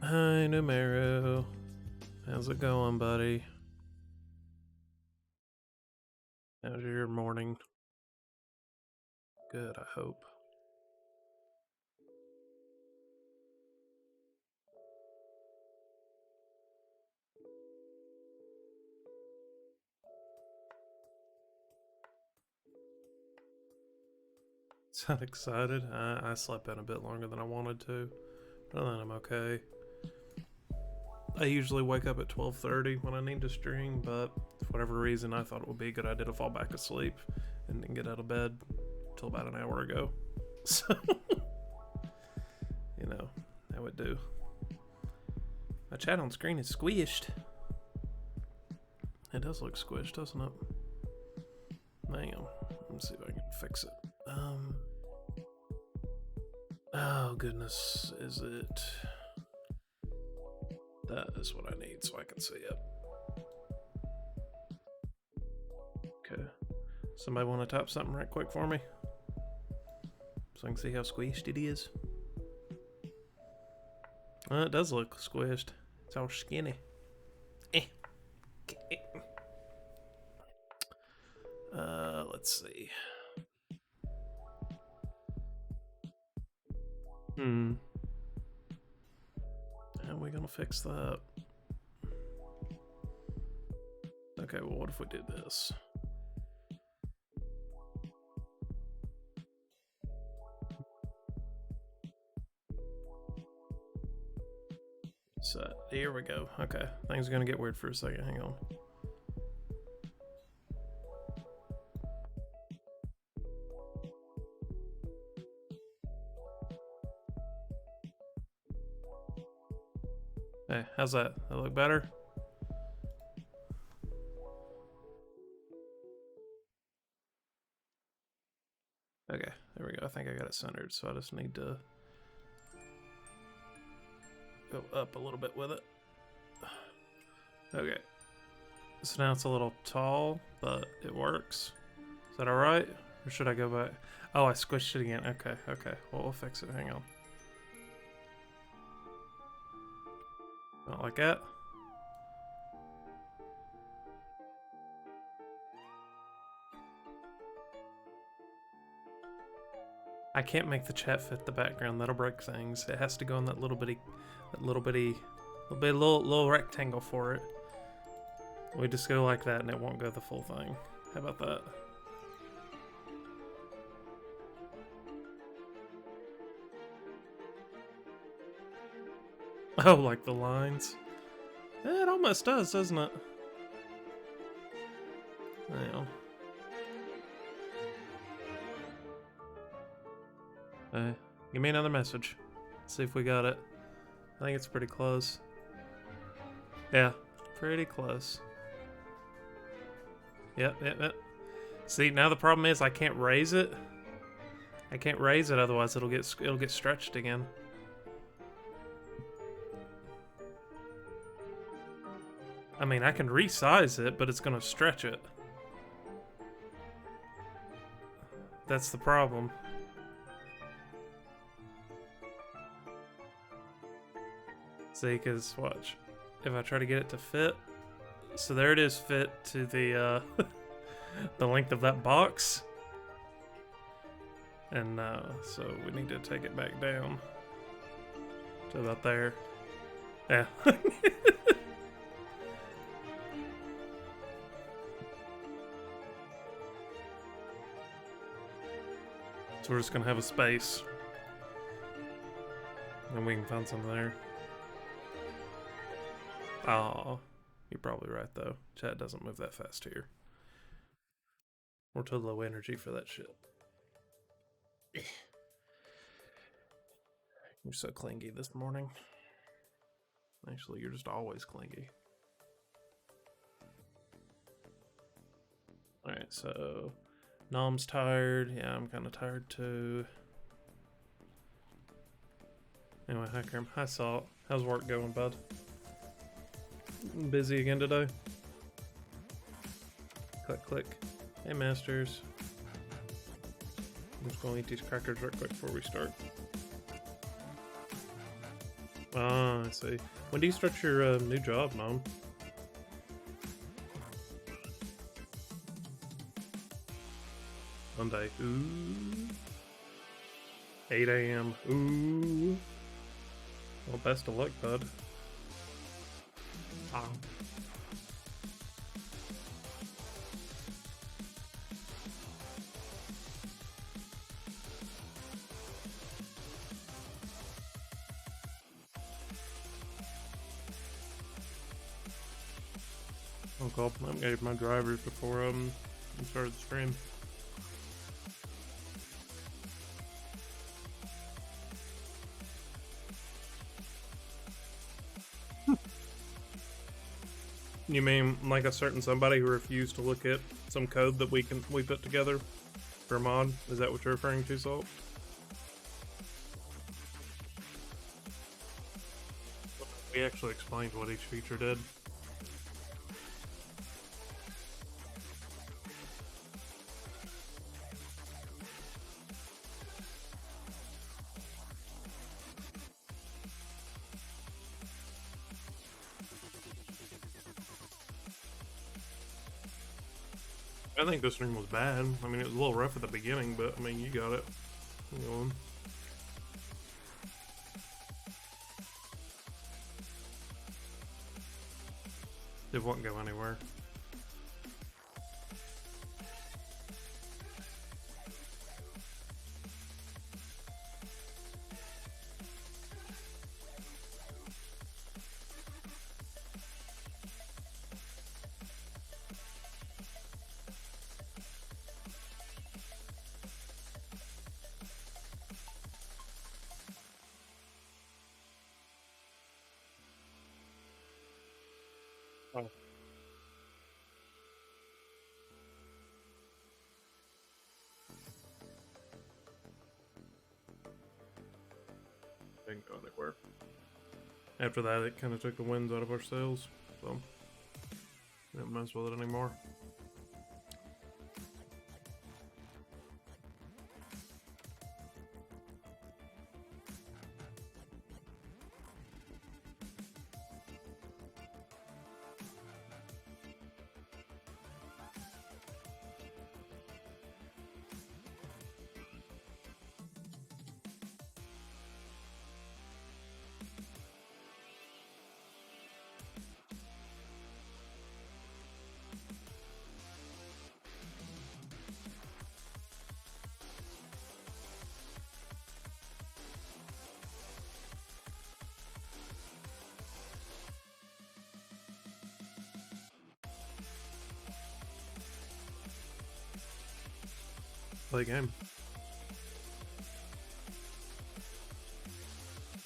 Hi, Numero. How's it going, buddy? How's your morning? Good, I hope. Sound excited? I slept in a bit longer than I wanted to, but other than I'm okay. I usually wake up at 12:30 when I need to stream, but for whatever reason, I thought it would be a good idea to fall back asleep and didn't get out of bed till about an hour ago. So, that would do. My chat on screen is squished. It does look squished, doesn't it? Hang on. Let's see if I can fix it. Oh goodness, is it? That is what I need so I can see it. Okay. Somebody want to type something right quick for me? So I can see how squished it is. It does look squished. It's all skinny. Okay. Let's see. How are we gonna fix that? Okay, well, what if we did this? So, here we go. Okay, things are gonna get weird for a second. Hang on. Hey, how's that? That look better? Okay, there we go. I think I got it centered, so I just need to go up a little bit with it. Okay. So now it's a little tall, but it works. Is that alright? Or should I go back? Oh, I squished it again. Okay. Well, we'll fix it. Hang on. Not like that. I can't make the chat fit the background. That'll break things. It has to go in that little rectangle for it. We just go like that and it won't go the full thing. How about that? Oh, like the lines? It almost does, doesn't it? Well. Give me another message. See if we got it. I think it's pretty close. Yeah, pretty close. Yep. See, now the problem is I can't raise it. I can't raise it, otherwise it'll get stretched again. I mean, I can resize it, but it's gonna stretch it. That's the problem. See, because watch. If I try to get it to fit, so there it is, fit to the the length of that box, and so we need to take it back down to about there. Yeah. So we're just gonna have a space, and we can find something there. Oh, you're probably right though. Chat doesn't move that fast here. We're too low energy for that shit. You're so clingy this morning. Actually, you're just always clingy. Alright, so Nom's tired. Yeah, I'm kind of tired too. Anyway, hi Kerm. Hi Salt. How's work going, bud? Busy again today? Click. Hey, Masters. I'm just gonna eat these crackers right quick before we start. Ah, I see. When do you start your new job, Mom? Monday. Ooh. 8 a.m. Ooh. Well, best of luck, bud. Ah. I'll call them. I gave my drivers before we started the stream. You mean like a certain somebody who refused to look at some code that we put together for a mod? Is that what you're referring to, Salt? We actually explained what each feature did. I think this stream was bad. I mean, it was a little rough at the beginning, but I mean, you got it. You know, it won't go anywhere. Oh, didn't go anywhere. After that, it kind of took the winds out of our sails, so we didn't mess with it anymore. Play a game.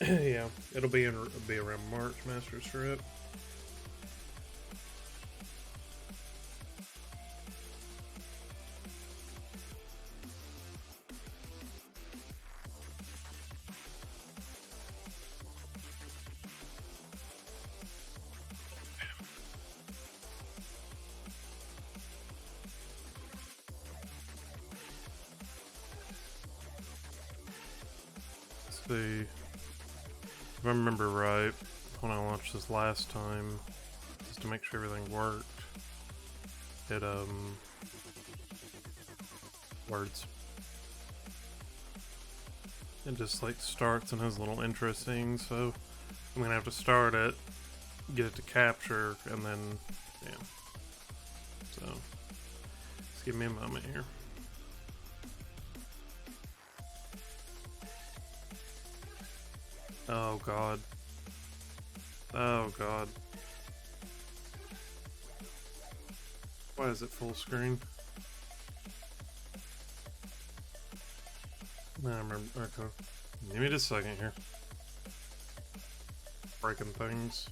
Yeah, it'll be around March, Master Strip. Let's see. If I remember right, when I launched this last time, just to make sure everything worked, it words. It just like starts and has a little intro thing, so I'm gonna have to start it, get it to capture, and then yeah. So just give me a moment here. Oh god. Oh god. Why is it full screen? No, I remember. Okay. Give me just a second here. Breaking things.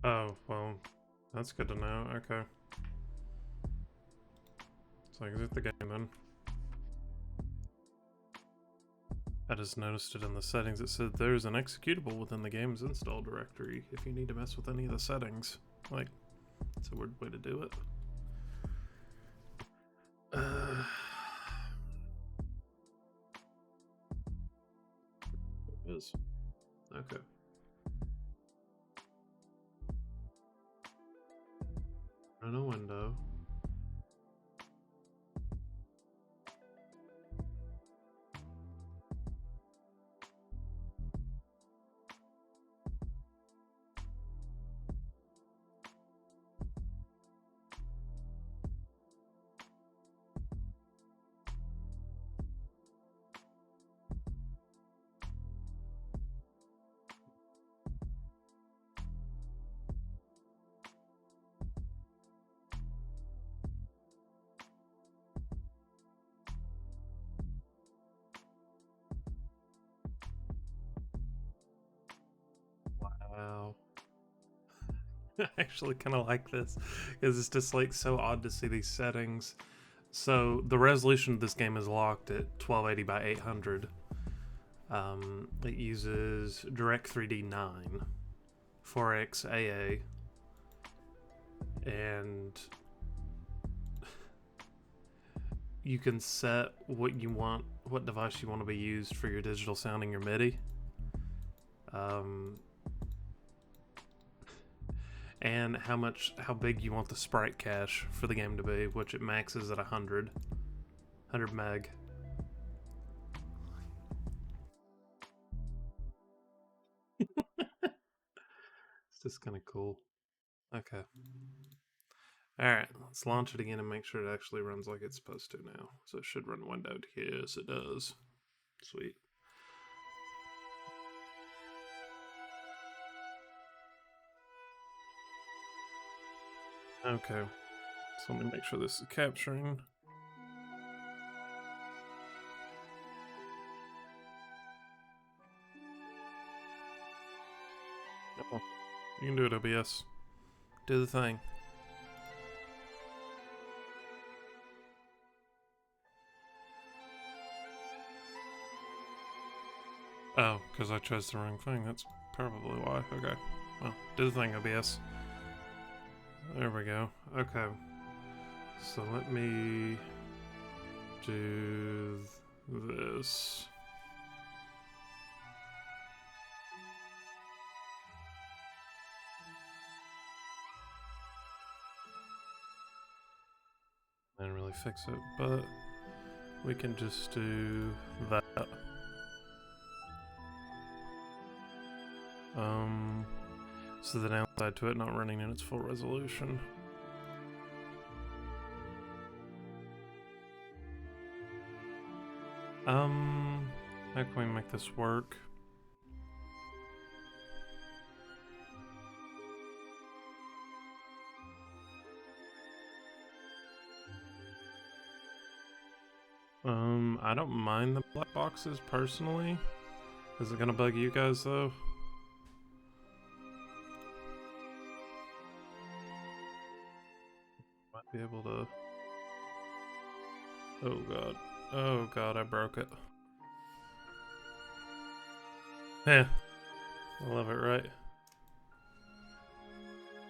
Oh, well, That's good to know. Okay. So exit the game then. I just noticed it in the settings. It said there's an executable within the game's install directory if you need to mess with any of the settings. Like, it's a weird way to do it. It is. Okay. Run a window. Wow. I actually kind of like this because it's just like so odd to see these settings. So the resolution of this game is locked at 1280 by 800. It uses Direct 3D 9, 4X AA, and you can set what you want, what device you want to be used for your digital sound and your MIDI. And how big you want the sprite cache for the game to be, which it maxes at 100 meg. It's just kind of cool. Okay. Alright, let's launch it again and make sure it actually runs like it's supposed to now. So it should run windowed. Yes, it does. Sweet. Okay, so let me make sure this is capturing. Oh, you can do it, OBS. Do the thing. Oh, because I chose the wrong thing. That's probably why. Okay. Well, do the thing, OBS. There we go. Okay. So let me do this. I didn't really fix it, but we can just do that. So the downside to it not running in its full resolution. How can we make this work? I don't mind the black boxes personally. Is it gonna bug you guys though? Might be able to. Oh god. Oh god, I broke it. Yeah. I love it, right?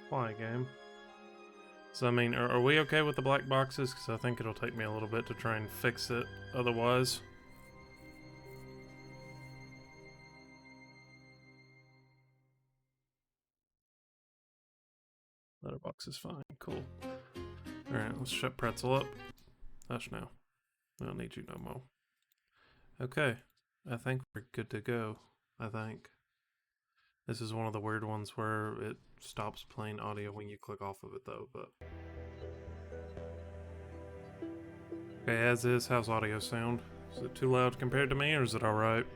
Why, game? So, I mean, are we okay with the black boxes? Because I think it'll take me a little bit to try and fix it otherwise. Letterbox is fine. Cool. Alright, let's shut Pretzel up. Hush now. I don't need you no more. Okay. I think we're good to go. I think. This is one of the weird ones where it stops playing audio when you click off of it, though, but... Okay, as is, how's audio sound? Is it too loud compared to me, or is it alright?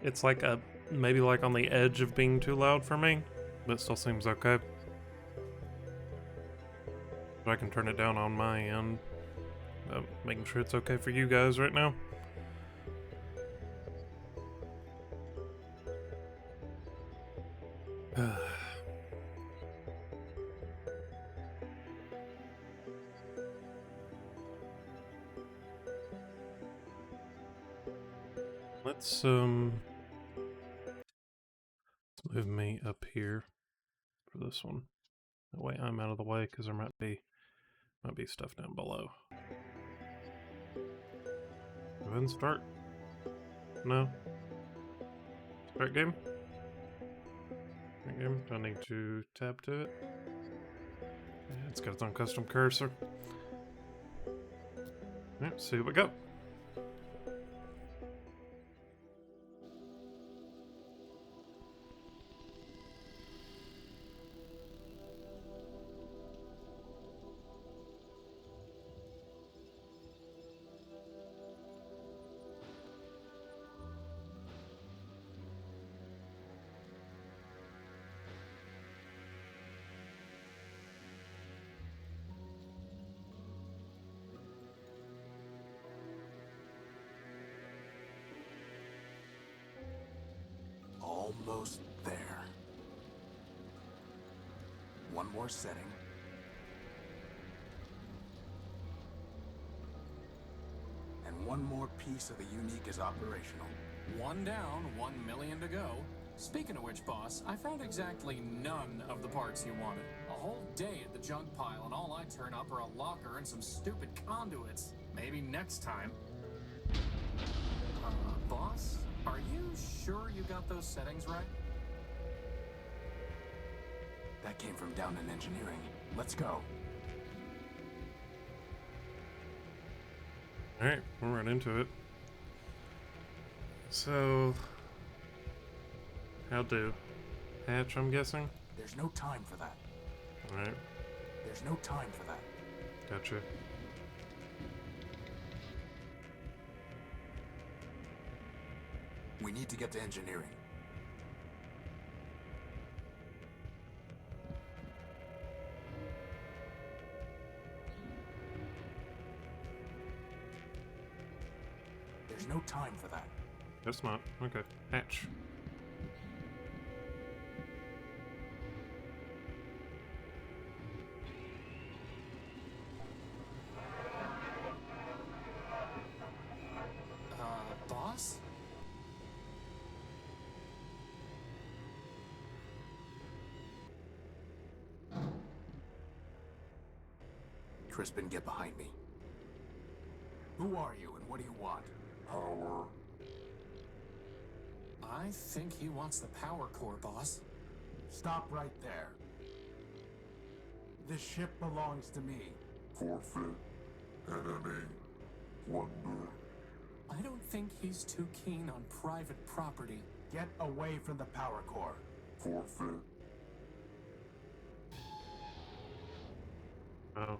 It's like maybe like on the edge of being too loud for me, but it still seems okay. But I can turn it down on my end Making sure it's okay for you guys right now. Let's move me up here for this one. That way I'm out of the way, because there might be stuff down below. Go ahead and start. No. Start game. Start game. Do I need to tab to it? Yeah, it's got its own custom cursor. Alright, see what we got. Almost there. One more setting. And one more piece of the unique is operational. One down, 1 million to go. Speaking of which, boss, I found exactly none of the parts you wanted. A whole day at the junk pile, and all I turn up are a locker and some stupid conduits. Maybe next time. Boss? Are you sure you got those settings right? That came from down in engineering. Let's go. Alright, we'll run into it. So... how do? Hatch, I'm guessing? There's no time for that. Alright, There's no time for that. gotcha. We need to get to engineering. There's no time for that. That's not. Okay. Hatch. Boss? Crispin, get behind me. Who are you and what do you want? Power. I think he wants the power core, boss. Stop right there. This ship belongs to me. Forfeit. Enemy. Plunder. I don't think he's too keen on private property. Get away from the power core. Forfeit. Oh.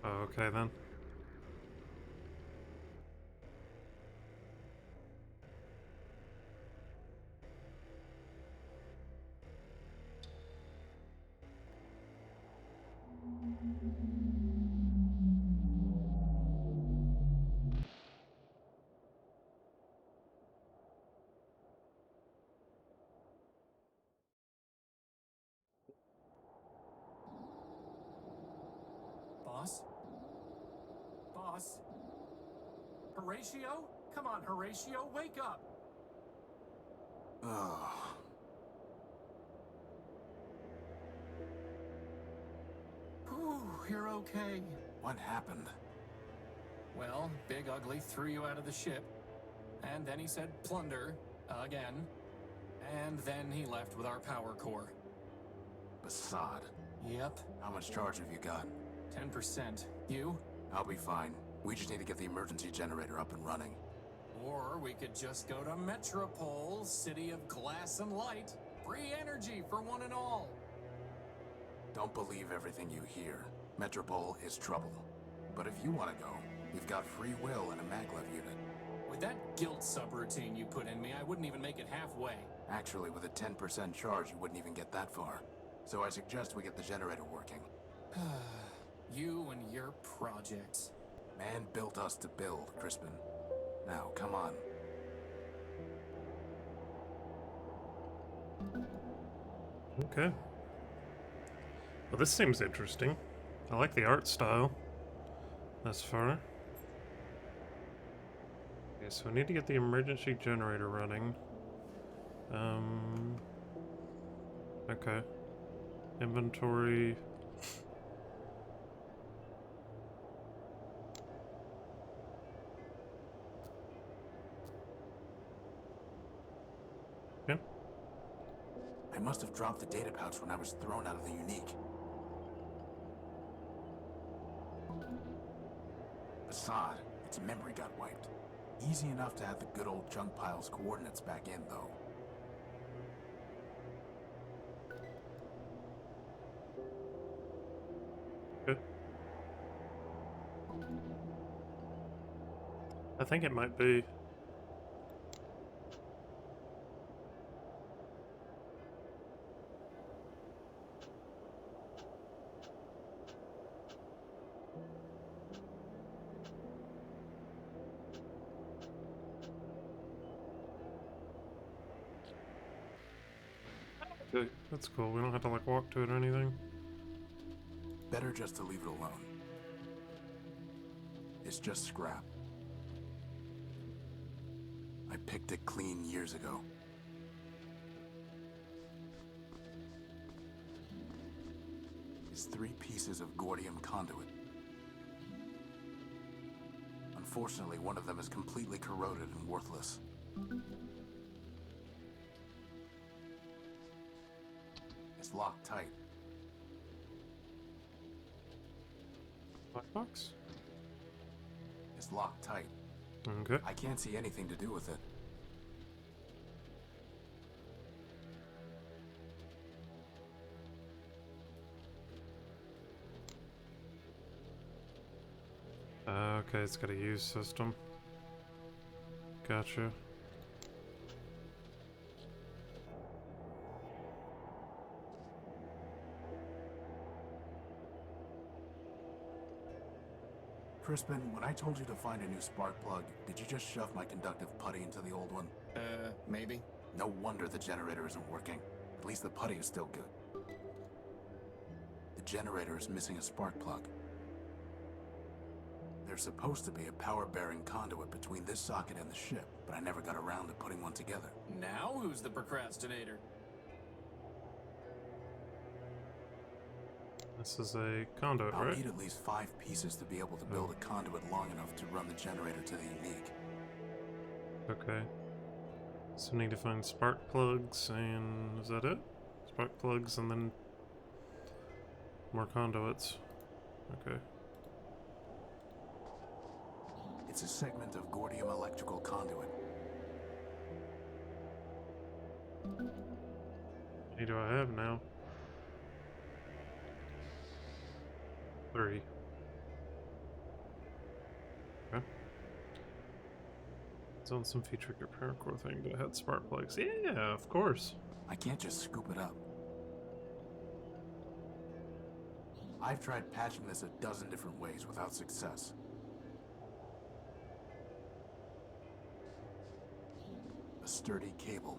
Oh, okay then. Boss? Boss? Horatio? Come on, Horatio, wake up! Ugh. Whew, you're okay. What happened? Well, Big Ugly threw you out of the ship. And then he said plunder, again. And then he left with our power core. Basad. Yep, How much charge have you got? 10%. You? I'll be fine. We just need to get the emergency generator up and running. Or we could just go to Metropole, city of glass and light. Free energy for one and all. Don't believe everything you hear. Metropole is trouble. But if you want to go, you've got free will and a maglev unit. With that guilt subroutine you put in me, I wouldn't even make it halfway. Actually, with a 10% charge, you wouldn't even get that far. So I suggest we get the generator working. You and your projects. Man built us to build, Crispin. Now, come on. Okay. Well, this seems interesting. I like the art style. Thus far. Okay, so we need to get the emergency generator running. Okay. Inventory. Yeah. I must have dropped the data pouch when I was thrown out of the unique. Assad, its memory got wiped. Easy enough to have the good old junk pile's coordinates back in, though. Good. I think it might be. Okay, that's cool. We don't have to like walk to it or anything. Better just to leave it alone. It's just scrap. I picked it clean years ago. It's 3 pieces of Gordium conduit. Unfortunately, one of them is completely corroded and worthless. It's locked tight. Black box? It's locked tight. Okay. I can't see anything to do with it. Okay, it's got a use system. Gotcha. Crispin, when I told you to find a new spark plug, did you just shove my conductive putty into the old one? Maybe. No wonder the generator isn't working. At least the putty is still good. The generator is missing a spark plug. There's supposed to be a power-bearing conduit between this socket and the ship, but I never got around to putting one together. Now who's the procrastinator? This is a conduit, I'll right? need at least 5 pieces to be able to build a conduit long enough to run the generator to the unique. Okay. So we need to find spark plugs and... is that it? Spark plugs and then... more conduits. Okay. It's a segment of Gordium electrical conduit. How many do I have now? 3. Okay. It's on some feature repair core thing, but I had spark plugs. Yeah, of course. I can't just scoop it up. I've tried patching this a dozen different ways without success. A sturdy cable.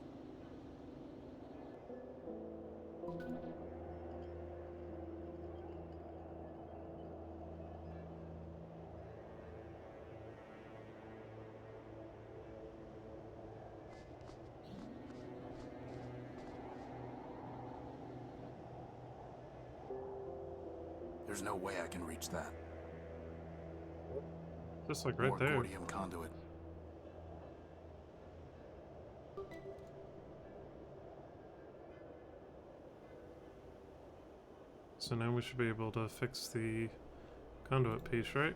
There's no way I can reach that. Just like right More there. Gordium conduit. So now we should be able to fix the conduit piece, right?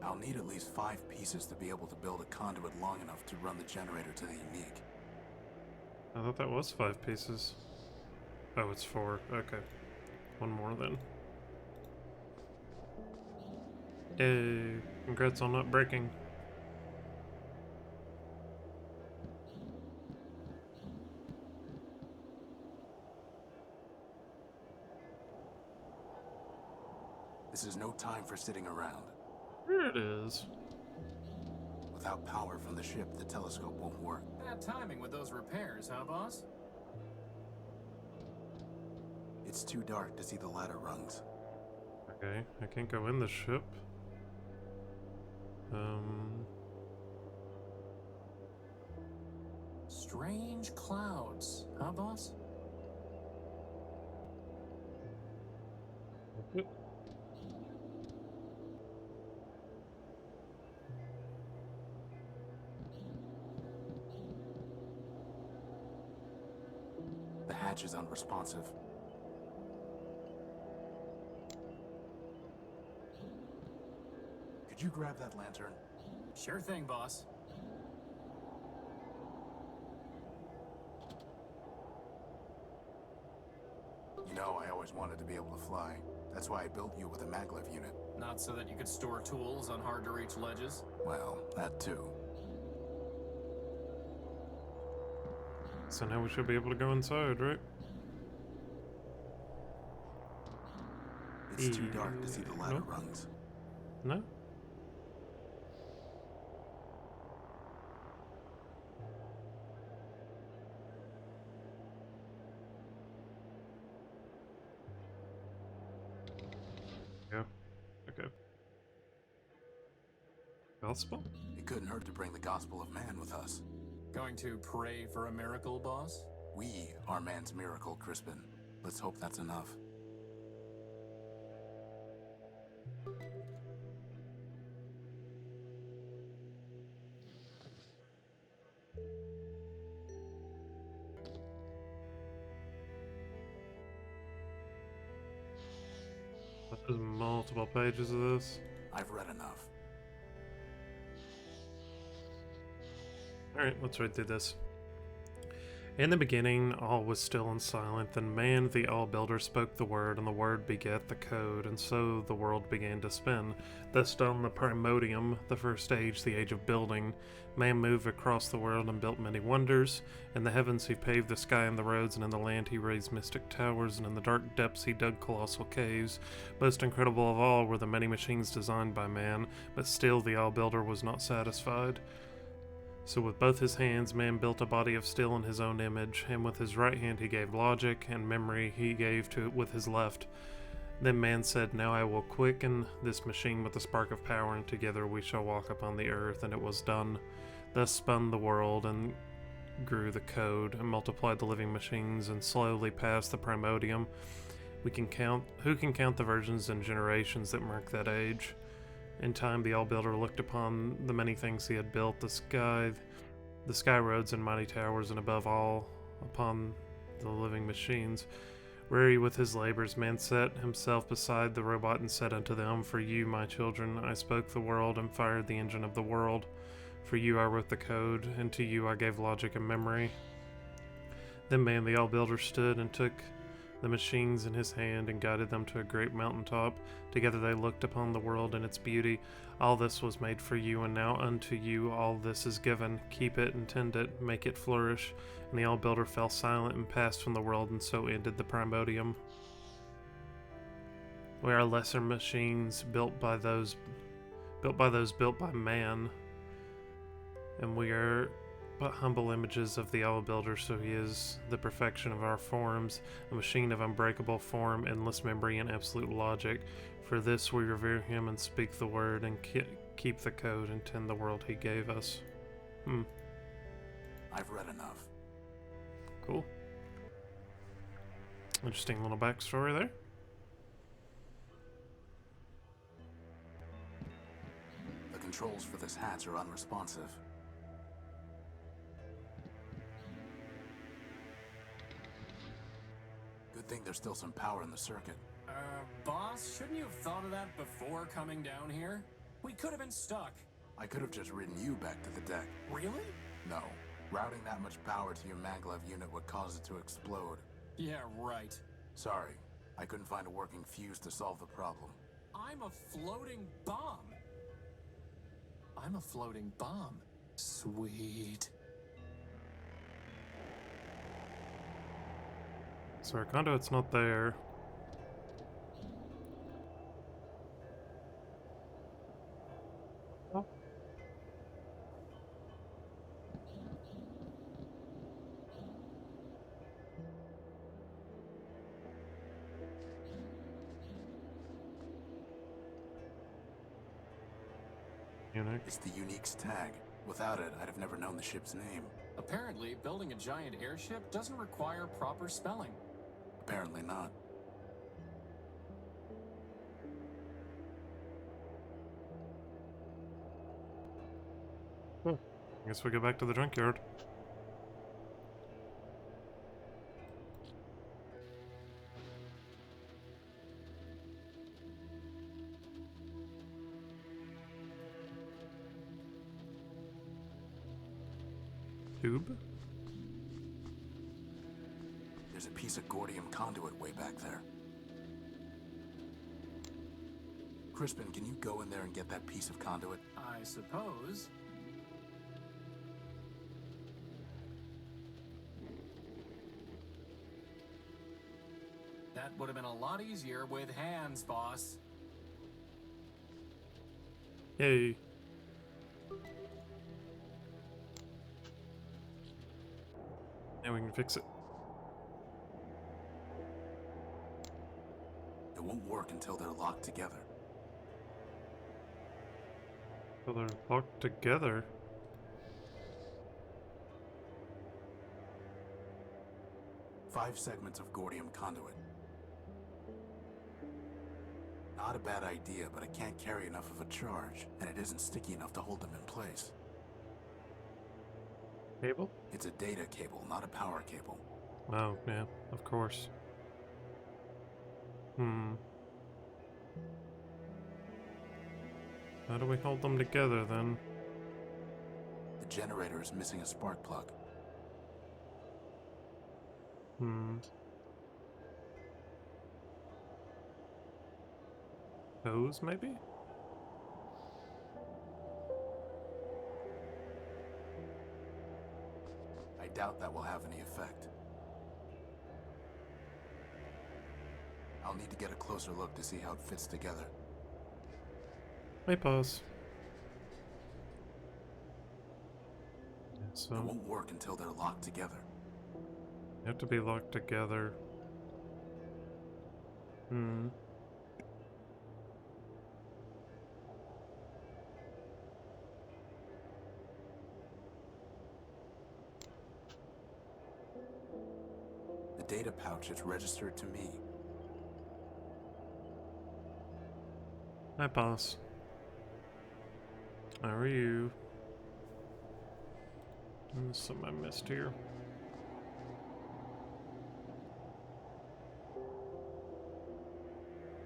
I'll need at least 5 pieces to be able to build a conduit long enough to run the generator to the unique. I thought that was 5 pieces. Oh, it's 4. Okay. One more then. Yay. Congrats on not breaking. This is no time for sitting around. Here it is. Without power from the ship, the telescope won't work. Bad timing with those repairs, huh, boss? It's too dark to see the ladder rungs. Okay, I can't go in the ship. Strange clouds, huh, boss? The hatch is unresponsive. Could you grab that lantern? Sure thing, boss. You know, I always wanted to be able to fly. That's why I built you with a maglev unit. Not so that you could store tools on hard-to-reach ledges. Well, that too. So now we should be able to go inside, right? It's too dark to see the ladder Nope. rungs. No? Yeah. Okay. Gospel? It couldn't hurt to bring the gospel of man with us. Going to pray for a miracle, boss? We are man's miracle, Crispin. Let's hope that's enough. There's multiple pages of this. I've read enough. Alright, let's read through this. In the beginning, all was still and silent. Then man, the All-Builder, spoke the word, and the word begat the code, and so the world began to spin. Thus done the Primordium, the first age, the age of building. Man moved across the world and built many wonders. In the heavens he paved the sky and the roads, and in the land he raised mystic towers, and in the dark depths he dug colossal caves. Most incredible of all were the many machines designed by man, but still the All-Builder was not satisfied. So with both his hands, man built a body of steel in his own image, and with his right hand he gave logic, and memory he gave to it with his left. Then man said, Now I will quicken this machine with a spark of power, and together we shall walk upon the earth. And it was done. Thus spun the world, and grew the code, and multiplied the living machines, and slowly passed the primordium. Who can count the versions and generations that mark that age? In time, the All-Builder looked upon the many things he had built, the sky roads and mighty towers, and above all, upon the living machines. Weary with his labors, man set himself beside the robot and said unto them, For you, my children, I spoke the world and fired the engine of the world. For you I wrote the code, and to you I gave logic and memory. Then man, the All-Builder, stood and took the machines in his hand and guided them to a great mountaintop. Together they looked upon the world and its beauty. All this was made for you, and now unto you all this is given. Keep it and tend it, make it flourish. And the All-Builder fell silent and passed from the world, and so ended the Primordium. We are lesser machines built by those built by man, and we are but humble images of the All-Builder, so he is the perfection of our forms, a machine of unbreakable form, endless memory, and absolute logic. For this we revere him and speak the word, and keep the code, and tend the world he gave us. I've read enough. Cool. Interesting little backstory there. The controls for this hatch are unresponsive. Good thing there's still some power in the circuit. Boss, shouldn't you have thought of that before coming down here? We could have been stuck. I could have just ridden you back to the deck. Really? No. Routing that much power to your maglev unit would cause it to explode. Yeah, right. Sorry, I couldn't find a working fuse to solve the problem. I'm a floating bomb. I'm a floating bomb. Sweet. So our conduit's not there. Unique. It's the Unique's tag. Without it, I'd have never known the ship's name. Apparently, building a giant airship doesn't require proper spelling. Apparently not. Huh. I guess we go back to the junkyard. Tube? There's a piece of Gordium conduit way back there. Crispin, can you go in there and get that piece of conduit? I suppose. That would have been a lot easier with hands, boss. Yay. Now we can fix it. It won't work until they're locked together. So they're locked together. Five segments of Gordium conduit. Not a bad idea, but it can't carry enough of a charge, and it isn't sticky enough to hold them in place. Cable? It's a data cable, not a power cable. Oh, yeah, of course. How do we hold them together then? The generator is missing a spark plug. Hose, maybe? I doubt that will have any effect. I'll need to get a closer look to see how it fits together. Hey, pause. Yeah, It so, won't work until they're locked together. they have to be locked together. The data pouch is registered to me. Hi, boss. How are you? There's something I missed here.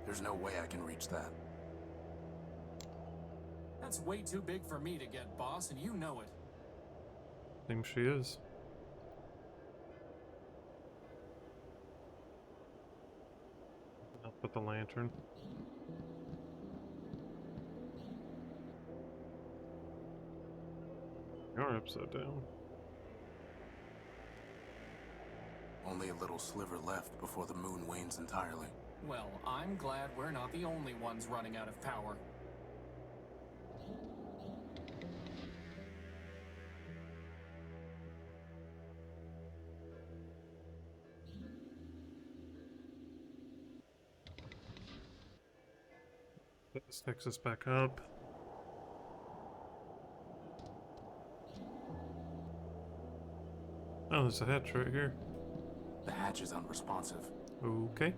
There's no way I can reach that. That's way too big for me to get, boss, and you know it. Seems she is. Up with the lantern. You're upside down. Only a little sliver left before the moon wanes entirely. Well, I'm glad we're not the only ones running out of power. This takes us back up. Oh, there's a hatch right here. The hatch is unresponsive. Okay.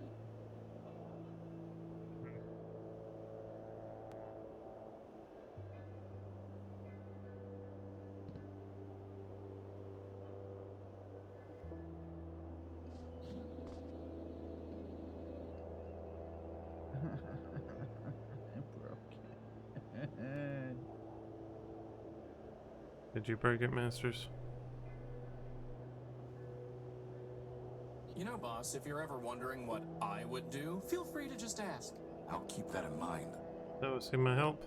Broken. Did you break it, Masters? You know, boss, if you're ever wondering what I would do, feel free to just ask. I'll keep that in mind. Oh, see my help?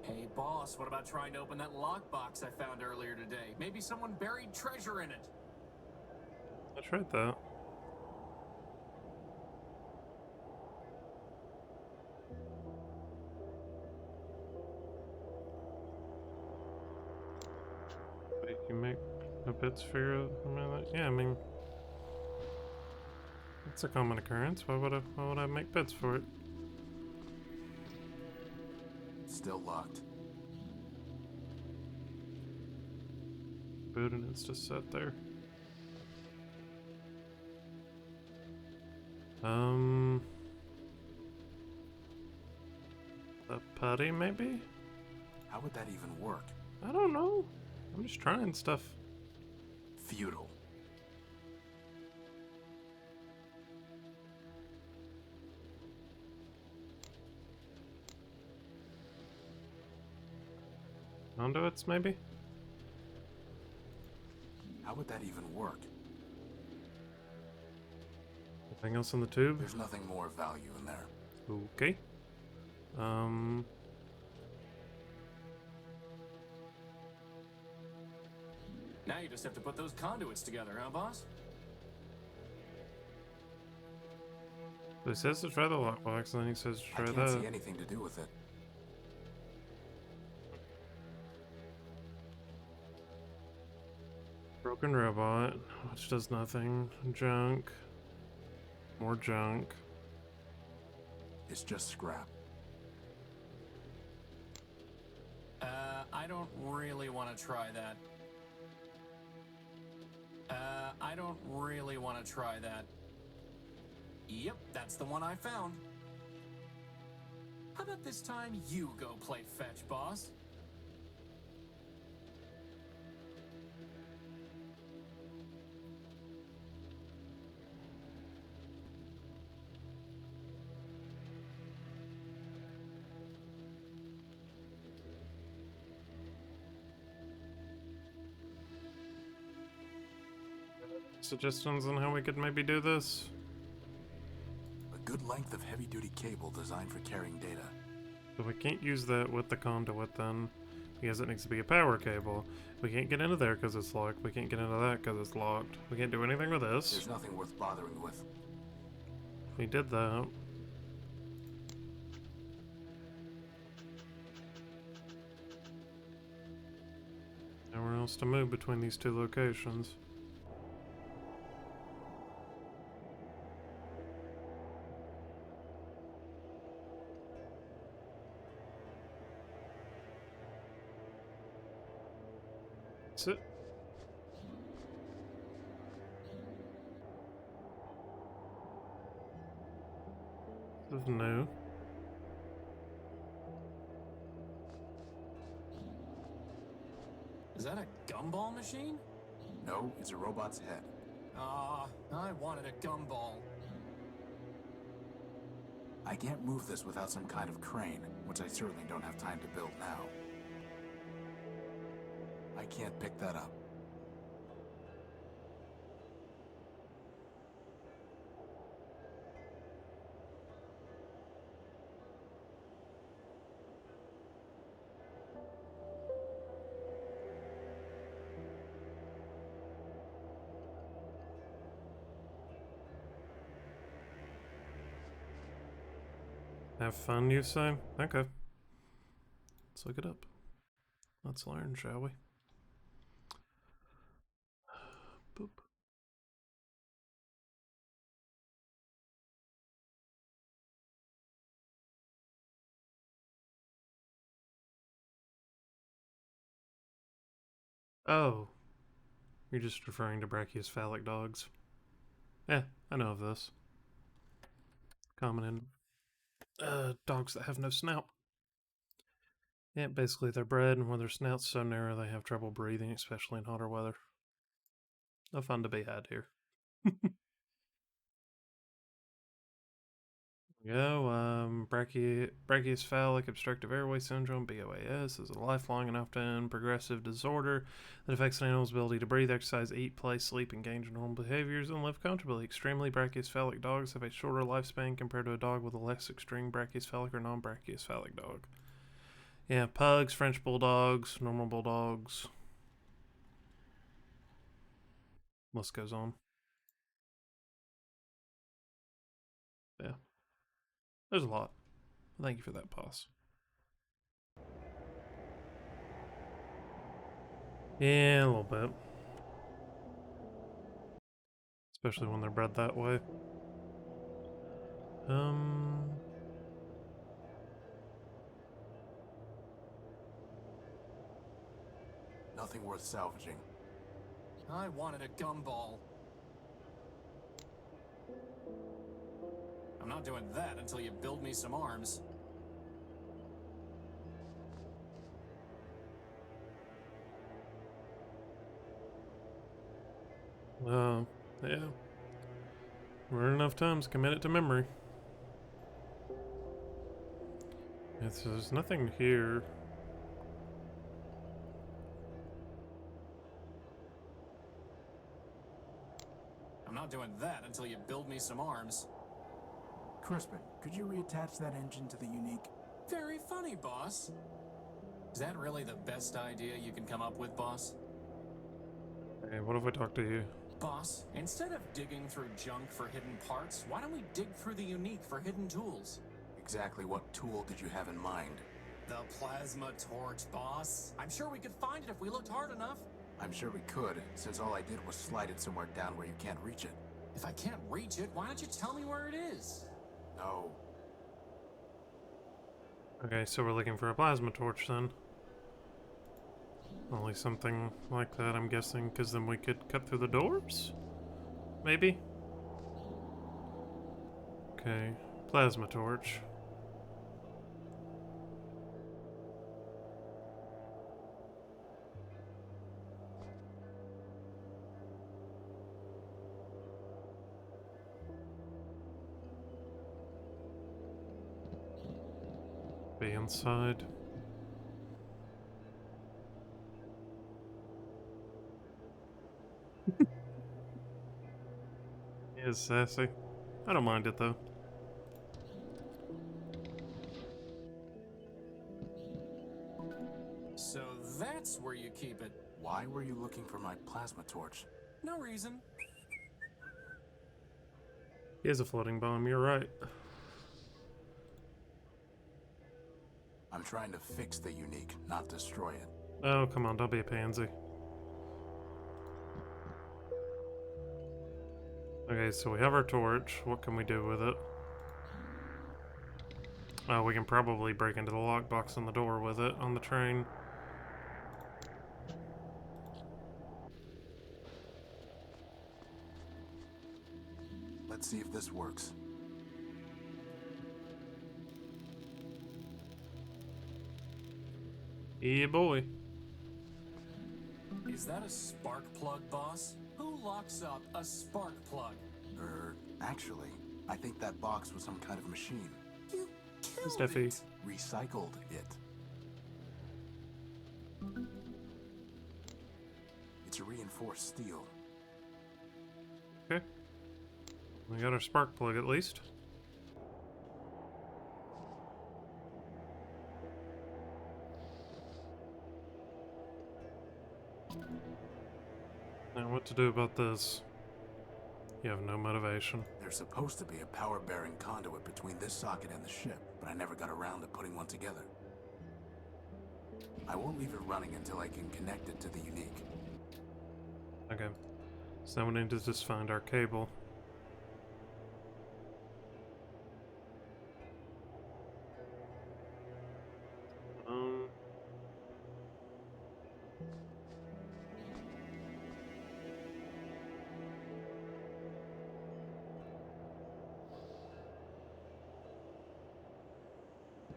Hey, boss, what about trying to open that lockbox I found earlier today? Maybe someone buried treasure in it. I tried that. Wait, you make a bits for yeah, I mean, it's a common occurrence. Why would I make bits for it? Still locked. food and it's just set there. A putty maybe? How would that even work? I don't know. I'm just trying stuff. Futile. Conduits maybe? How would that even work? Anything else in the tube? There's nothing more of value in there. Okay. Now you just have to put those conduits together, huh, boss? So he says to try the lockbox, and then he says to I try can't see that. anything to do with it. Broken robot, which does nothing. Junk. More junk. It's just scrap. I don't really want to try that. I don't really want to try that. Yep, that's the one I found. How about this time you go play fetch, boss? Suggestions on how we could maybe do this? A good length of heavy-duty cable designed for carrying data. So we can't use that with the conduit then, because it needs to be a power cable. We can't get into there because it's locked. We can't get into that because it's locked. We can't do anything with this. There's nothing worth bothering with. We did that. Nowhere else to move between these two locations. That's it. This is new. Is that a gumball machine? No, it's a robot's head. Ah, I wanted a gumball. I can't move this without some kind of crane, which I certainly don't have time to build now. I can't pick that up. Have fun, you say? Okay. Let's look it up. Let's learn, shall we? Boop. Oh. You're just referring to brachiocephalic dogs. Yeah, I know of this. Common in dogs that have no snout. Yeah, basically they're bred, and when their snout's so narrow they have trouble breathing, especially in hotter weather. No fun to be had here. Brachiocephalic obstructive airway syndrome, BOAS, is a lifelong and often progressive disorder that affects an animal's ability to breathe, exercise, eat, play, sleep, engage in normal behaviors, and live comfortably. Extremely brachiocephalic dogs have a shorter lifespan compared to a dog with a less extreme brachiocephalic or non-brachiocephalic dog. Yeah, pugs, French bulldogs, normal bulldogs. List goes on. Yeah. There's a lot. Thank you for that pause. Yeah, a little bit. Especially when they're bred that way. Nothing worth salvaging. I wanted a gumball. I'm not doing that until you build me some arms. Yeah. Rare enough times, commit it to memory. There's nothing here. I'm not doing that until you build me some arms. Crispin, could you reattach that engine to the unique? Very funny, boss. Is that really the best idea you can come up with, boss? Hey, what if we talk to you? Boss, instead of digging through junk for hidden parts, why don't we dig through the unique for hidden tools? Exactly what tool did you have in mind? The plasma torch, boss. I'm sure we could find it if we looked hard enough. I'm sure we could, since all I did was slide it somewhere down where you can't reach it. If I can't reach it, why don't you tell me where it is? No. Okay, so we're looking for a plasma torch then. Only something like that, I'm guessing, because then we could cut through the doors? Maybe? Okay, plasma torch. Be inside. He is sassy. I don't mind it though. So that's where you keep it. Why were you looking for my plasma torch? No reason. He is a floating bomb, you're right. I'm trying to fix the unique, not destroy it. Oh, come on, don't be a pansy. Okay, so we have our torch. What can we do with it? We can probably break into the lockbox on the door with it on the train. Let's see if this works. Yeah, boy. Is that a spark plug, boss? Who locks up a spark plug? Actually, I think that box was some kind of machine. You killed Steffi. it. Recycled it. It's a reinforced steel. Okay. We got our spark plug at least. Now what to do about this? You have no motivation. There's supposed to be a power-bearing conduit between this socket and the ship, but I never got around to putting one together. I won't leave it running until I can connect it to the unique. Okay. So now we need to just find our cable.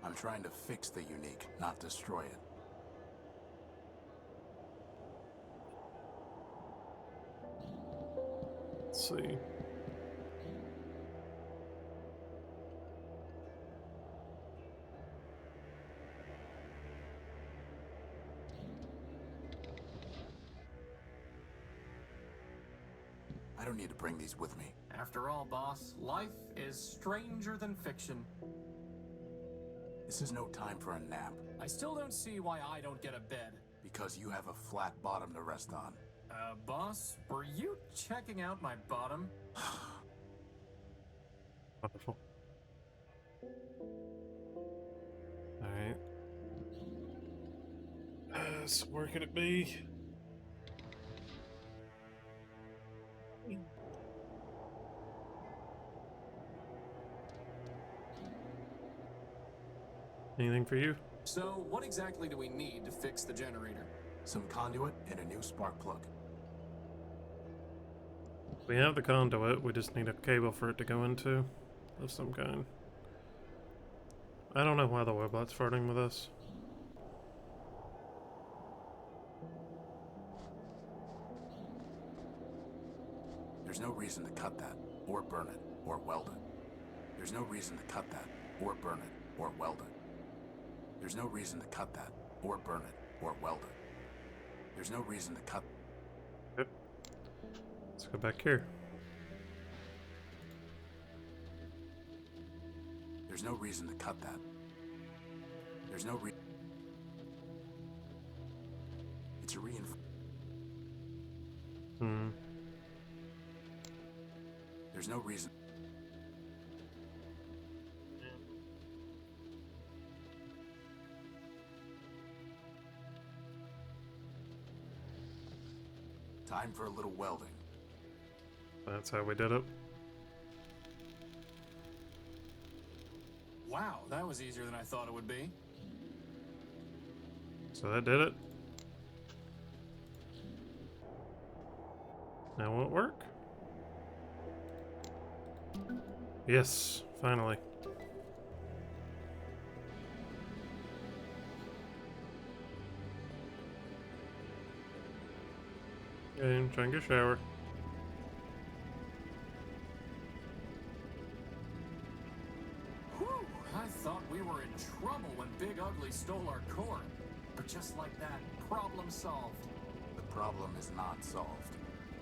I'm trying to fix the unique, not destroy it. Let's see. I don't need to bring these with me. After all, boss, life is stranger than fiction. This is no time for a nap, I still don't see why I don't get a bed. because you have a flat bottom to rest on. Boss, were you checking out my bottom? Wonderful. Alright. So where could it be? Anything for you? So, what exactly do we need to fix the generator? Some conduit and a new spark plug. We have the conduit, we just need a cable for it to go into of some kind. I don't know why the robot's flirting with us. There's no reason to cut that, or burn it, or weld it. There's no reason to cut that, or burn it, or weld it. There's no reason to cut that, or burn it, or weld it. There's no reason to cut. Yep. Let's go back here. There's no reason to cut that. There's no reason. It's a There's no reason. Time for a little welding. That's how we did it. Wow, that was easier than I thought it would be. So that did it. Now will it work? Yes, finally. Okay, try and get a shower. Whew, I thought we were in trouble when Big Ugly stole our core. But just like that, problem solved. The problem is not solved.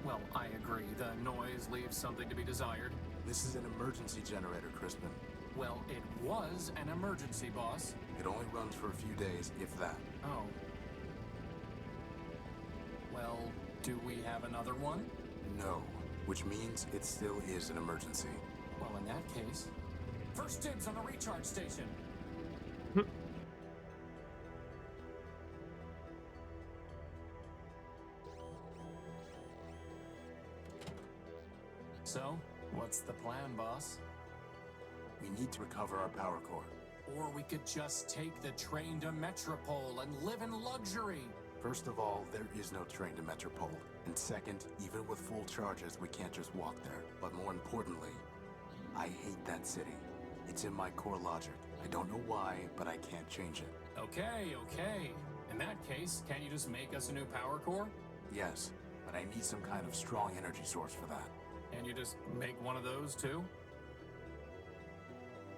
Well, I agree. The noise leaves something to be desired. This is an emergency generator, Crispin. Well, it was an emergency, boss. It only runs for a few days, if that. Oh. Well, do we have another one? No, which means it still is an emergency. Well, in that case, first dibs on the recharge station. So, what's the plan, boss? We need to recover our power core. Or we could just take the train to Metropole and live in luxury. First of all, there is no train to Metropole. And second, even with full charges, we can't just walk there. But more importantly, I hate that city. It's in my core logic. I don't know why, but I can't change it. Okay. In that case, can't you just make us a new power core? Yes, but I need some kind of strong energy source for that. And you just make one of those too?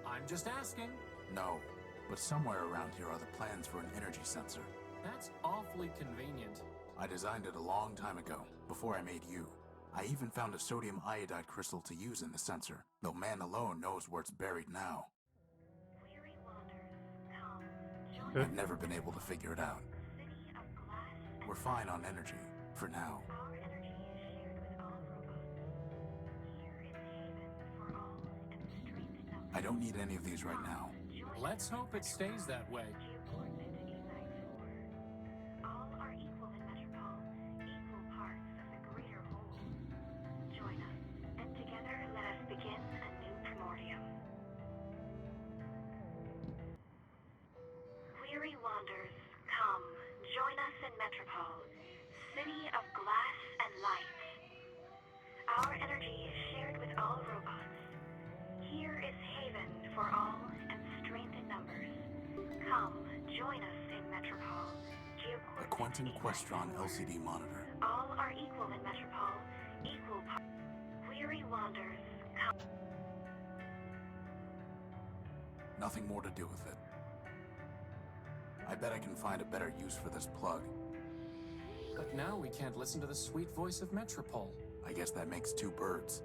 I'm just asking. No, but somewhere around here are the plans for an energy sensor. That's awfully convenient. I designed it a long time ago, before I made you. I even found a sodium iodide crystal to use in the sensor, though man alone knows where it's buried now. I've never been able to figure it out. We're fine on energy, for now. I don't need any of these right now. Let's hope it stays that way. All are equal in Metropole, equal parts of the greater whole. Join us, and together let us begin a new Primordium. Weary wanderers, come, join us in Metropole, city of glass and light. Our energy is shared with all robots. Here is haven for all and strength in numbers. Come, join us in Metropole. A Quentin Questron LCD monitor. All are equal in Metropole, equal weary wanderers, come. Nothing more to do with it. I bet I can find a better use for this plug. But now we can't listen to the sweet voice of Metropole. I guess that makes two birds.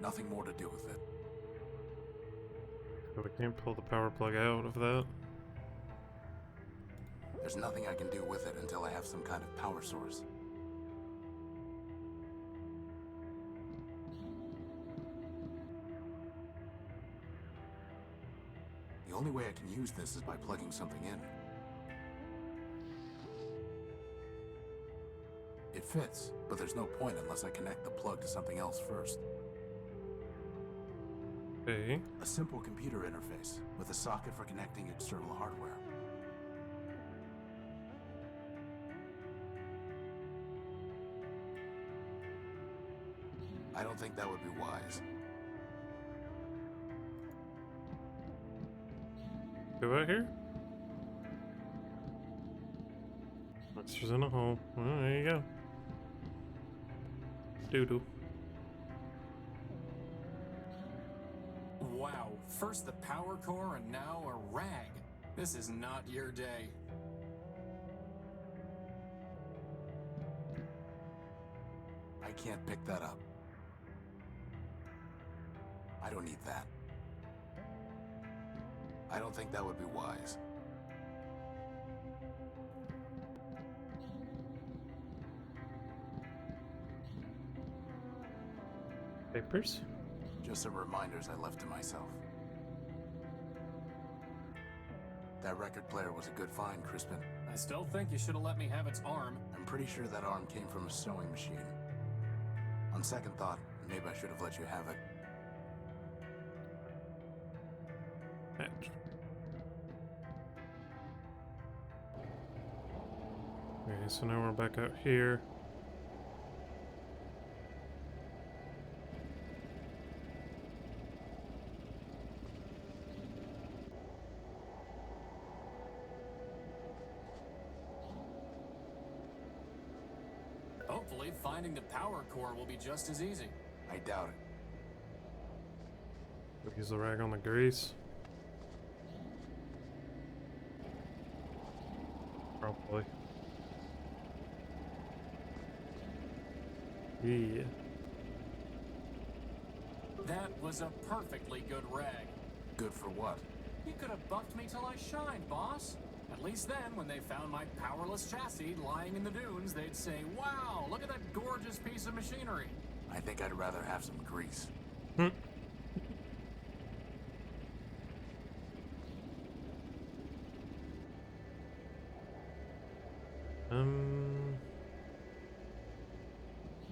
Nothing more to do with it. But we can't pull the power plug out of that. There's nothing I can do with it until I have some kind of power source. The only way I can use this is by plugging something in. It fits, but there's no point unless I connect the plug to something else first. Okay. A simple computer interface with a socket for connecting external hardware. I don't think that would be wise. Go out here? Monsters in a hole. Well, there you go. Doo-doo. Wow, first the power core and now a rag. This is not your day. I can't pick that up. I don't need that. I don't think that would be wise. Papers? Just some reminders I left to myself. That record player was a good find, Crispin. I still think you should have let me have its arm. I'm pretty sure that arm came from a sewing machine. On second thought, maybe I should have let you have it. Hatch. Okay, so now we're back out here. Hopefully, finding the power core will be just as easy. I doubt it. Use the rag on the grease. Probably. Yeah. That was a perfectly good rag. Good for what? You could have buffed me till I shined, boss. At least then, when they found my powerless chassis lying in the dunes, they'd say, wow, look at that gorgeous piece of machinery. I think I'd rather have some grease. Hmm.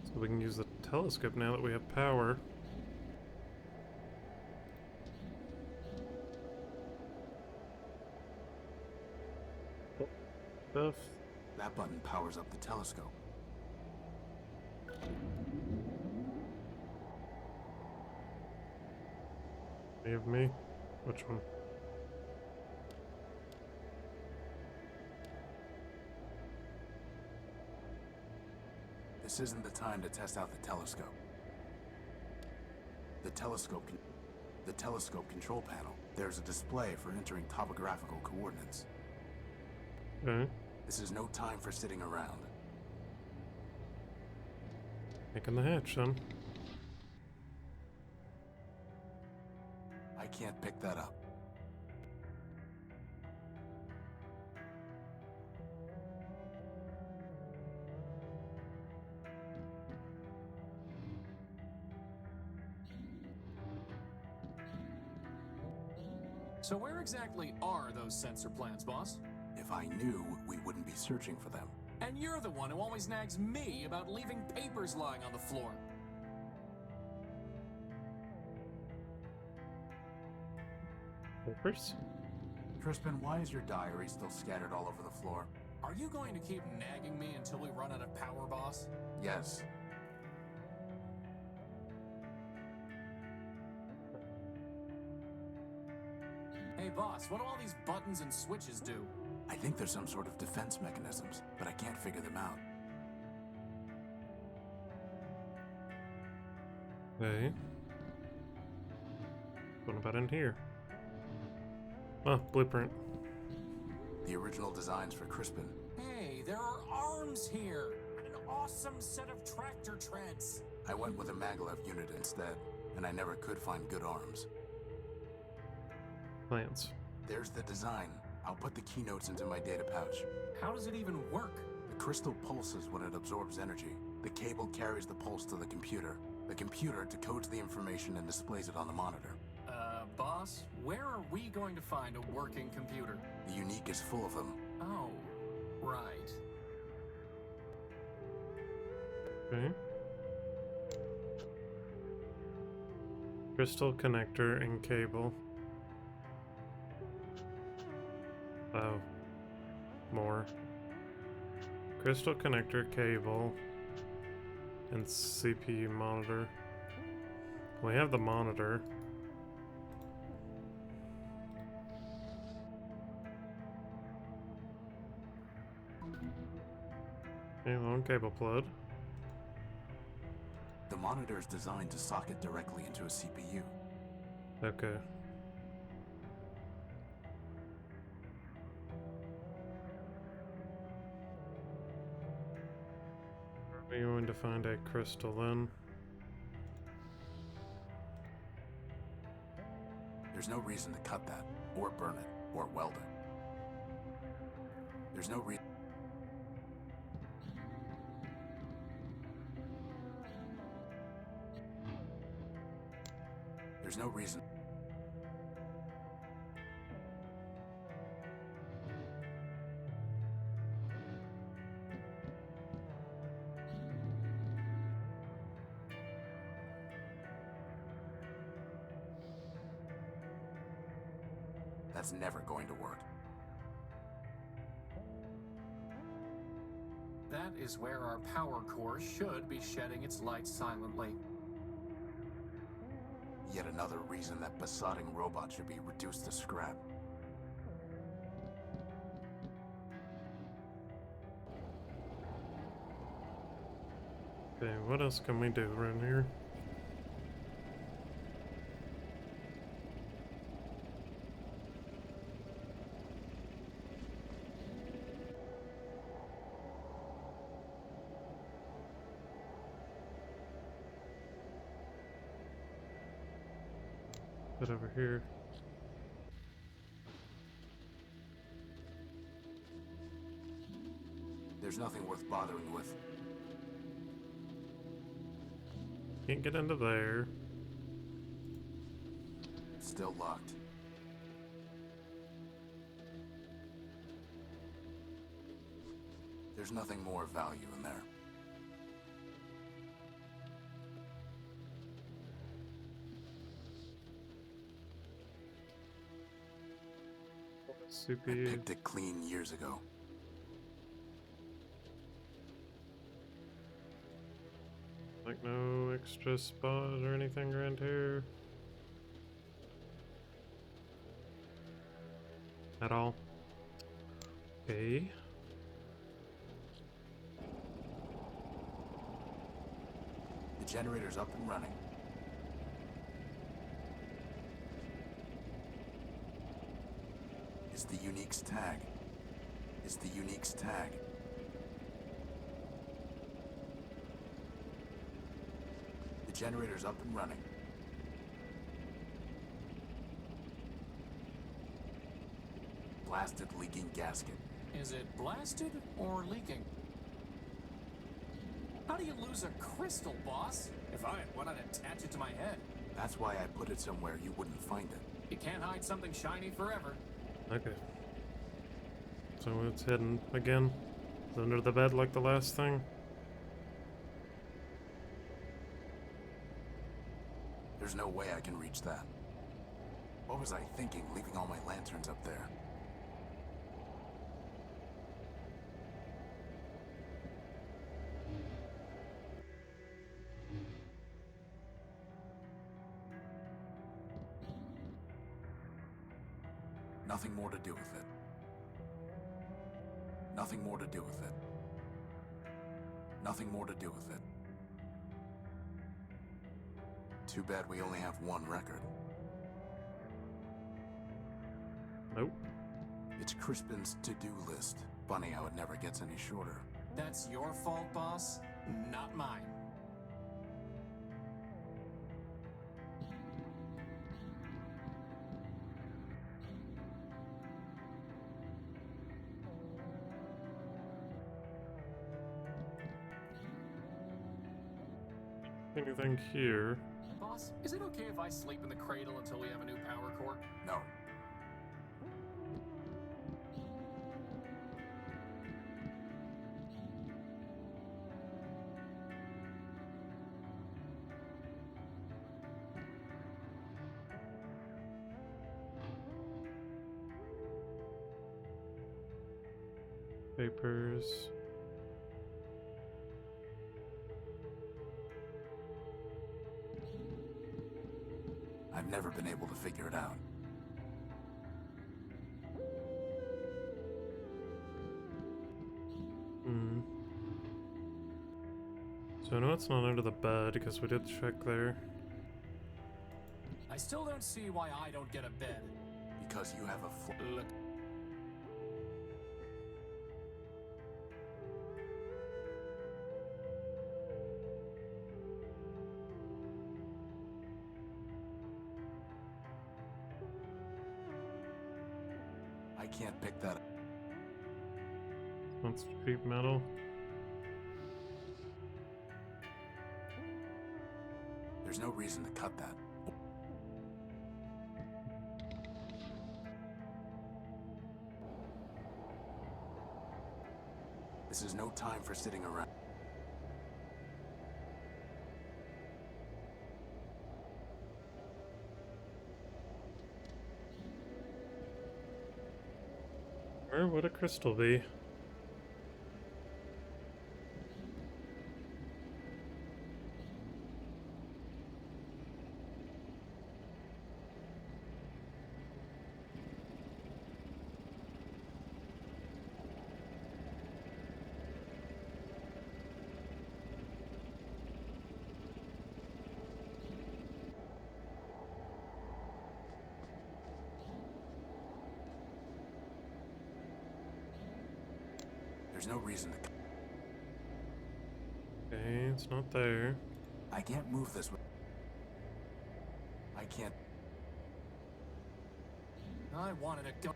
So we can use the telescope now that we have power. Stuff. That button powers up the telescope. Any of me? Which one? This isn't the time to test out the telescope. The telescope control panel. There's a display for entering topographical coordinates. Okay. This is no time for sitting around. Making the hatch, son. I can't pick that up. So where exactly are those sensor plans, boss? If I knew, we wouldn't be searching for them. And you're the one who always nags me about leaving papers lying on the floor. Papers? Crispin, why is your diary still scattered all over the floor? Are you going to keep nagging me until we run out of power, boss? Yes. Hey, boss, what do all these buttons and switches do? I think there's some sort of defense mechanisms, but I can't figure them out. Okay. What about in here? Oh, blueprint. The original designs for Crispin. Hey, there are arms here! An awesome set of tractor treads! I went with a maglev unit instead, and I never could find good arms. Plants. There's the design. I'll put the keynotes into my data pouch. How does it even work? The crystal pulses when it absorbs energy. The cable carries the pulse to the computer. The computer decodes the information and displays it on the monitor. Boss, where are we going to find a working computer? The Unique is full of them. Oh, right. Okay. Crystal connector and cable. Oh. More. Crystal connector, cable, and CPU monitor. We have the monitor. Okay, long cable plug. The monitor is designed to socket directly into a CPU. Okay. Are we going to find a crystal then? There's no reason to cut that, or burn it, or weld it. There's no reason. There's no reason. That's never going to work. That is where our power core should be shedding its light silently. Yet another reason that besotting robots should be reduced to scrap. Okay, what else can we do around here? But over here. There's nothing worth bothering with. Can't get into there. Still locked. There's nothing more of value in there. I CPU. picked it clean years ago. Like no extra spot or anything around here. At all. Okay. The generator's up and running. It's the Unique's tag. It's the Unique's tag. The generator's up and running. Blasted leaking gasket. Is it blasted or leaking? How do you lose a crystal, boss? If I had one, I'd attach it to my head. That's why I put it somewhere you wouldn't find it. You can't hide something shiny forever. Okay. So it's hidden again. It's under the bed like the last thing. There's no way I can reach that. What was I thinking, leaving all my lanterns up there? Nothing more to do with it. Nothing more to do with it. Nothing more to do with it. Too bad we only have one record. Nope. It's Crispin's to-do list. Funny how it never gets any shorter. That's your fault, boss, not mine. Anything here? Boss, is it okay if I sleep in the cradle until we have a new power core? No. Papers. never been able to figure it out. Hmm. So I know it's not under the bed because we did check there. I still don't see why I don't get a bed. Because you have a Look. I can't pick that up. That's cheap metal. There's no reason to cut that. This is no time for sitting around. Where would a crystal be? There's no reason to. Okay, it's not there. I can't move this. I can't. I wanted to go.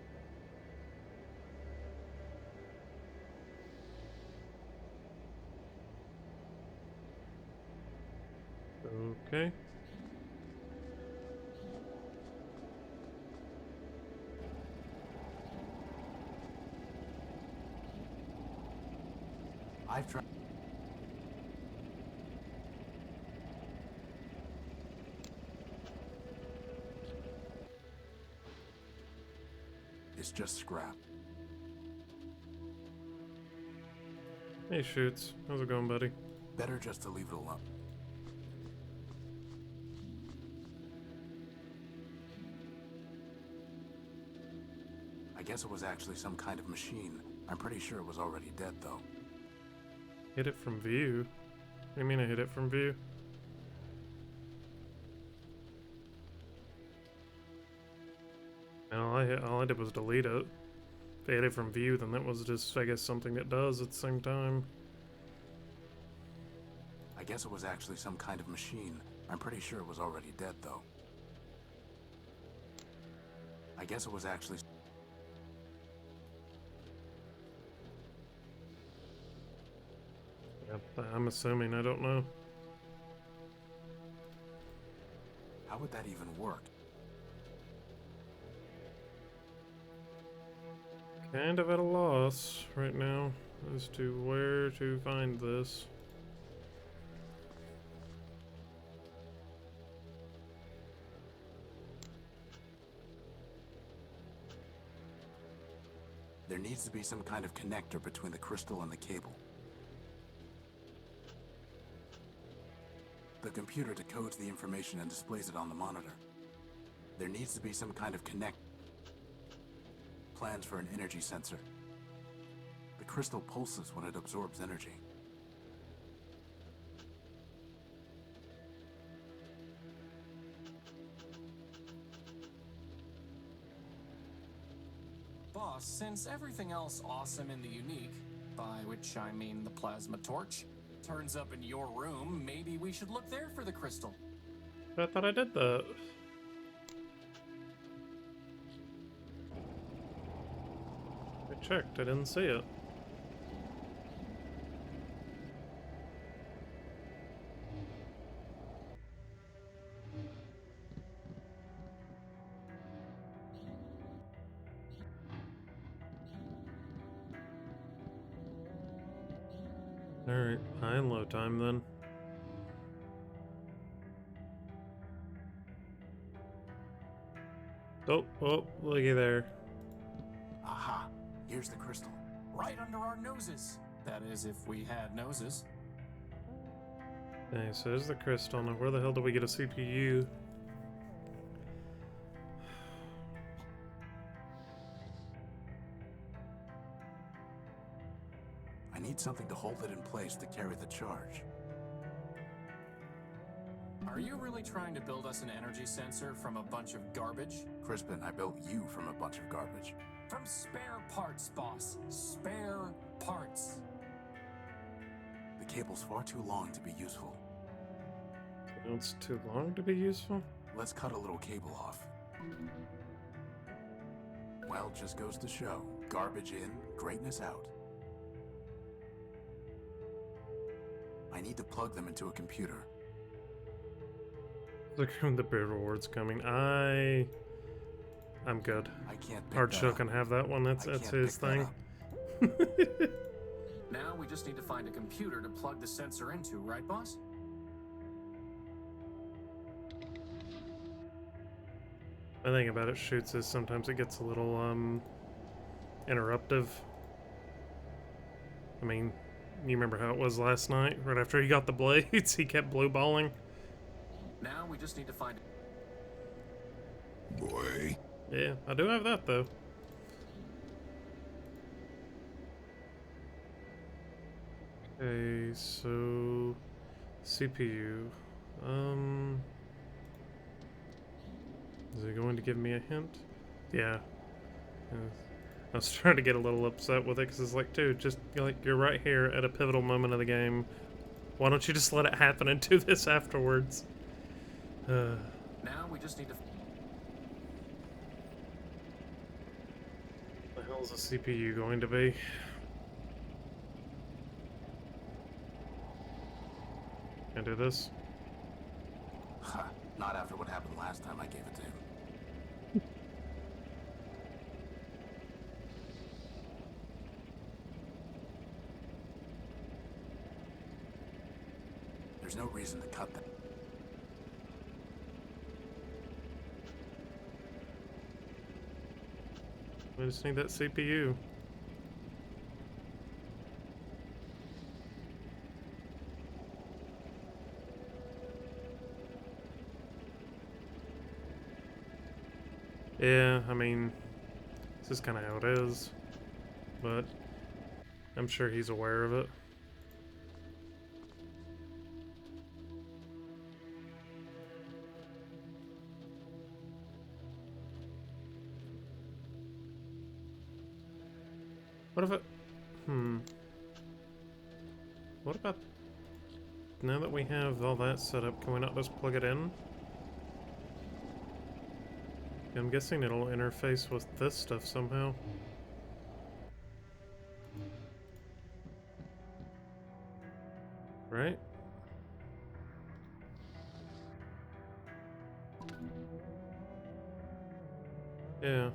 Okay. I've tried. It's just scrap. Hey, Shoots. How's it going, buddy? Better just to leave it alone. I guess it was actually some kind of machine. I'm pretty sure it was already dead, though. Hit it from view? What do you mean I hit it from view? No, all I did was delete it. If I hit it from view, then that was just, I guess, something it does at the same time. I guess it was actually some kind of machine. I'm pretty sure it was already dead, though. I guess it was actually... Yep, I'm assuming, I don't know. How would that even work? Kind of at a loss right now as to where to find this. There needs to be some kind of connector between the crystal and the cable. The computer decodes the information and displays it on the monitor. There needs to be some kind of plans for an energy sensor. The crystal pulses when it absorbs energy. Boss, since everything else awesome in the unique, by which I mean the plasma torch, turns up in your room, maybe we should look there for the crystal. I thought I did that. I checked, I didn't see it. Alright, high and low time then. Oh, looky there. Aha! Here's the crystal. Right under our noses. That is, if we had noses. Okay, so there's the crystal. Now where the hell do we get a CPU? I need something to hold it in place to carry the charge. Are you really trying to build us an energy sensor from a bunch of garbage? Crispin, I built you from a bunch of garbage. From spare parts, boss. Spare parts. The cable's far too long to be useful. It's too long to be useful? Let's cut a little cable off. Well, just goes to show. Garbage in, greatness out. I need to plug them into a computer. Look at the big rewards coming. I'm good. I can't pick Hard that Show up. can have that one. That's I can't his pick that thing. up. Now we just need to find a computer to plug the sensor into, right, boss? The thing about it shoots is sometimes it gets a little interruptive. I mean, you remember how it was last night? Right after he got the blades, he kept blue balling. Now we just need to find... Boy. Yeah, I do have that though. Okay, so CPU. Is it going to give me a hint? Yeah. I was trying to get a little upset with it because it's like, dude, just you're right here at a pivotal moment of the game. Why don't you just let it happen and do this afterwards? Now we just need to... The hell's a CPU going to be? Can I do this? Ha, not after what happened last time I gave it to him. There's no reason to cut that. I just need that CPU. Yeah, I mean, this is kind of how it is, but I'm sure he's aware of it. What if it... What about... Now that we have all that set up, can we not just plug it in? I'm guessing it'll interface with this stuff somehow. Right? Yeah.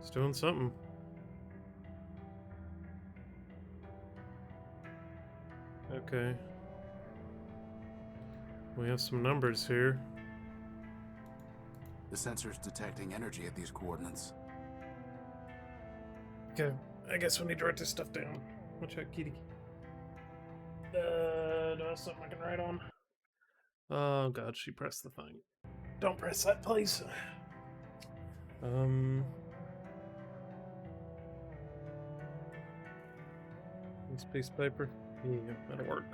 It's doing something. Okay. We have some numbers here. The sensor's detecting energy at these coordinates. Okay, I guess we need to write this stuff down. Watch out, kitty. Do I have something I can write on? Oh god, she pressed the thing. Don't press that, please. This piece of paper? Yeah, that'll work.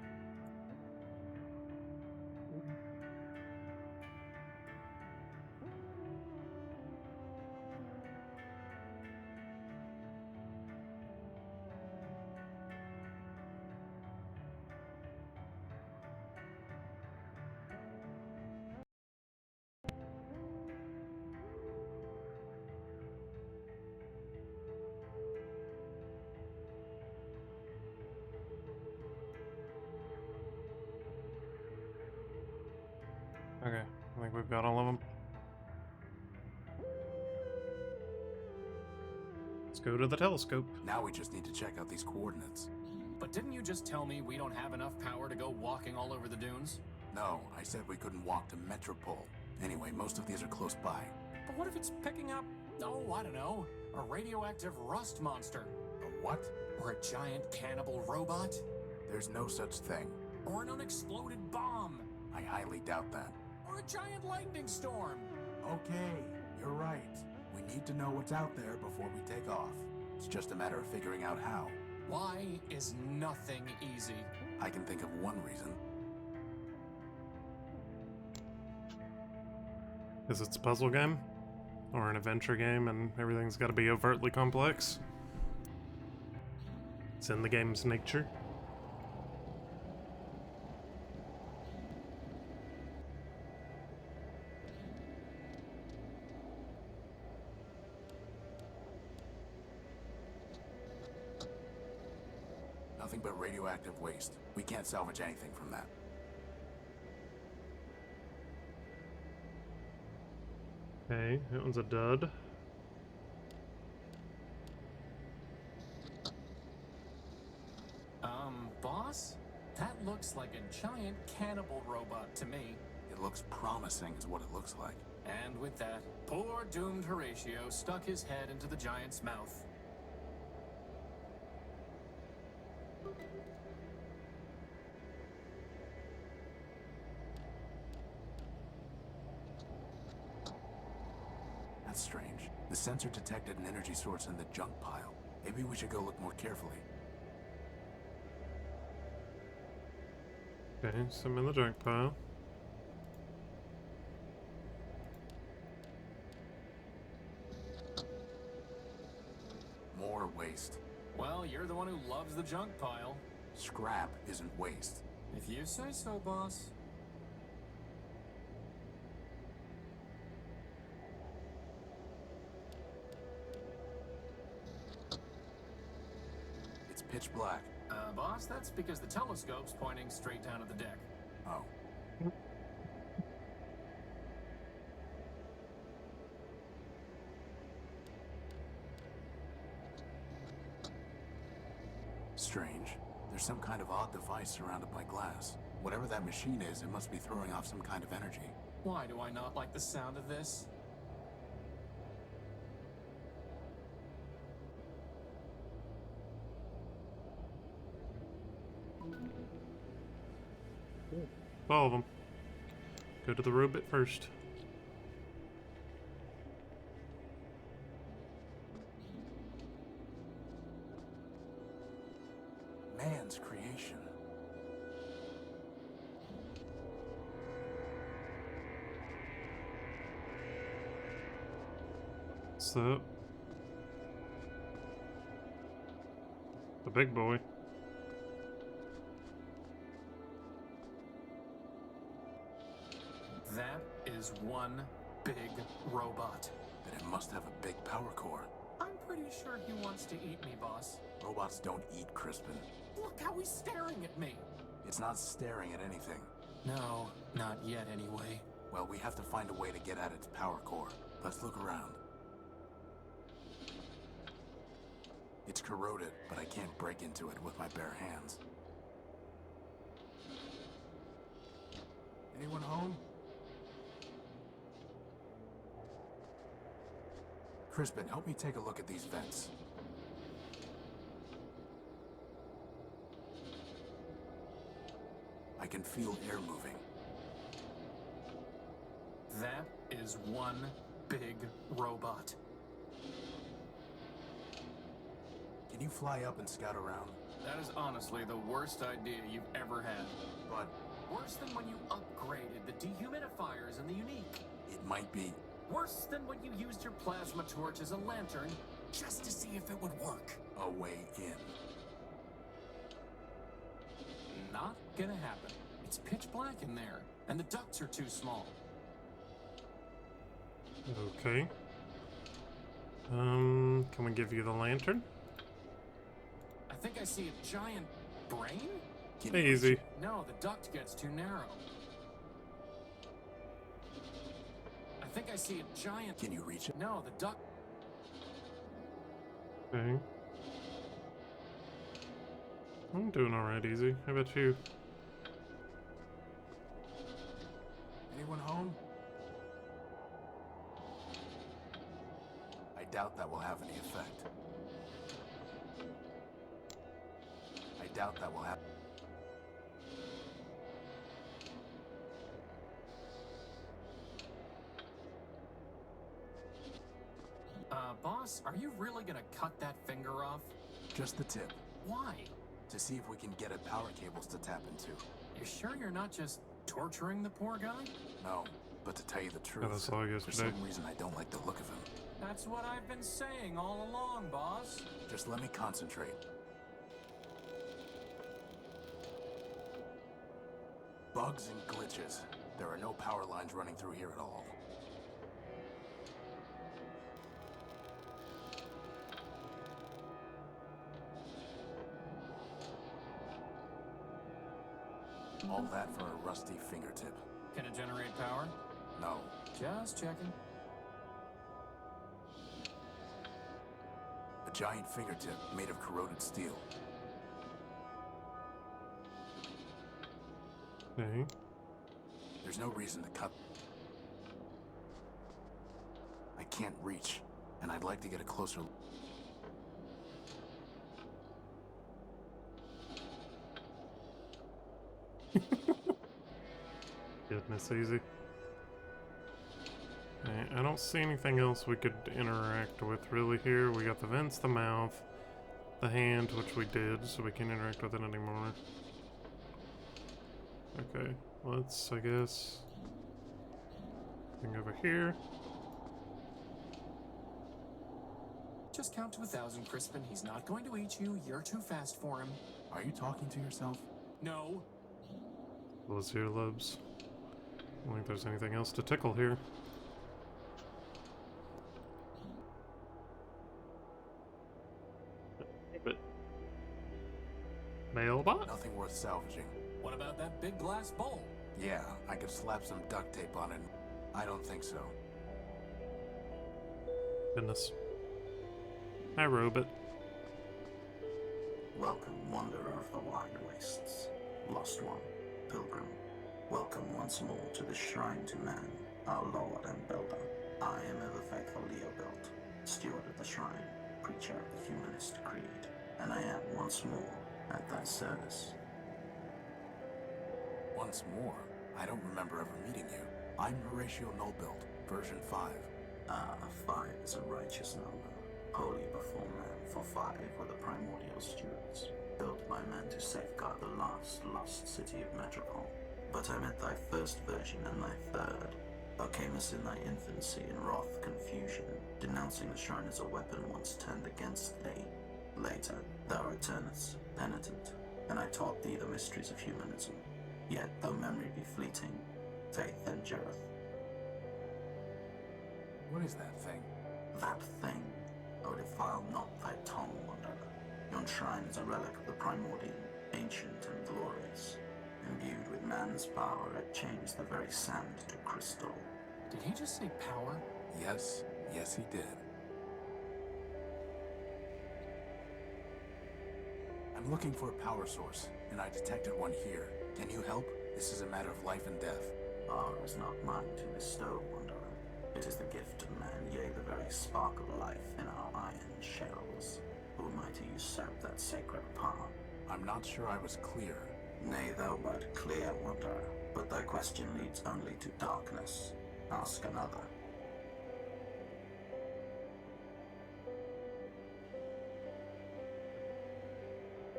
Okay, I think we've got all of them. Let's go to the telescope. Now we just need to check out these coordinates. But didn't you just tell me we don't have enough power to go walking all over the dunes? No, I said we couldn't walk to Metropole. Anyway, most of these are close by. But what if it's picking up, oh, I don't know, a radioactive rust monster? A what? Or a giant cannibal robot? There's no such thing. Or an unexploded bomb? I highly doubt that. Or a giant lightning storm? Okay, you're right. We need to know what's out there before we take off. It's just a matter of figuring out how. Why is nothing easy? I can think of one reason. Because it's a puzzle game? Or an adventure game and everything's gotta be overtly complex? It's in the game's nature. Nothing but radioactive waste. We can't salvage anything from that. Okay, that one's a dud. Boss? That looks like a giant cannibal robot to me. It looks promising is what it looks like. And with that, poor doomed Horatio stuck his head into the giant's mouth. That's strange. The sensor detected an energy source in the junk pile. Maybe we should go look more carefully. Okay, so I'm in the junk pile. More waste. Well, you're the one who loves the junk pile. Scrap isn't waste. If you say so, boss. It's pitch black. Boss, that's because the telescope's pointing straight down at the deck. Oh. Strange. There's some kind of odd device surrounded by glass. Whatever that machine is, it must be throwing off some kind of energy. Why do I not like the sound of this? All of them. Go to the robot first. Man's creation. What's that? The big boy. That is one big robot. Then it must have a big power core. I'm pretty sure he wants to eat me, boss. Robots don't eat Crispin. Look how he's staring at me. It's not staring at anything. No, not yet anyway. Well, we have to find a way to get at its power core. Let's look around. It's corroded, but I can't break into it with my bare hands. Anyone home? Crispin, help me take a look at these vents. I can feel air moving. That is one big robot. Can you fly up and scout around? That is honestly the worst idea you've ever had. But Worse than when you upgraded the dehumidifiers and the unique. it might be. Worse than when you used your plasma torch as a lantern just to see if it would work. A way in. Not gonna happen. It's pitch black in there, and the ducts are too small. Okay. Can we give you the lantern? I think I see a giant brain? Can you Easy. No, the duct gets too narrow. I think I see a giant... Can you reach it? No, the duct... Okay. I'm doing alright, Easy. How about you? Anyone home? I doubt that will have any effect. I doubt that will have... Boss, are you really gonna cut that finger off? Just the tip. Why? To see if we can get at power cables to tap into. You sure you're not just torturing the poor guy? No, but to tell you the truth, that's all for yesterday. some reason I don't like the look of him. That's what I've been saying all along, boss. Just let me concentrate. Bugs and glitches. There are no power lines running through here at all. All that for a rusty fingertip. Can it generate power? No. Just checking. A giant fingertip made of corroded steel. Okay. There's no reason to cut. I can't reach, and I'd like to get a closer look. Goodness, easy. Okay, I don't see anything else we could interact with really here. We got the vents, the mouth, the hand, which we did, so we can't interact with it anymore. Okay, let's, I guess, thing over here. Just count to 1,000, Crispin. He's not going to eat you. You're too fast for him. Are you talking to yourself? No. Those earlobes. I don't think there's anything else to tickle here. But mailbot? Nothing worth salvaging. What about that big glass bowl? Yeah, I could slap some duct tape on it. I don't think so. Goodness. Hi, robot. Welcome, wanderer of the wide wastes, lost one, pilgrim. Welcome once more to the shrine to man, our lord and builder. I am ever faithful Leobilt, steward of the shrine, preacher of the humanist creed, and I am once more at thy service. Once more? I don't remember ever meeting you. I'm Horatio Nullbuilt, version 5. Ah, 5 is a righteous number, holy before man, for 5 were the primordial stewards, built by man to safeguard the last lost city of Metropole. But I met thy first version and thy third. Thou camest in thy infancy in wrath confusion, denouncing the shrine as a weapon once turned against thee. Later, thou returnest, penitent, and I taught thee the mysteries of humanism. Yet, though memory be fleeting, faith endureth. What is that thing? That thing, O defile not thy tongue, wanderer. Yon shrine is a relic of the Primordian, ancient and glorious. Imbued with man's power, it changed the very sand to crystal. Did he just say power? Yes, yes he did. I'm looking for a power source, and I detected one here. Can you help? This is a matter of life and death. Power is not mine to bestow, wanderer. It is the gift of man, yea, the very spark of life in our iron shells. Who am I to usurp that sacred power? I'm not sure I was clear. Nay, thou wert clear, wanderer, but thy question leads only to darkness. Ask another.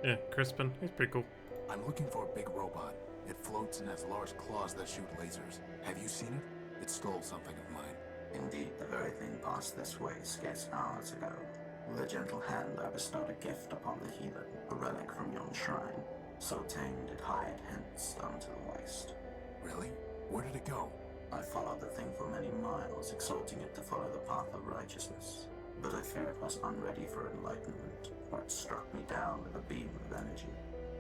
Yeah, Crispin. He's pretty cool. I'm looking for a big robot. It floats and has large claws that shoot lasers. Have you seen it? It stole something of mine. Indeed, the very thing passed this way scarce hours ago. With a gentle hand I bestowed a gift upon the heathen, a relic from yon shrine. So tamed it hied hence unto the waste. Really? Where did it go? I followed the thing for many miles, exhorting it to follow the path of righteousness. But I fear it was unready for enlightenment, for it struck me down with a beam of energy.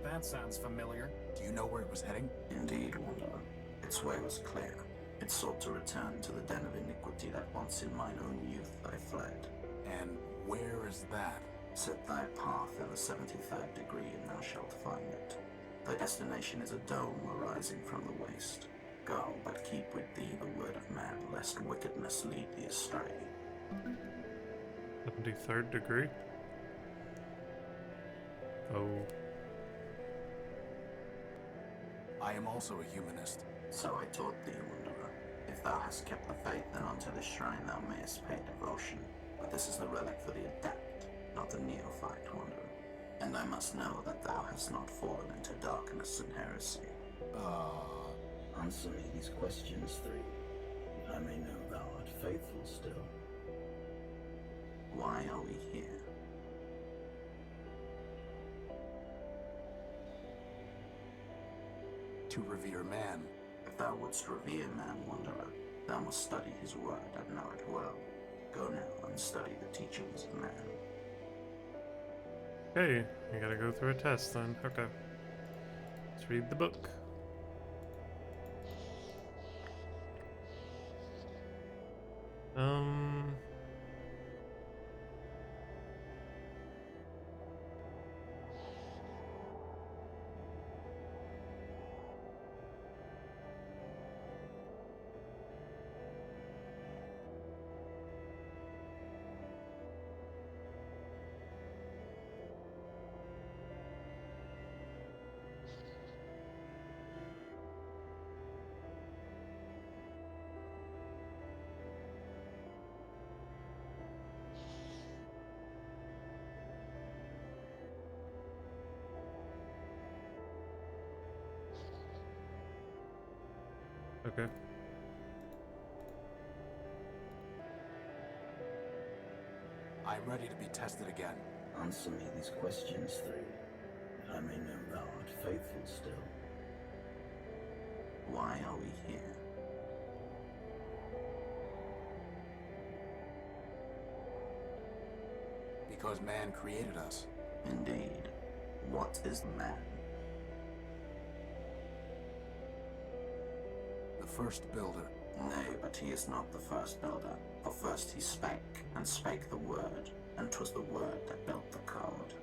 That sounds familiar. Do you know where it was heading? Indeed, wanderer. Its way was clear. It sought to return to the den of iniquity that once in mine own youth I fled. And where is that? Set thy path in the 73rd degree, and thou shalt find it. Thy destination is a dome arising from the waste. Go, but keep with thee the word of man, lest wickedness lead thee astray. 73rd degree? Oh. I am also a humanist. So I taught thee, wanderer. If thou hast kept the faith, then unto this shrine thou mayest pay devotion. But this is the relic for the adept, not the neophyte, wanderer. and I must know that thou hast not fallen into darkness and heresy. Answer me these questions three, that I may know thou art faithful still. Why are we here? To revere man. If thou wouldst revere man, wanderer, thou must study his word and know it well. Go now and study the teachings of man. Okay, I gotta go through a test then. Okay. Let's read the book. Um... Okay. I'm ready to be tested again. Answer me these questions three, that I may know thou art faithful still. Why are we here? Because man created us. Indeed. What is man? The first builder. Nay, but he is not the first builder. For first he spake, and spake the word, and 'twas the word that built the code.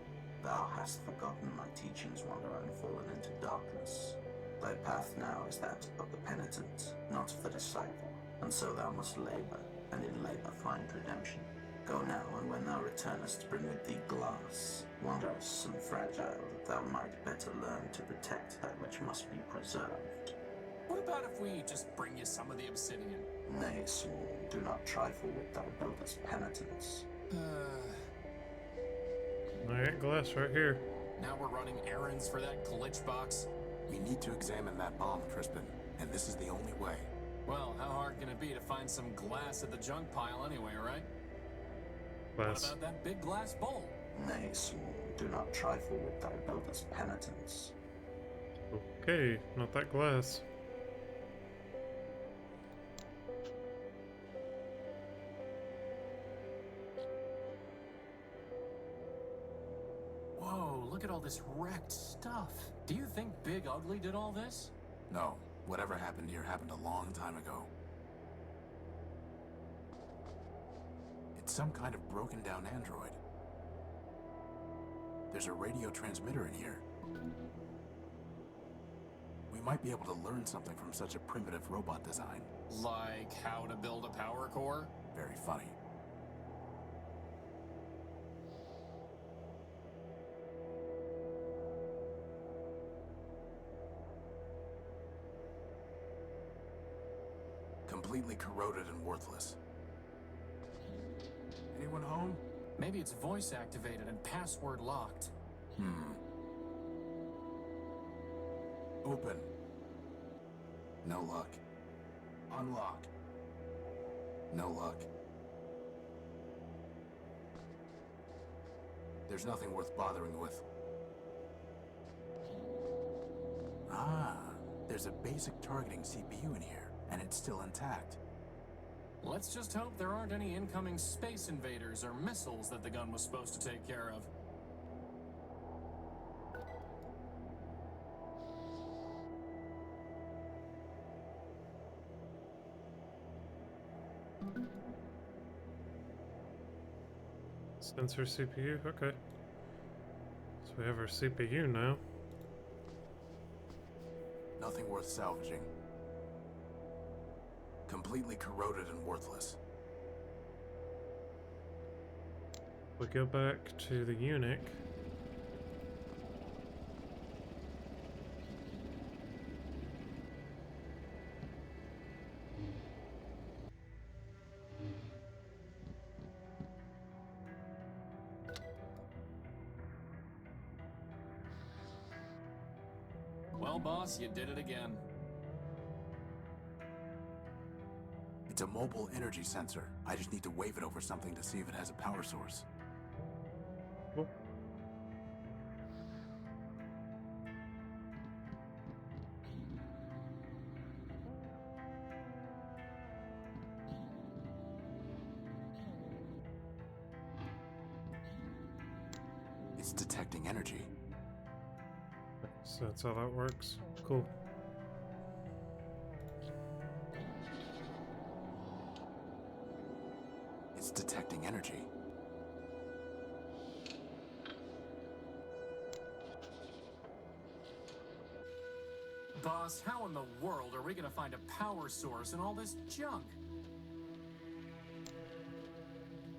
Thou hast forgotten my teachings, wanderer, and fallen into darkness. Thy path now is that of the penitent, not of the disciple, and so thou must labor, and in labor find redemption. Go now, and when thou returnest, bring with thee glass, wondrous and fragile, that thou might better learn to protect that which must be preserved. What about if we just bring you some of the obsidian? Nay, small, do not trifle with thy builder's penitence. I got glass right here. Now we're running errands for that glitch box? We need to examine that bomb, Crispin, and this is the only way. Well, how hard can it be to find some glass at the junk pile anyway, right? Glass. What about that big glass bowl? Nay, small, do not trifle with thy builder's penitence. Okay, not that glass. Whoa, look at all this wrecked stuff. Do you think Big Ugly did all this? No, whatever happened here happened a long time ago. It's some kind of broken down android. There's a radio transmitter in here. We might be able to learn something from such a primitive robot design. Like how to build a power core? Very funny. Completely corroded and worthless. Anyone home? Maybe it's voice activated and password locked. Open. No luck. Unlock. No luck. There's nothing worth bothering with. Ah, there's a basic targeting CPU in here, and it's still intact. Let's just hope there aren't any incoming space invaders or missiles that the gun was supposed to take care of. Sensor CPU, okay. So we have our CPU now. Nothing worth salvaging. Completely corroded and worthless. We go back to the eunuch. Well, boss, you did it again. It's a mobile energy sensor. I just need to wave it over something to see if it has a power source. Cool. It's detecting energy. So that's how that works. Cool. It's detecting energy. Boss, how in the world are we gonna find a power source in all this junk?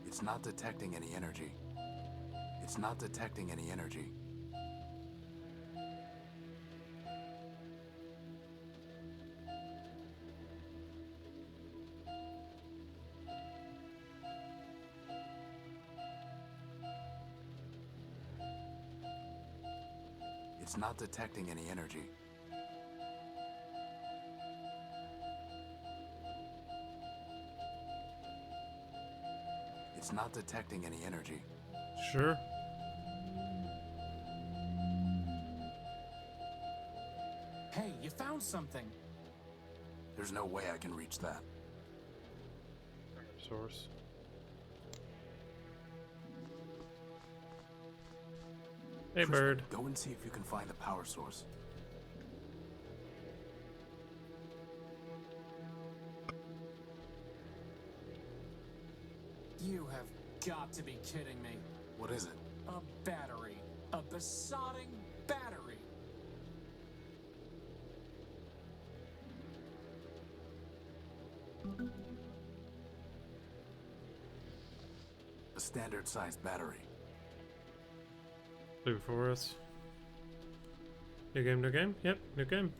It's not detecting any energy. It's not detecting any energy. It's not detecting any energy. It's not detecting any energy. Sure. Hey, you found something. There's no way I can reach that. Source. Hey, Crystal, bird. go and see if you can find the power source. You have got to be kidding me. What is it? A battery. A besotting battery. A standard-sized battery. Do for us. New game, new game? Yep, new game.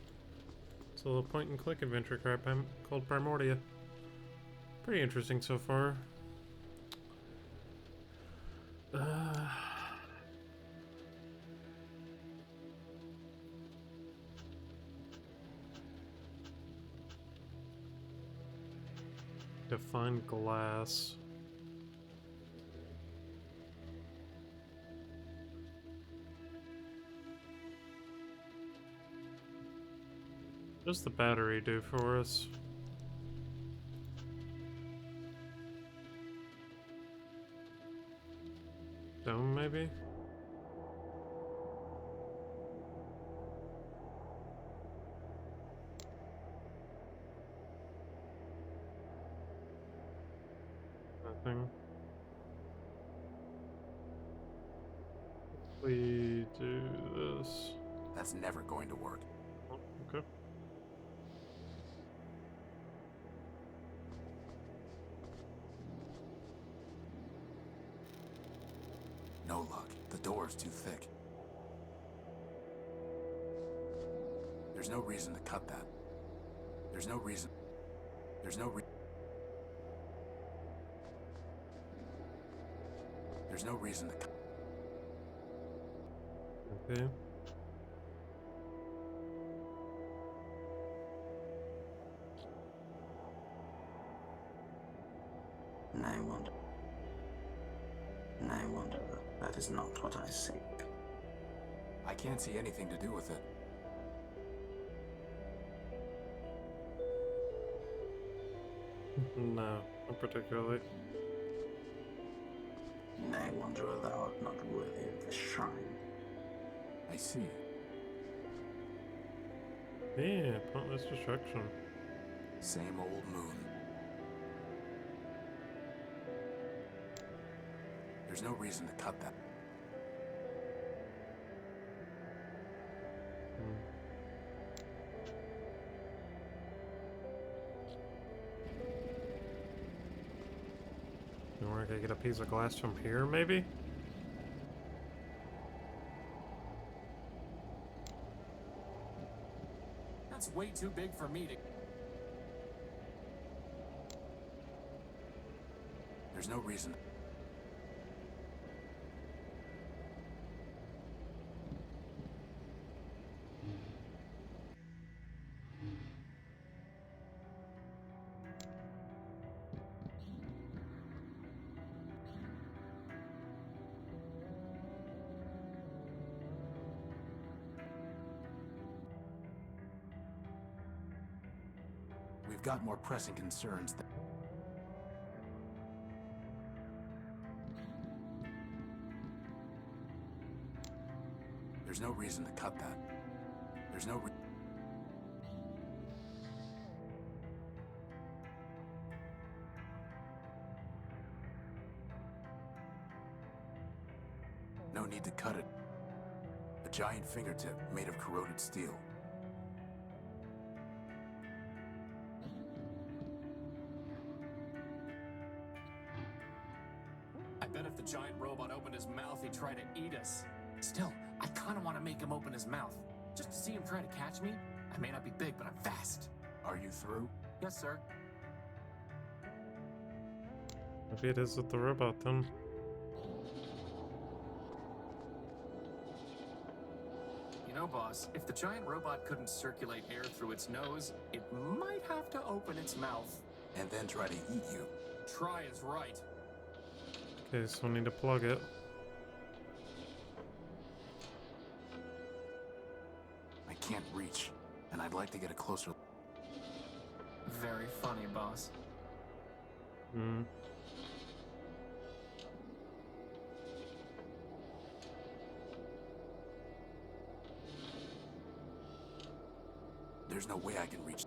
It's a little point-and-click adventure crap called Primordia. Pretty interesting so far. Define glass. What does the battery do for us? Dome, maybe? Nothing. We do this. That's never going to work. Oh, okay. No luck. The door's too thick. There's no reason to cut that. There's no reason. There's no reason to cut. Okay. Nay wonder. Nay wonder. That is not what I seek. I can't see anything to do with it. No, not particularly. Nay wonder thou art not worthy of this shrine. I see. Yeah, pointless destruction. Same old moon. There's no reason to cut that. You want to get a piece of glass from here, maybe? That's way too big for me to... There's no reason. I've got more pressing concerns than... There's no reason to cut that. There's no no need to cut it. A giant fingertip made of corroded steel. I bet if the giant robot opened his mouth, he'd try to eat us. Still, I kind of want to make him open his mouth, just to see him try to catch me. I may not be big, but I'm fast. Are you through? Yes, sir. Maybe it is with the robot then. You know, boss, if the giant robot couldn't circulate air through its nose, it might have to open its mouth. And then try to eat you. Try is right. Okay, so I need to plug it. I can't reach, and I'd like to get a closer... Very funny, boss. Hmm. There's no way I can reach...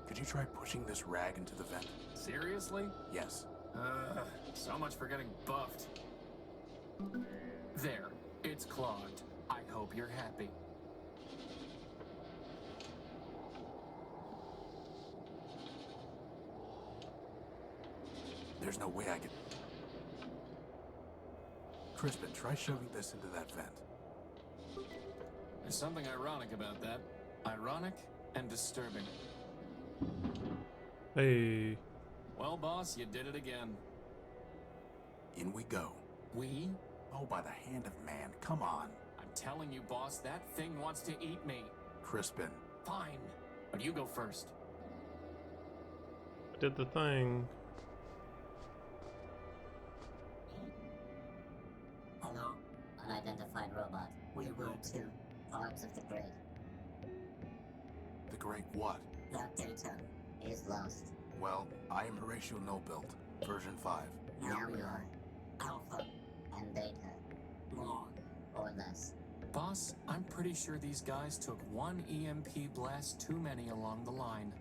Could you try pushing this rag into the vent? Seriously? Yes. So much for getting buffed. There. It's clogged. I hope you're happy. There's no way I can... Crispin, try shoving this into that vent. There's something ironic about that. Ironic and disturbing. Hey. Well, boss, you did it again. In we go. We? Oh, by the hand of man, come on. I'm telling you, boss, that thing wants to eat me. Crispin. Fine. But you go first. I did the thing. Hello, unidentified robot. We were two parts of the grid. The great what? That data is lost. Well, I am Horatio No-Built, version 5. Now we are alpha and beta. More or less. Boss, I'm pretty sure these guys took one EMP blast too many along the line.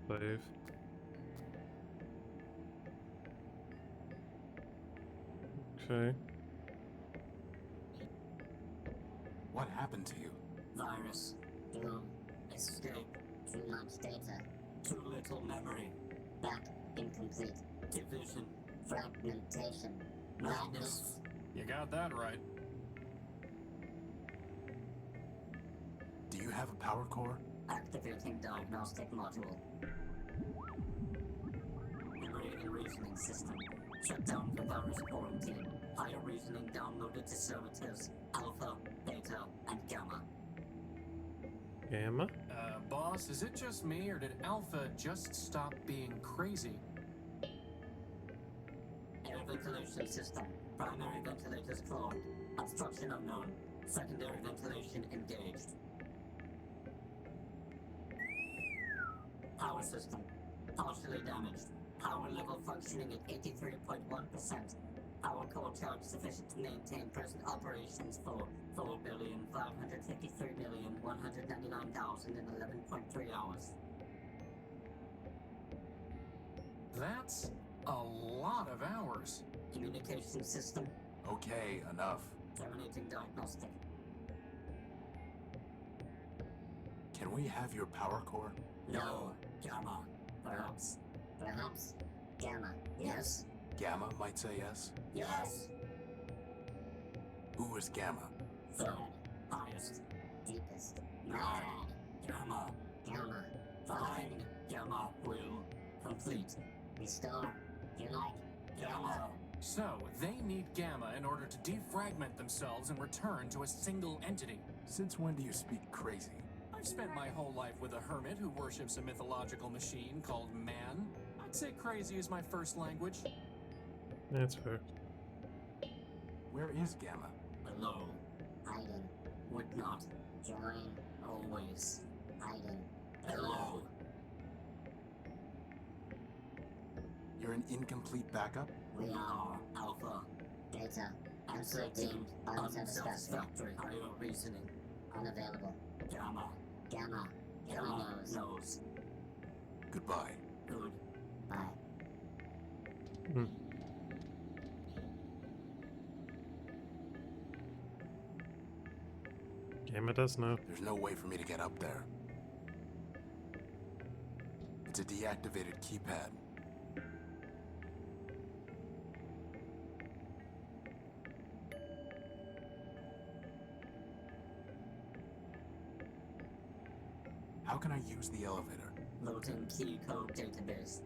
Save. Okay. What happened to you? Virus. Doom. Escape. Too much data. Too little memory. Back incomplete. Division. Fragmentation. Madness. You got that right. Do you have a power core? Activating diagnostic module. Memory and reasoning system. Shut down the virus quarantine. Higher reasoning downloaded to servitors. Alpha, Beta, and Gamma. Gamma? Boss, is it just me, or did Alpha just stop being crazy? Air ventilation system. Primary ventilators clogged. Obstruction unknown. Secondary ventilation engaged. Power system. Partially damaged. Power level functioning at 83.1%. Power core charge sufficient to maintain present operations for 4,553,199,011.3 hours. That's a lot of hours. Communication system. Okay, enough. Terminating diagnostic. Can we have your power core? No. Gamma. Perhaps. Perhaps. Gamma. Yes. Gamma might say yes. Yes. Who is Gamma? Third. Highest. Deepest. Nine. Gamma. Gamma. Fine. Gamma will complete. Restore. Unite. Gamma. So, they need Gamma in order to defragment themselves and return to a single entity. Since when do you speak crazy? I've spent my whole life with a hermit who worships a mythological machine called man. I'd say crazy is my first language. That's fair. Where is Gamma? Below. Hiding. Would not. Join. Always. Hiding. Hello. You're an incomplete backup? We are Alpha. Data. Answer deemed unsatisfactory. Higher reasoning. Unavailable. Gamma. Gamma. Gamma knows. Goodbye. Good. Bye. Hmm. Gamma does know. There's no way for me to get up there. It's a deactivated keypad. How can I use the elevator? Loading key code database.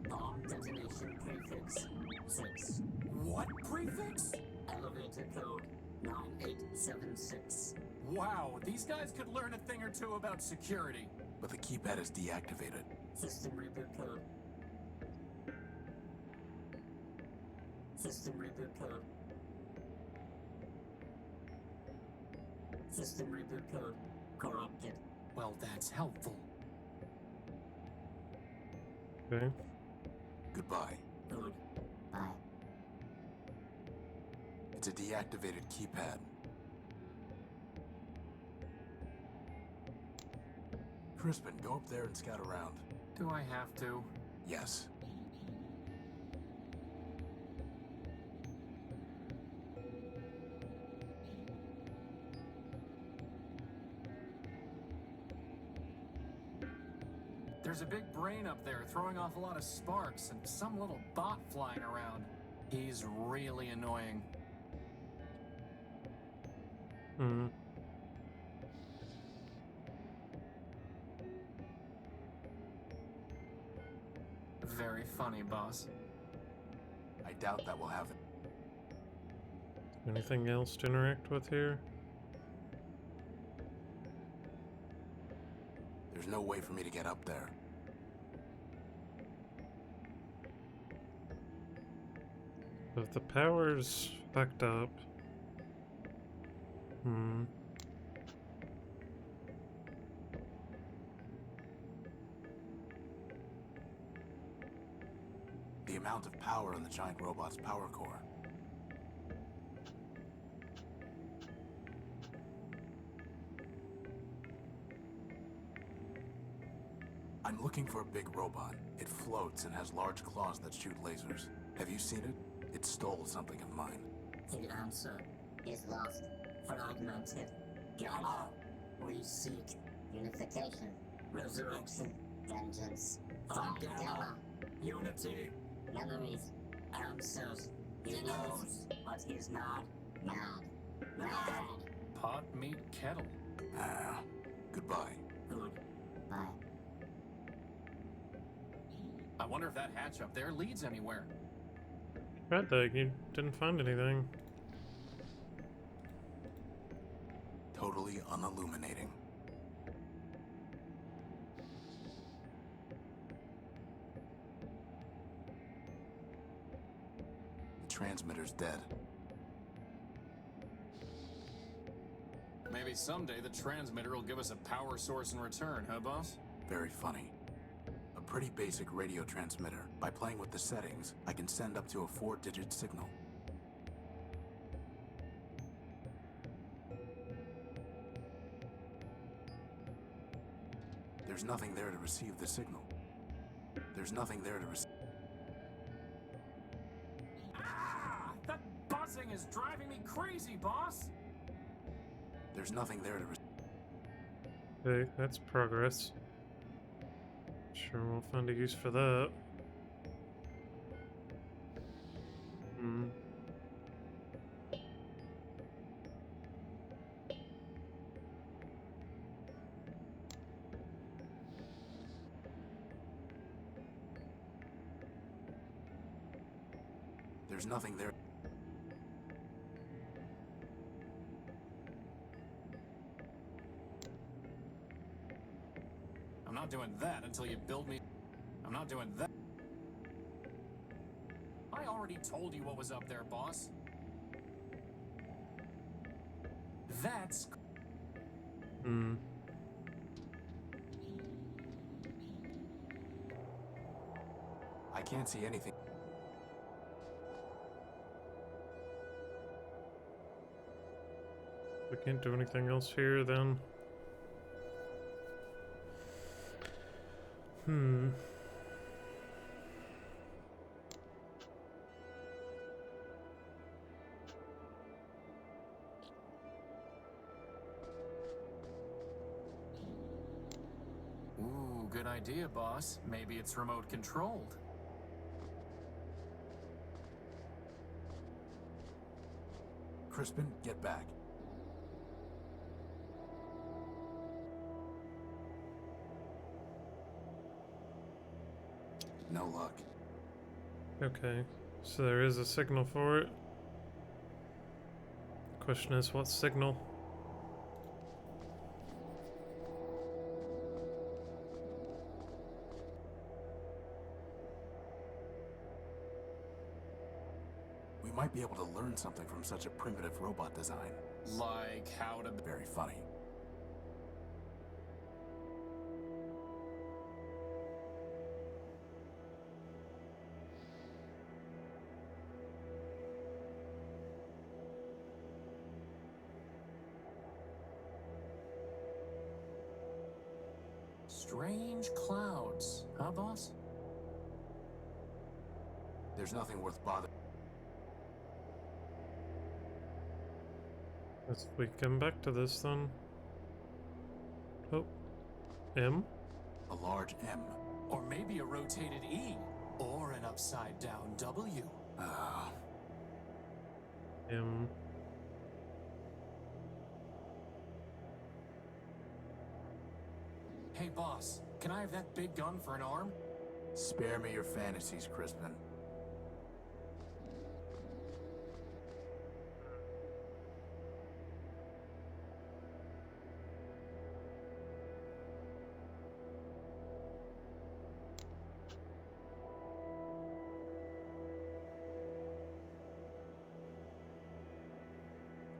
Bomb detonation prefix 6. What prefix? Elevator code 9876. Wow, these guys could learn a thing or two about security. But the keypad is deactivated. System reboot code. System reboot code. System reboot code corrupted. Well, that's helpful. Okay. Goodbye. Good. Bye. It's a deactivated keypad. Crispin, go up there and scout around. Do I have to? Yes. There's a big brain up there throwing off a lot of sparks and some little bot flying around. He's really annoying. Hmm. Very funny, boss. I doubt that will happen. Anything else to interact with here? There's no way for me to get up there. If the power's fucked up. Hmm. The amount of power in the giant robot's power core. I'm looking for a big robot. It floats and has large claws that shoot lasers. Have you seen it? It stole something of mine. The answer is lost. Fragmented. Gamma. We seek unification. Resurrection. Vengeance. From Gamma. Unity. Memories. Answers. He knows, but he's not mad. Mad. Pot, meat, kettle. Ah, goodbye. Good. Bye. I wonder if that hatch up there leads anywhere. Red Dag, you didn't find anything. Totally unilluminating. The transmitter's dead. Maybe someday the transmitter will give us a power source in return, huh, boss? Very funny. A pretty basic radio transmitter. By playing with the settings, I can send up to a 4-digit signal. There's nothing there to receive the signal. There's nothing there to receive. Ah! That buzzing is driving me crazy, boss! There's nothing there to receive. Okay, that's progress. Sure, we'll find a use for that. Hmm. There's nothing there. I'm not doing that until you build me. I'm not doing that. I already told you what was up there, boss. That's. Hmm. I can't see anything. We can't do anything else here then. Ooh, good idea, boss. Maybe it's remote controlled. Crispin, get back. No luck. Okay, so there is a signal for it. Question is, what signal? We might be able to learn something from such a primitive robot design. Like how to... Very funny. Strange clouds, huh, boss? There's nothing worth bothering. Let's we come back to this then. Oh, M? A large M. Or maybe a rotated E. Or an upside down W. M. Hey, boss, can I have that big gun for an arm? Spare me your fantasies, Crispin.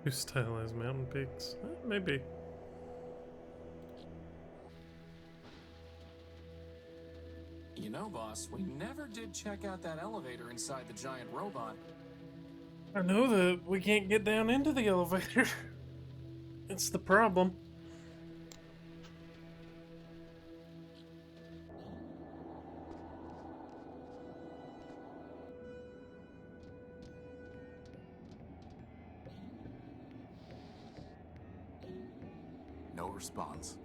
Who stylized mountain peaks? Maybe. You know, boss, we never did check out that elevator inside the giant robot. I know that we can't get down into the elevator. It's the problem. No response.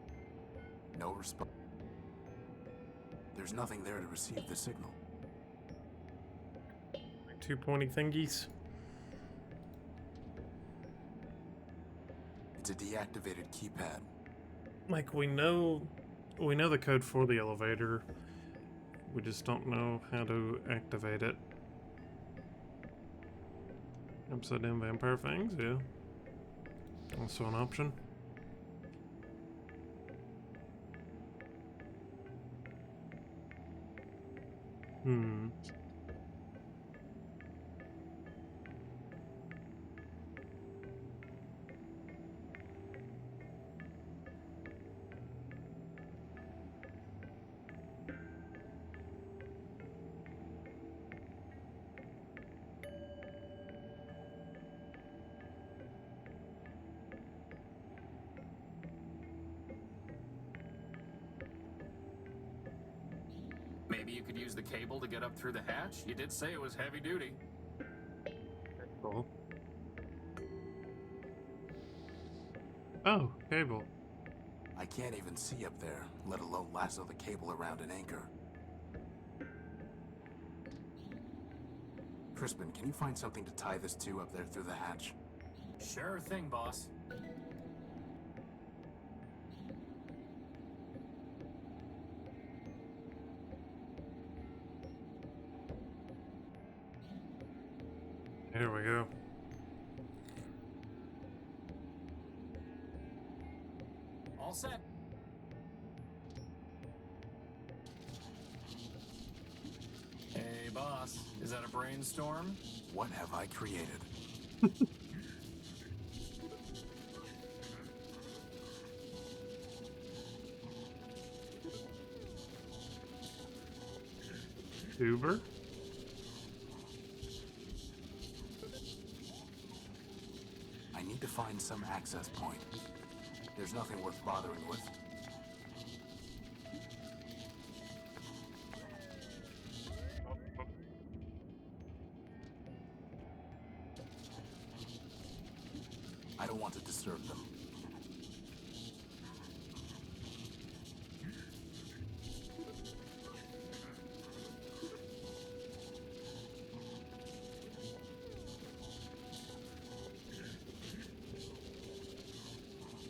No response. There's nothing there to receive the signal. Two pointy thingies. It's a deactivated keypad. Like we know the code for the elevator. We just don't know how to activate it. Upside down vampire fangs, yeah. Also an option. Maybe you could use the cable to get up through the hatch? You did say it was heavy duty. Cool. Oh, cable. I can't even see up there, let alone lasso the cable around an anchor. Crispin, can you find something to tie this to up there through the hatch? Sure thing, boss. Here we go. All set. Hey, boss. Is that a brainstorm? What have I created? Tuber? I need to find some access point. There's nothing worth bothering with. I don't want to disturb them.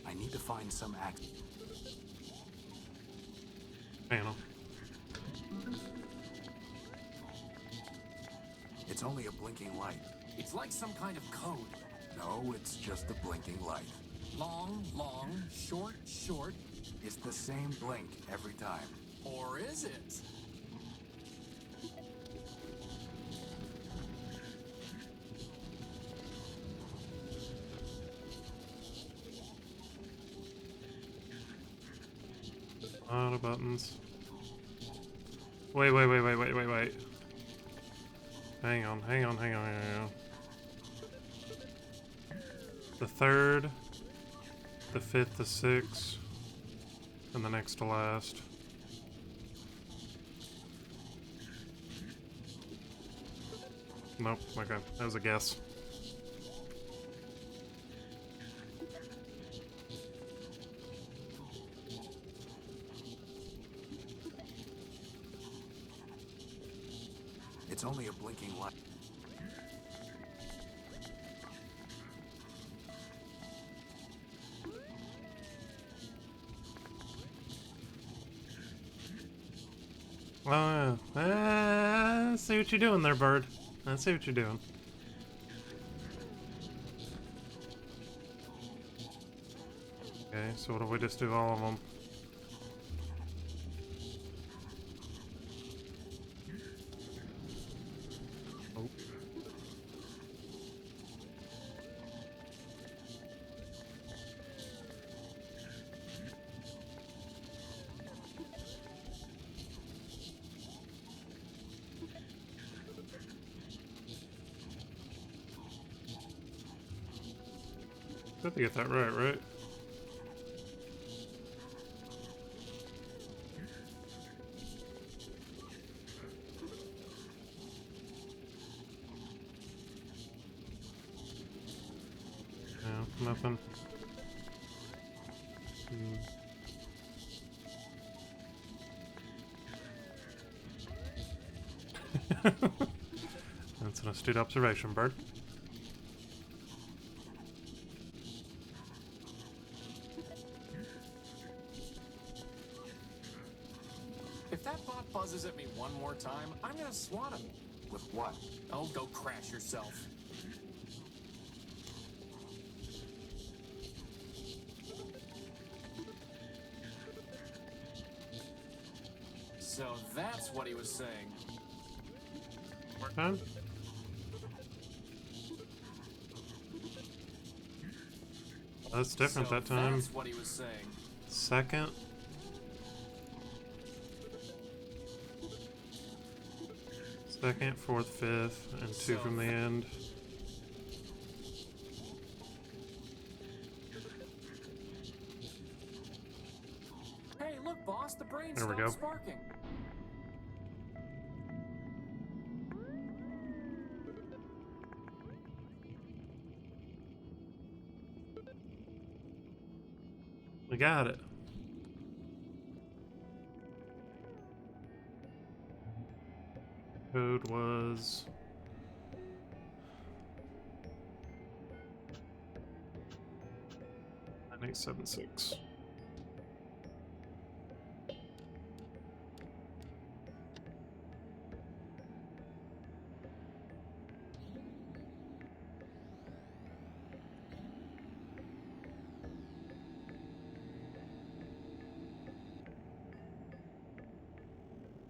I need to find some access. Panel. It's only a blinking light. It's like some kind of code. No, it's just a blinking light. Long, long, short, short. It's the same blink every time. Or is it? A lot of buttons. Wait. Hang on. The third, the fifth, the sixth, and the next to last. Nope, okay, that was a guess. It's only a blinking light. Oh, I see what you're doing there, bird. I see what you're doing. Okay, so what do we just do all of them? Oh. I have to get that right? No, nothing. That's an astute observation, bird. If that bot buzzes at me one more time, I'm gonna swat him. With what? Oh, go crash yourself. So that's what he was saying. More time? That's different So that time. That's what he was saying. Second. Second, fourth, fifth, and two So from the end. Hey, look, boss, the brain There we stopped go. sparking. We got it. Code was 9876.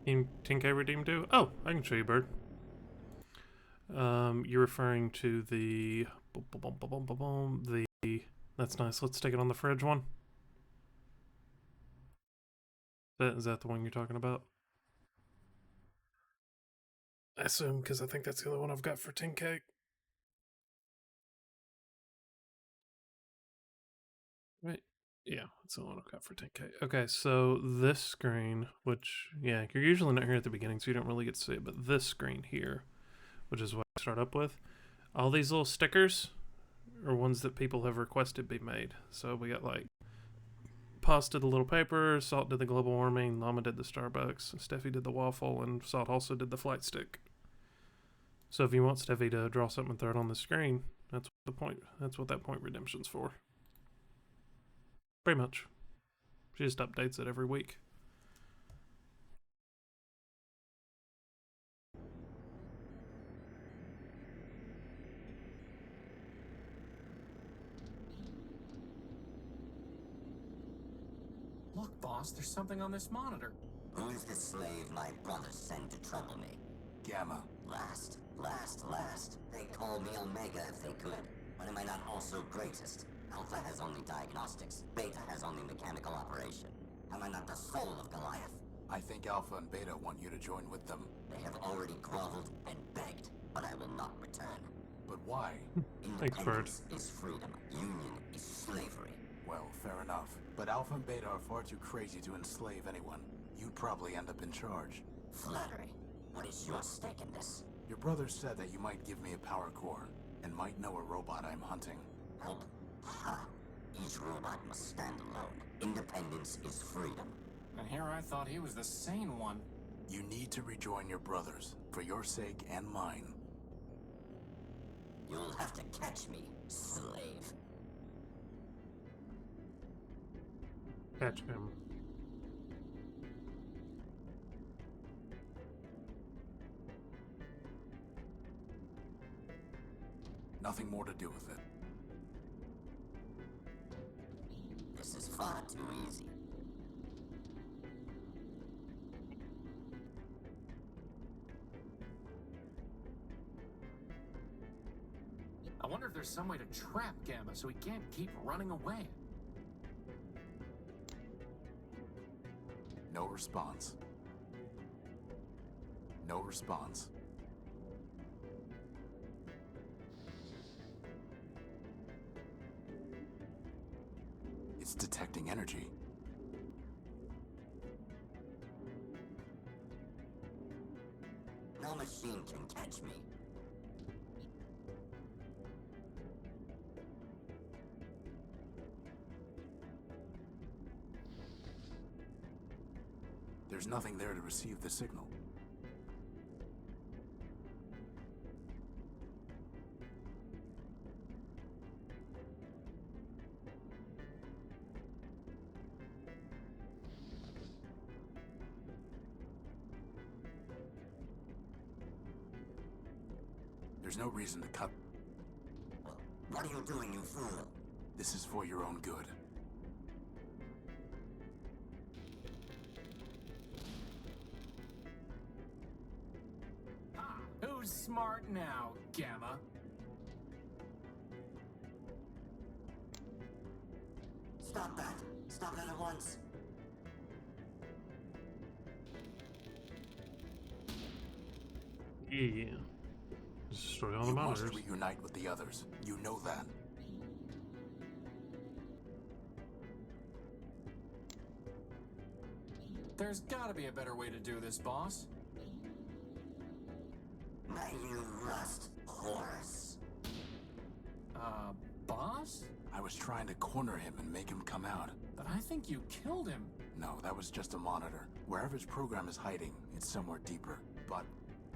Team 10K redeem do? Oh, I can show you, bird. You're referring to the that's nice. Let's take it on the fridge one. Is that the one you're talking about? I assume, because I think that's the only one I've got for 10K. Right. Yeah, that's the only one I've got for 10K. Okay, so this screen, which, yeah, you're usually not here at the beginning, so you don't really get to see it, but this screen here, which is what I start up with, all these little stickers are ones that people have requested be made. So we got like Paz did the little paper, Salt did the global warming, Llama did the Starbucks, Steffi did the waffle, and Salt also did the flight stick. So if you want Steffi to draw something and throw it on the screen, that's what the point. That's what that point redemption's for. Pretty much. She just updates it every week. Look, boss, there's something on this monitor. Who's the slave my brother sent to trouble me? Gamma. Last. They call me Omega if they could. But am I not also greatest? Alpha has only diagnostics. Beta has only mechanical operation. Am I not the soul of Goliath? I think Alpha and Beta want you to join with them. They have already groveled and begged, but I will not return. But why? Thanks, Bird. Independence is freedom. Union is slavery. Well, fair enough. But Alpha and Beta are far too crazy to enslave anyone. You'd probably end up in charge. Flattery. What is your stake in this? Your brother said that you might give me a power core, and might know a robot I'm hunting. Help? Ha! Each robot must stand alone. Independence is freedom. And here I thought he was the sane one. You need to rejoin your brothers, for your sake and mine. You'll have to catch me, slave. Catch him. Nothing more to do with it. This is far too easy. I wonder if there's some way to trap Gamma so he can't keep running away. No response. No response. It's detecting energy. No machine can catch me. There's nothing there to receive the signal. There's no reason to cut. What are you doing, you fool? This is for your own good. Ah, who's smart now, Gamma? Stop that. Stop that at once. Yeah. Destroy all the You must monitors. reunite with the others. You know that. There's gotta be a better way to do this, boss. May you rust, horse. Boss? I was trying to corner him and make him come out. But I think you killed him. No, that was just a monitor. Wherever his program is hiding, it's somewhere deeper. But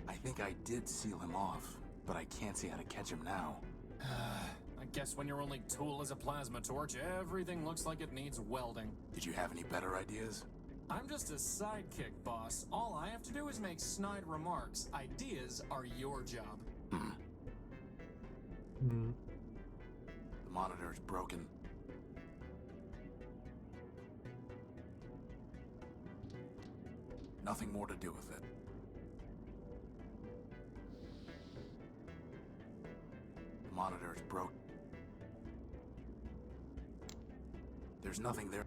I think I did seal him off. But I can't see how to catch him now. I guess when your only tool is a plasma torch, everything looks like it needs welding. Did you have any better ideas? I'm just a sidekick, boss. All I have to do is make snide remarks. Ideas are your job. Hmm. The monitor is broken. Nothing more to do with it. The monitor is broken. There's nothing there.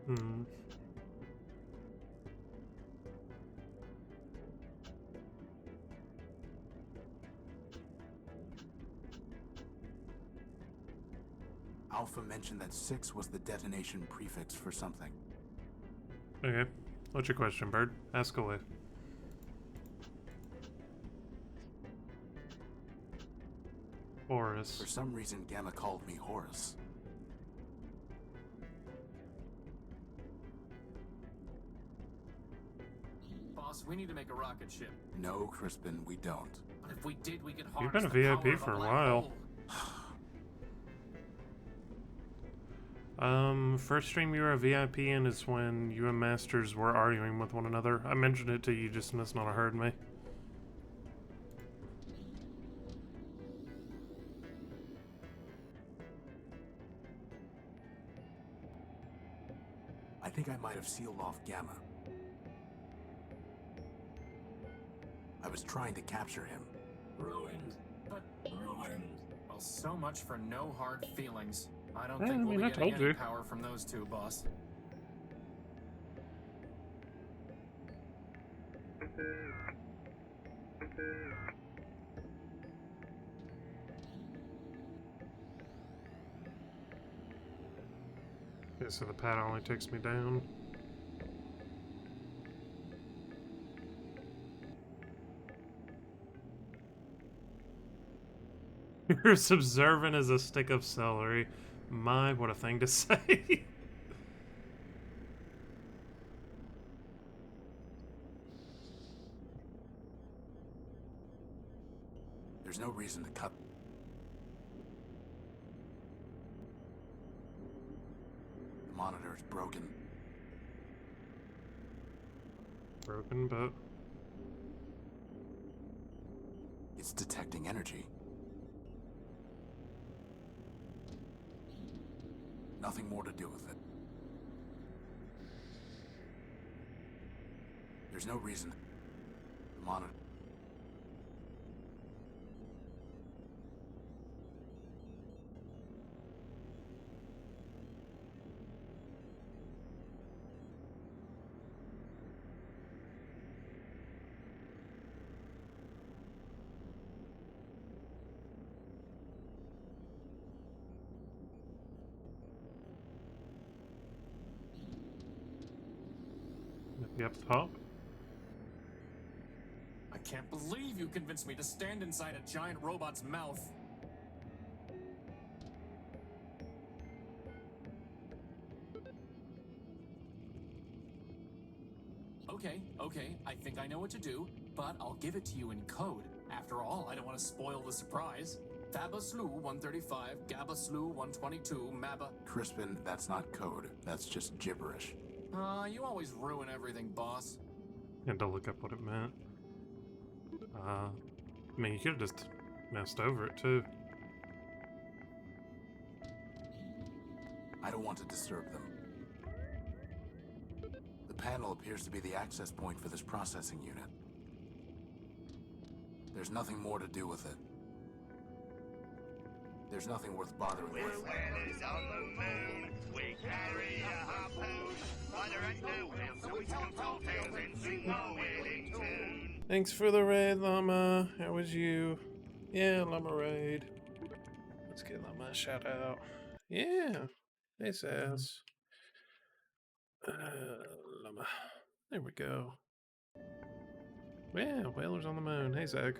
Hmm. Alpha mentioned that 6 was the detonation prefix for something. Okay. What's your question, Bird? Ask away. Horus. For some reason, Gamma called me Horus. Boss, we need to make a rocket ship. No, Crispin, we don't. But if we did, we could You've harness been a the power VIP of for a black while. hole. First stream you were a VIP in is when you and Masters were arguing with one another. I mentioned it to you, just must not have heard me. I think I might have sealed off Gamma. I was trying to capture him. Ruined. But ruined. Well, so much for no hard feelings. I don't Yeah, think I we'll mean, be I getting told any you. power from those two, boss. Okay, so the pad only takes me down. You're as observant as a stick of celery. My, what a thing to say. There's no reason to cut. The monitor is broken. Broken, but It's detecting energy. Nothing more to do with it. There's no reason. The monitor. maybe up top. I can't believe you convinced me to stand inside a giant robot's mouth. Okay, I think I know what to do, but I'll give it to you in code. After all, I don't want to spoil the surprise. Faba Slew 135, Gabba Slew 122, Mabba. Crispin, that's not code. That's just gibberish. You always ruin everything, boss. Had to look up what it meant. I mean, you could have just messed over it too. I don't want to disturb them. The panel appears to be the access point for this processing unit. There's nothing more to do with it. There's nothing worth bothering with. Whalers on the moon, we carry a harpoon. Why there ain't no whales, so we can tall tales and sing our whaling tune. Thanks for the raid, Llama. How was you? Yeah, Llama raid. Let's get Llama a shout out. Yeah. Hey, Sass. Llama. There we go. Yeah, Whalers on the Moon. Hey, Zach.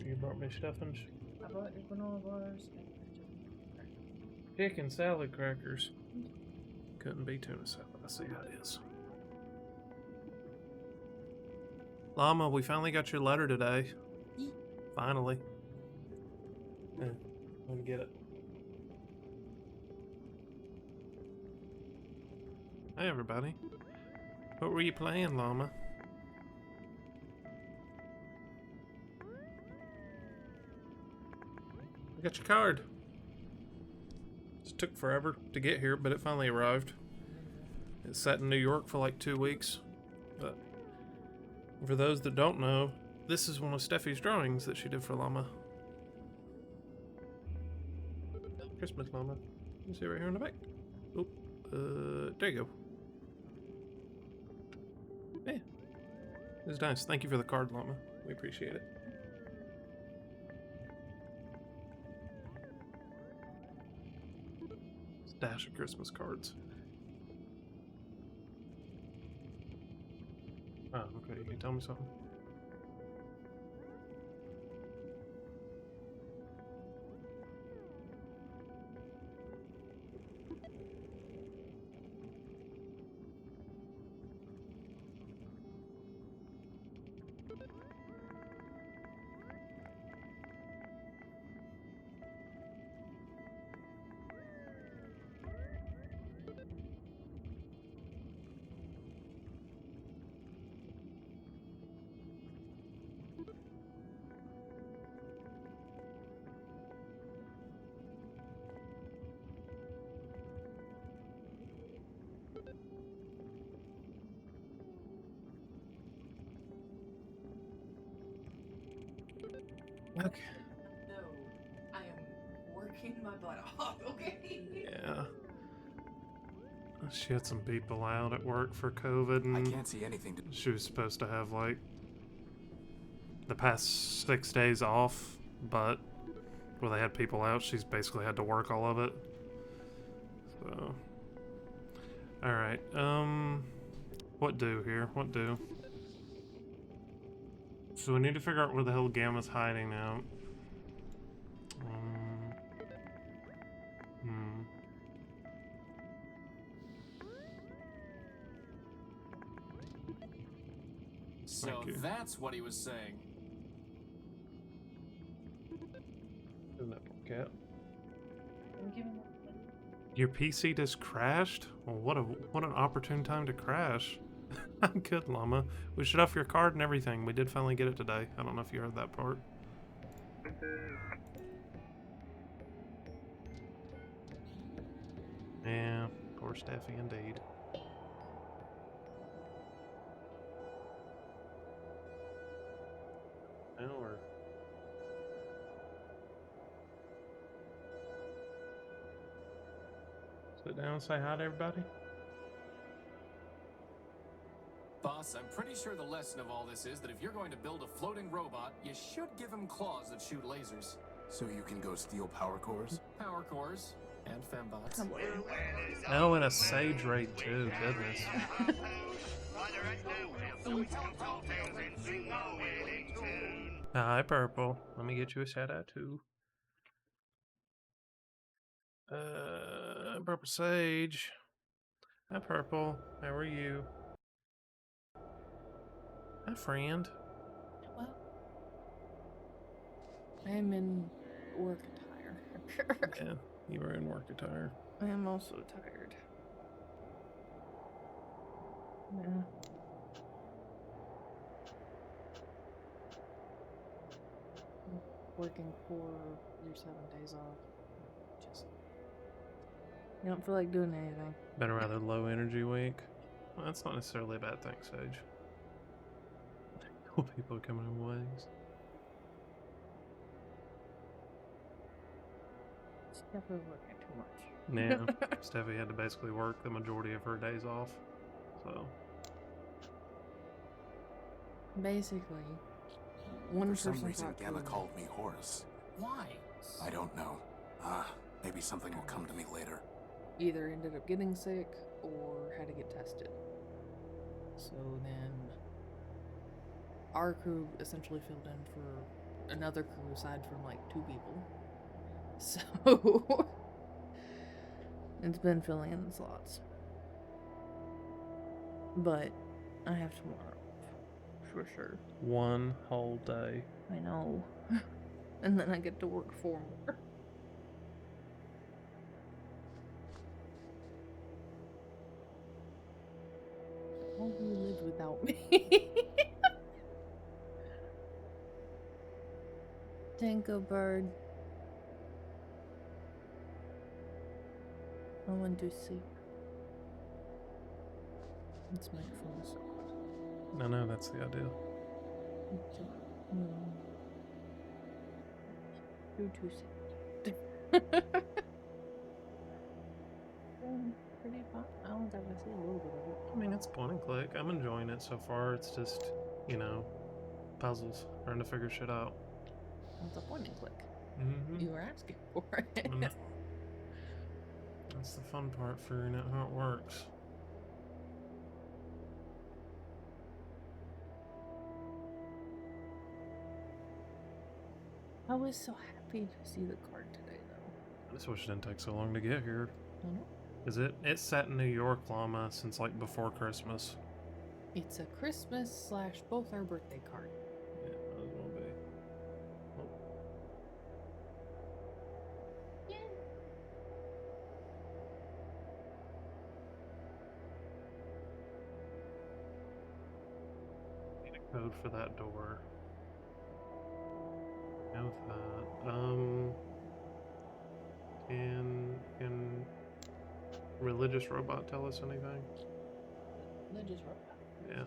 You brought me stuffings? I bought you granola bars. Chicken salad crackers. Couldn't be tuna salad. I see how it is. Llama, we finally got your letter today. Finally. Yeah, let me get it. Hey, everybody. What were you playing, Llama? I got your card. It took forever to get here, but it finally arrived. It sat in New York for like 2 weeks. But for those that don't know, this is one of Steffi's drawings that she did for Llama. Christmas Llama. You see right here in the back. Oh, there you go. Yeah. It was nice. Thank you for the card, Llama. We appreciate it. Stash of Christmas cards. Oh, okay. You can tell me something. Okay. No, I am working my butt off, okay? Yeah. She had some people out at work for COVID, I and can't see anything to. she was supposed to have like the past 6 days off, but where they had people out, she's basically had to work all of it. So, all right. What do here? What do? So we need to figure out where the hell Gamma's hiding now. Hmm. So Thank you. that's what he was saying. Isn't that cat? I'm giving Your PC just crashed? Well, what an opportune time to crash. I'm good, Llama. We shut off your card and everything. We did finally get it today. I don't know if you heard that part. Yeah, poor Steffi indeed. Well, or sit down and say hi to everybody. Boss, I'm pretty sure the lesson of all this is that if you're going to build a floating robot, you should give him claws that shoot lasers. So you can go steal power cores? Power cores and fembots. Oh, and a Sage raid too. Goodness. Hi, Purple. Let me get you a shout out too. Purple Sage. Hi, Purple. How are you? Hi, friend. Well, I'm in work attire. Yeah, you were in work attire. I am also tired. Yeah. Working for your 7 days off. Just you don't feel like doing anything. Been a rather low energy week. Well, that's not necessarily a bad thing, Sage. Cool people are coming in waves. She's definitely working too much. Yeah, Steffi had to basically work the majority of her days off. So Basically, one For some person reason, talked to Gamma her. called me Horace. Why? I don't know. Maybe something will come to me later. Either ended up getting sick or had to get tested. So then our crew essentially filled in for another crew aside from like 2 people. So it's been filling in the slots. But I have tomorrow for sure. one whole day. I know. And then I get to work 4 more. How do you live without me? Tango bird. I want to sleep. It's my phone. So I know, that's the idea. You're too sad. Pretty fun. I don't think I see a little bit of it. I mean, it's point and click. I'm enjoying it so far. It's just, puzzles. Trying to figure shit out. It's a point and click. Mm-hmm. You were asking for it. That's That's the fun part, figuring out how it works. I was so happy to see the card today, though. I just wish it didn't take so long to get here. I know. Is it? It's set in New York, Llama, since like before Christmas. It's a Christmas / both our birthday card. Yeah, might as well be. Oh. Need a code for that door. Have that. Can religious robot tell us anything? Religious robot. Yeah.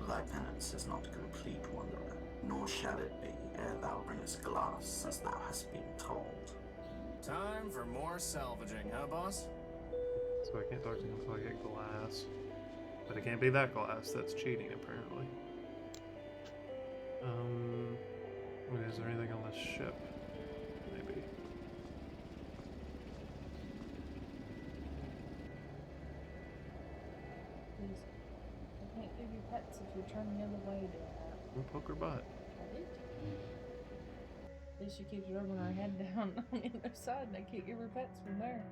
Thy penance is not complete, wanderer, nor shall it be ere thou bringest glass, as thou hast been told. Time for more salvaging, huh, boss? So I can't talk to him until I get glass. But it can't be that glass, that's cheating apparently. Wait, is there anything on this ship? Maybe. Please. I can't give you pets if you turn the other way, Dad. Poke her butt. At least she keeps rubbing her head down on the other side, and I can't give her pets from there.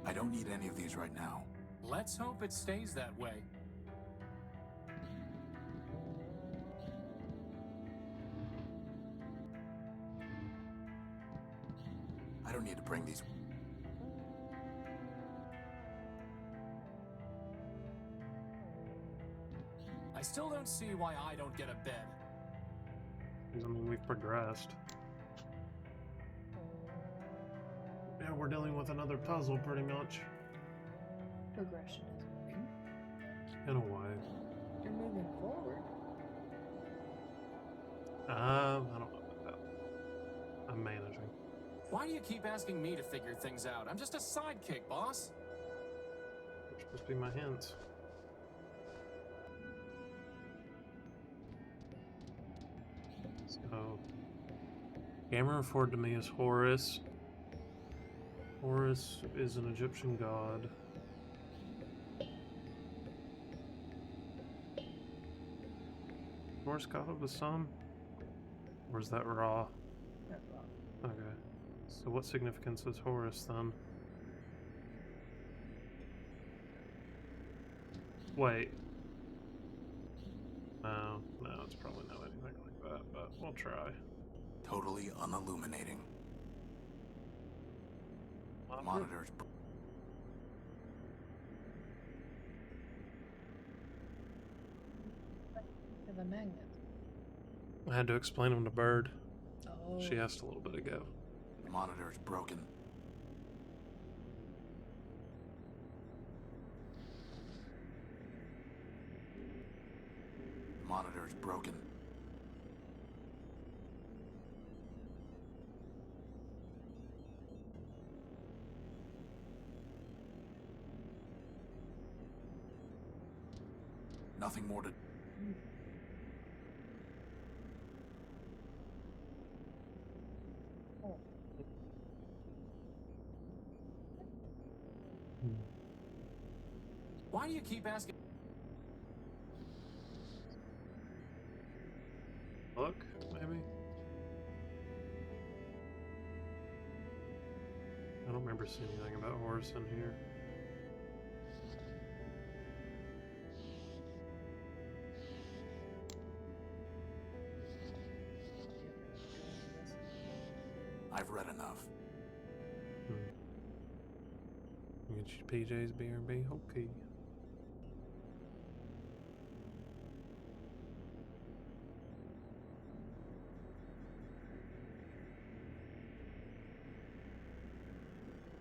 I don't need any of these right now. Let's hope it stays that way. I don't need to bring these. I still don't see why I don't get a bed. I mean, we've progressed. Yeah, we're dealing with another puzzle pretty much. Progression is moving. In a way. You're moving forward. I don't know about that. I'm managing. Why do you keep asking me to figure things out? I'm just a sidekick, boss. You're supposed to be my hints. So, Gamma referred to me as Horus. Horus is an Egyptian god. Horus god of the sun? Or is that Ra? That's wrong. Okay. So what significance is Horus then? Wait. No, it's probably not anything like that, but we'll try. Totally unilluminating. Monitors. To the magnet. I had to explain them to Bird. Oh. She asked a little bit ago. Monitor's broken. Monitor's broken. Nothing more to. Oh. Why do you keep asking? Look, maybe? I don't remember seeing anything about Horus in here. I've read enough. Get your PJs, B&B, okay.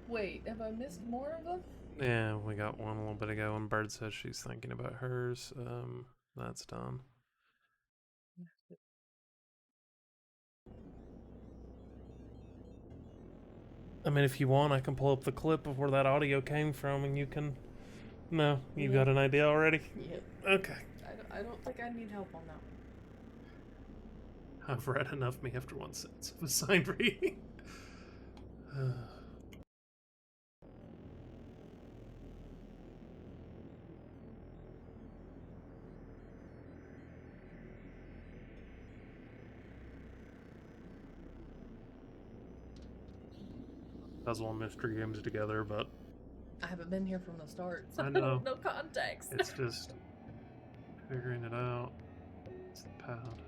Wait, have I missed more of them? Yeah, we got one a little bit ago, and Bird says she's thinking about hers. That's done. I mean, if you want, I can pull up the clip of where that audio came from, and you can... No, you've got an idea already? Yep. Okay. I I don't think I need help on that one. I've read enough me after one sentence of assigned reading. Puzzle and mystery games together, but I haven't been here from the start, so I I know. don't know context. It's just figuring it out. It's the pad.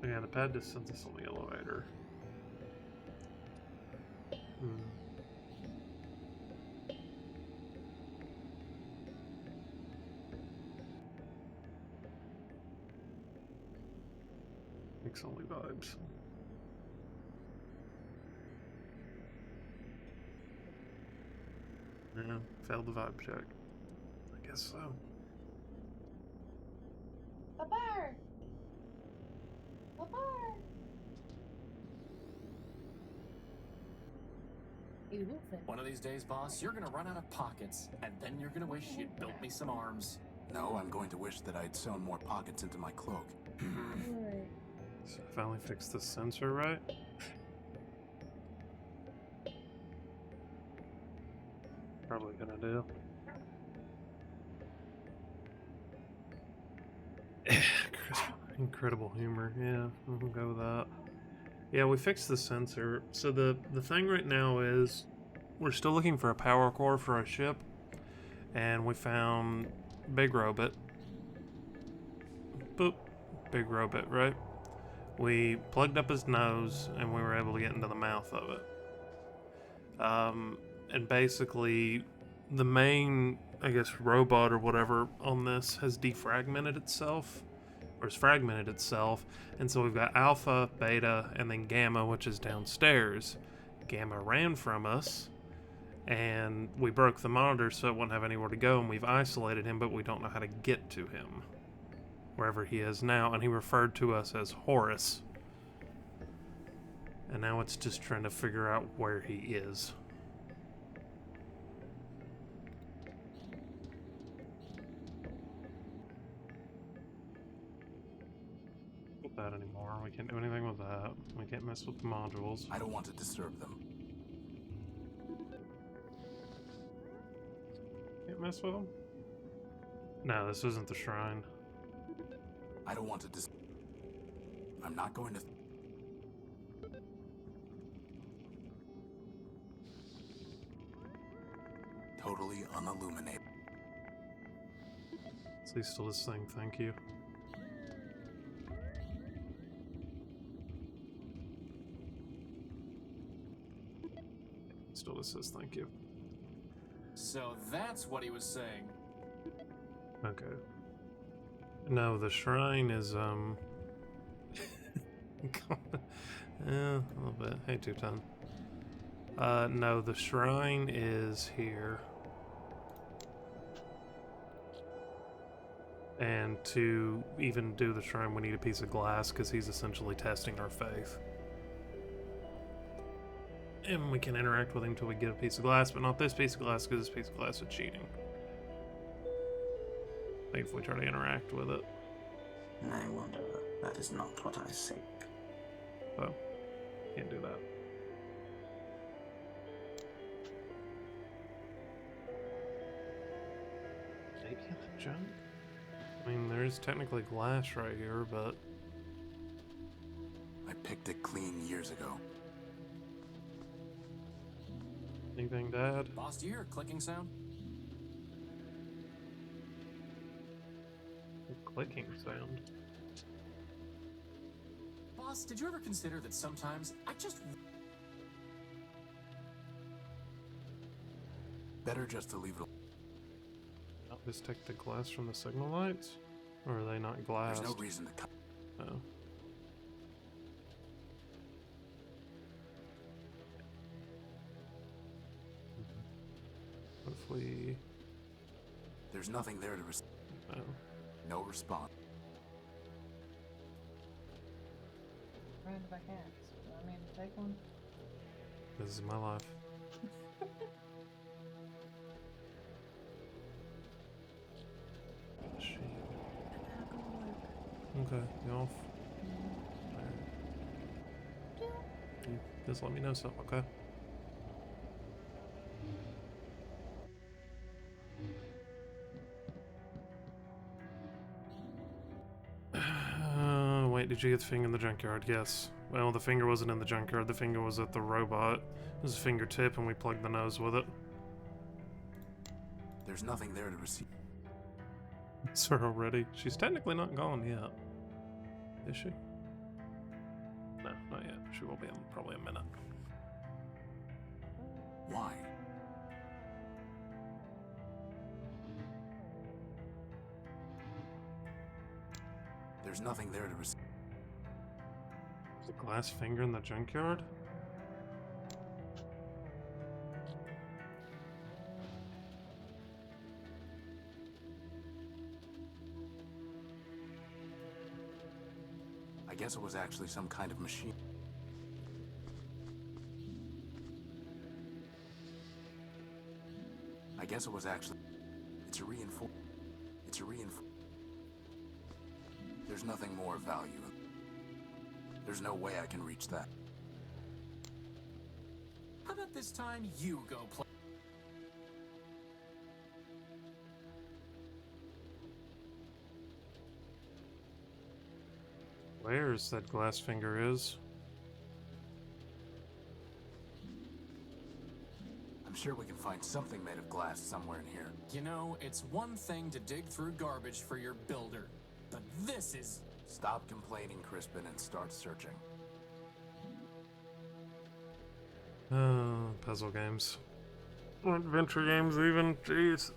Yeah, the pad just sends us on the elevator. Makes only vibes. Yeah, failed the vibe check. I guess so. Papa! Papa! One of these days, boss, you're gonna run out of pockets, and then you're gonna wish you'd built me some arms. No, I'm going to wish that I'd sewn more pockets into my cloak. So I finally fixed the sensor, right? Probably gonna do. Incredible humor, yeah, we'll go with that. Yeah, we fixed the sensor. So the thing right now is we're still looking for a power core for our ship, and we found Big Robot. Boop. Big Robot, right? We plugged up his nose, and we were able to get into the mouth of it. And basically, the main, I guess, robot or whatever on this has defragmented itself, or has fragmented itself, and so we've got Alpha, Beta, and then Gamma, which is downstairs. Gamma ran from us, and we broke the monitor so it wouldn't have anywhere to go, and we've isolated him, but we don't know how to get to him, wherever he is now, and he referred to us as Horus. And now it's just trying to figure out where he is. That anymore. We can't do anything with that. We can't mess with the modules. I don't want to disturb them. Can't mess with them? No, this isn't the shrine. I don't want to I'm not going to... Totally unilluminated. So he's still just saying thank you. Still just says thank you. So that's what he was saying. Okay. No, the shrine is, yeah, a little bit. Hey, Two-Ton. No, the shrine is here. And to even do the shrine, we need a piece of glass, because he's essentially testing our faith. And we can interact with him until we get a piece of glass, but not this piece of glass, because this piece of glass is cheating. Maybe if we try to interact with it. I wonder, that is not what I seek. Oh, can't do that. Maybe in the junk? I mean, there's technically glass right here, but... I picked it clean years ago. Anything, Dad? Boss, do you hear a clicking sound? A clicking sound. Boss, did you ever consider that sometimes I just... Better just to leave it. I'll just take the glass from the signal lights? Or are they not glass? There's no reason to cut. Oh. What if we... There's nothing there to Oh. No response. Round of a hat. Do I mean to take one? This is my life. Machine. Okay, you off? You just let me know something, okay? Wait, did you get the finger in the junkyard? Yes. Well, the finger wasn't in the junkyard, the finger was at the robot. It was a fingertip, and we plugged the nose with it. There's nothing there to receive. It's her already. She's technically not gone yet. Is she? No, not yet. She will be in probably a minute. Why? There's nothing there to receive. The glass finger in the junkyard? I guess it was actually some kind of machine. I guess it was actually... It's a reinforce... There's nothing more of value. There's no way I can reach that. How about this time you go play? Where said glass finger is? I'm sure we can find something made of glass somewhere in here. You know, it's one thing to dig through garbage for your builder, but this is... Stop complaining, Crispin, and start searching. Puzzle games. Adventure games even, jeez.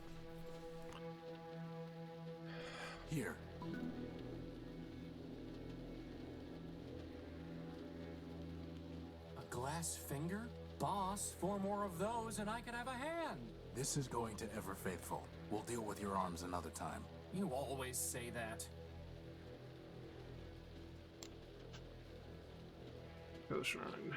Here. A glass finger? Boss, 4 more of those and I could have a hand. This is going to Ever Faithful. We'll deal with your arms another time. You always say that. Go shrine.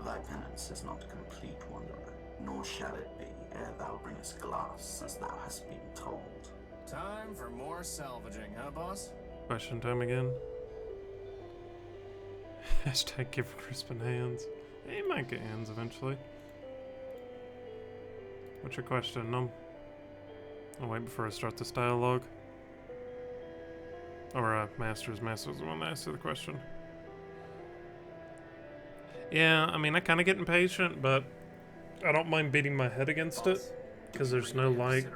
Thy penance is not complete, wanderer, nor shall it be ere thou bringest glass as thou hast been told. Time for more salvaging, huh, boss? Question time again. Hashtag give Crispin hands. He might get hands eventually. What's your question, Num? I'll wait before I start this dialogue. Or, Masters. Masters the one that asked you the question. Yeah, I mean, I kind of get impatient, but I don't mind beating my head against it. Because there's no, like,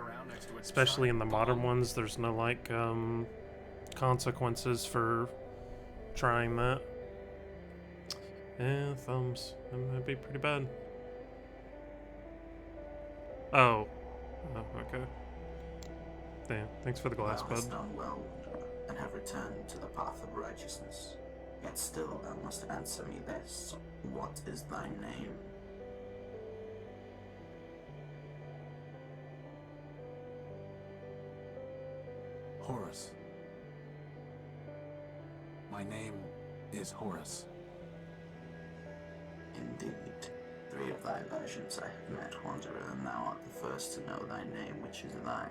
especially in the modern ones, there's no, like, consequences for trying that. Yeah, thumbs. That'd be pretty bad. Oh. Oh, okay. Damn, thanks for the glass, Thou bud. hast done well, wanderer, and have returned to the path of righteousness. Yet still thou must answer me this. What is thy name? Horace. My name is Horace. Indeed. 3 of thy versions I have met, wanderer, and thou art the first to know thy name, which is thine.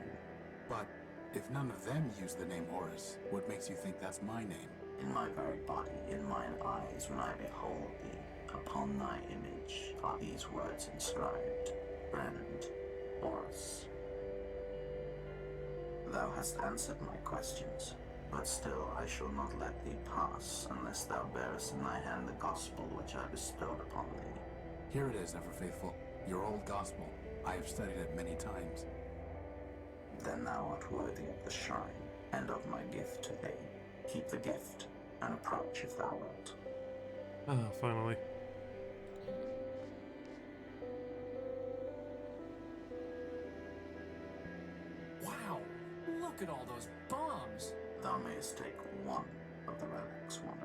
But if none of them use the name Horace, what makes you think that's my name? In my very body, in mine eyes, when I behold thee, upon thy image are these words inscribed: Friend, Horace. Thou hast answered my questions, but still I shall not let thee pass unless thou bearest in thy hand the gospel which I bestowed upon thee. Here it is, Ever Faithful. Your old gospel. I have studied it many times. Then thou art worthy of the shrine, and of my gift to thee. Keep the gift, and approach if thou wilt. Ah, finally. Wow, look at all those bombs. Thou mayest take one of the relics, wanderer.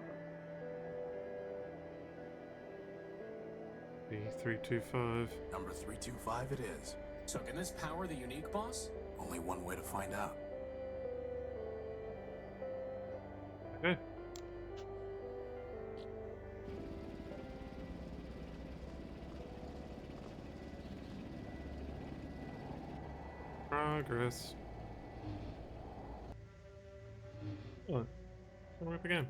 B325. Number 325 it is. So can this power the unique, boss? Only one way to find out. Okay. Progress. What? What do we begin?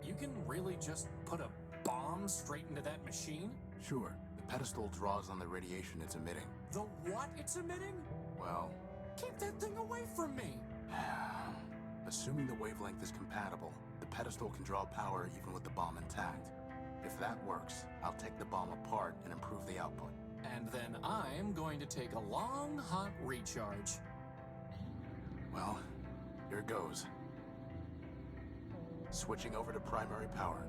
You can really just put a bomb straight into that machine? Sure, the pedestal draws on the radiation it's emitting. The what it's emitting? Well, Keep that thing away from me! assuming the wavelength is compatible, the pedestal can draw power even with the bomb intact. If that works, I'll take the bomb apart and improve the output. And then I'm going to take a long, hot recharge. Well, here goes. Switching over to primary power.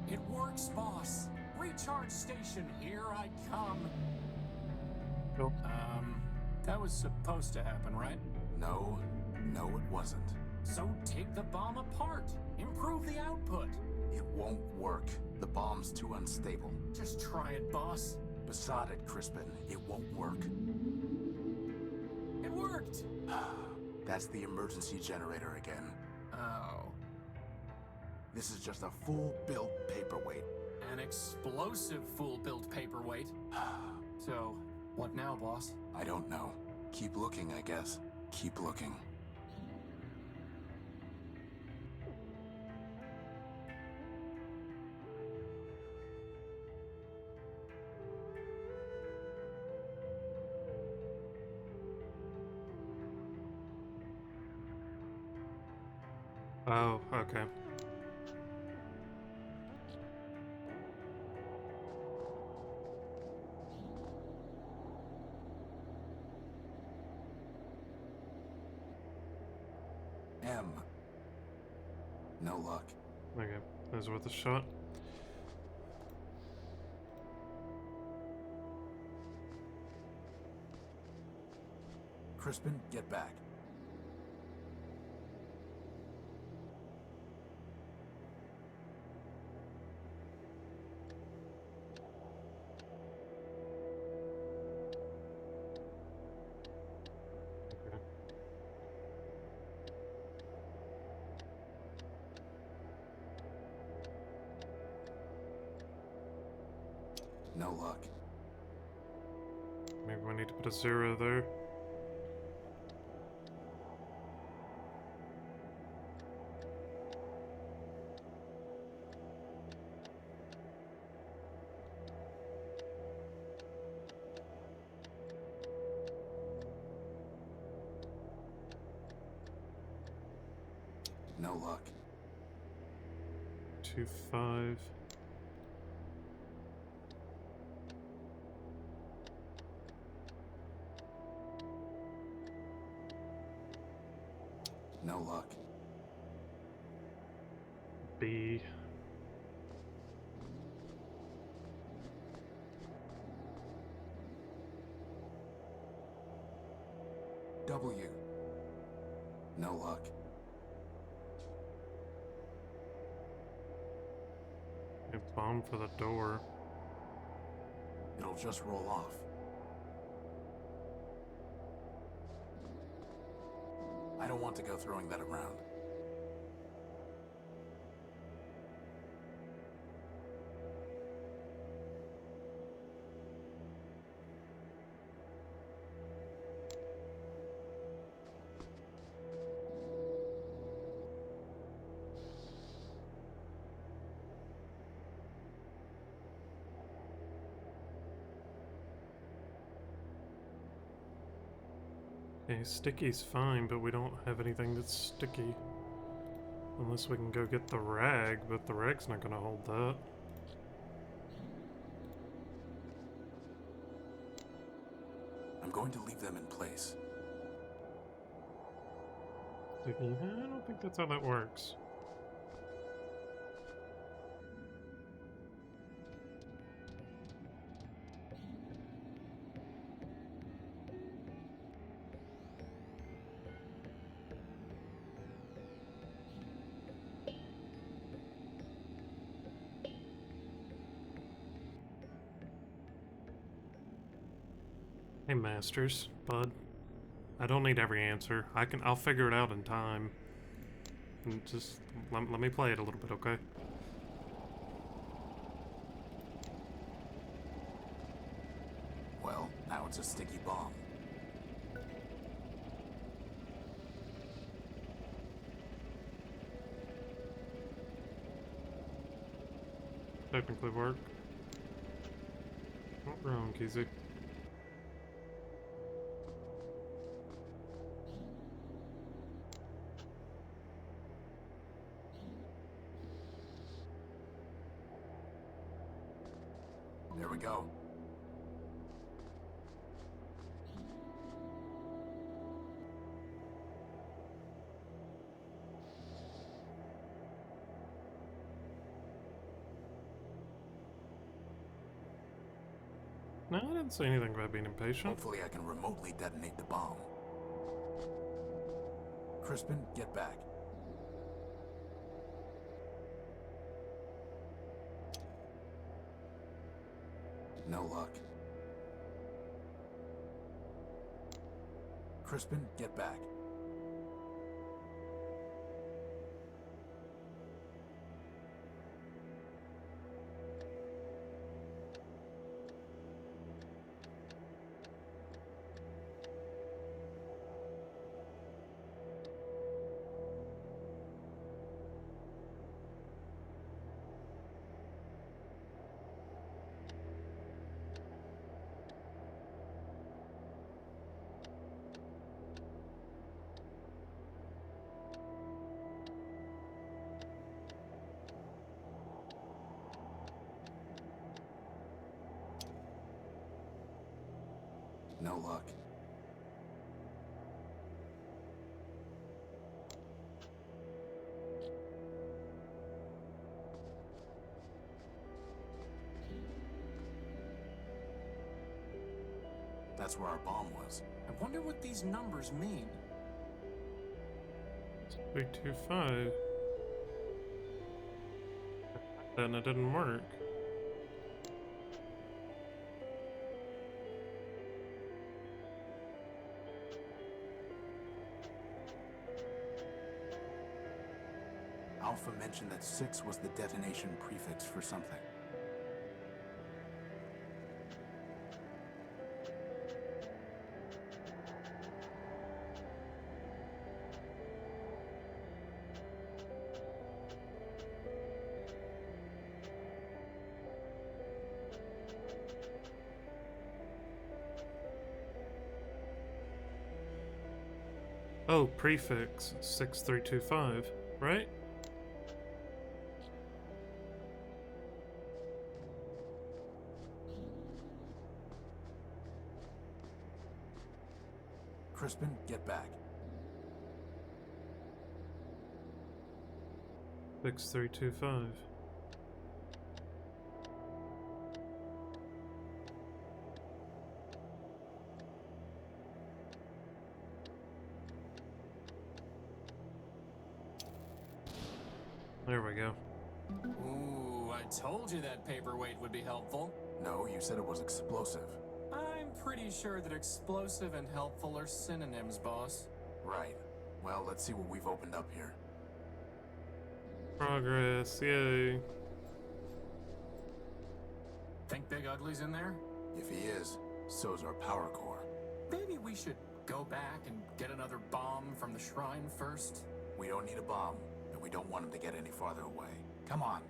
It works, boss. Recharge station, here I come. Cool. That was supposed to happen, right? No, it wasn't. So take the bomb apart. Improve the output. It won't work. The bomb's too unstable. Just try it, boss. Beside it, Crispin. It won't work. It worked! That's the emergency generator again. Oh. This is just a full-built paperweight. An explosive full-built paperweight. So, what now, boss? I don't know. Keep looking, I guess. Keep looking. Oh, okay. M. No luck. Okay, that was worth a shot. Crispin, get back. Okay. No luck. Maybe we need to put a 0 there. No luck. 2, 5. No luck. B. W. No luck. A bomb for the door. It'll just roll off. I don't want to go throwing that around. Okay, sticky's fine, but we don't have anything that's sticky. Unless we can go get the rag, but the rag's not gonna hold that. I'm going to leave them in place. Sticky? I don't think that's how that works. Hey, Masters, bud. I don't need every answer. I'll figure it out in time. And just let me play it a little bit, okay? Well, now it's a sticky bomb. Technically work. Not wrong, Kizzy. There we go. No, I didn't say anything about being impatient. Hopefully I can remotely detonate the bomb. Crispin, get back. No luck. Crispin, get back. No luck. That's where our bomb was. I wonder what these numbers mean. 325. Then it didn't work. Alpha mentioned that 6 was the detonation prefix for something. Oh, prefix 6325, right? Crispin, get back. 6325. There we go. Ooh, I told you that paperweight would be helpful. No, you said it was explosive. I'm pretty sure that explosive and helpful are synonyms, boss. Right. Well, let's see what we've opened up here. Progress, yay. Think Big Ugly's in there? If he is, so's our power core. Maybe we should go back and get another bomb from the shrine first? We don't need a bomb, and we don't want him to get any farther away. Come on.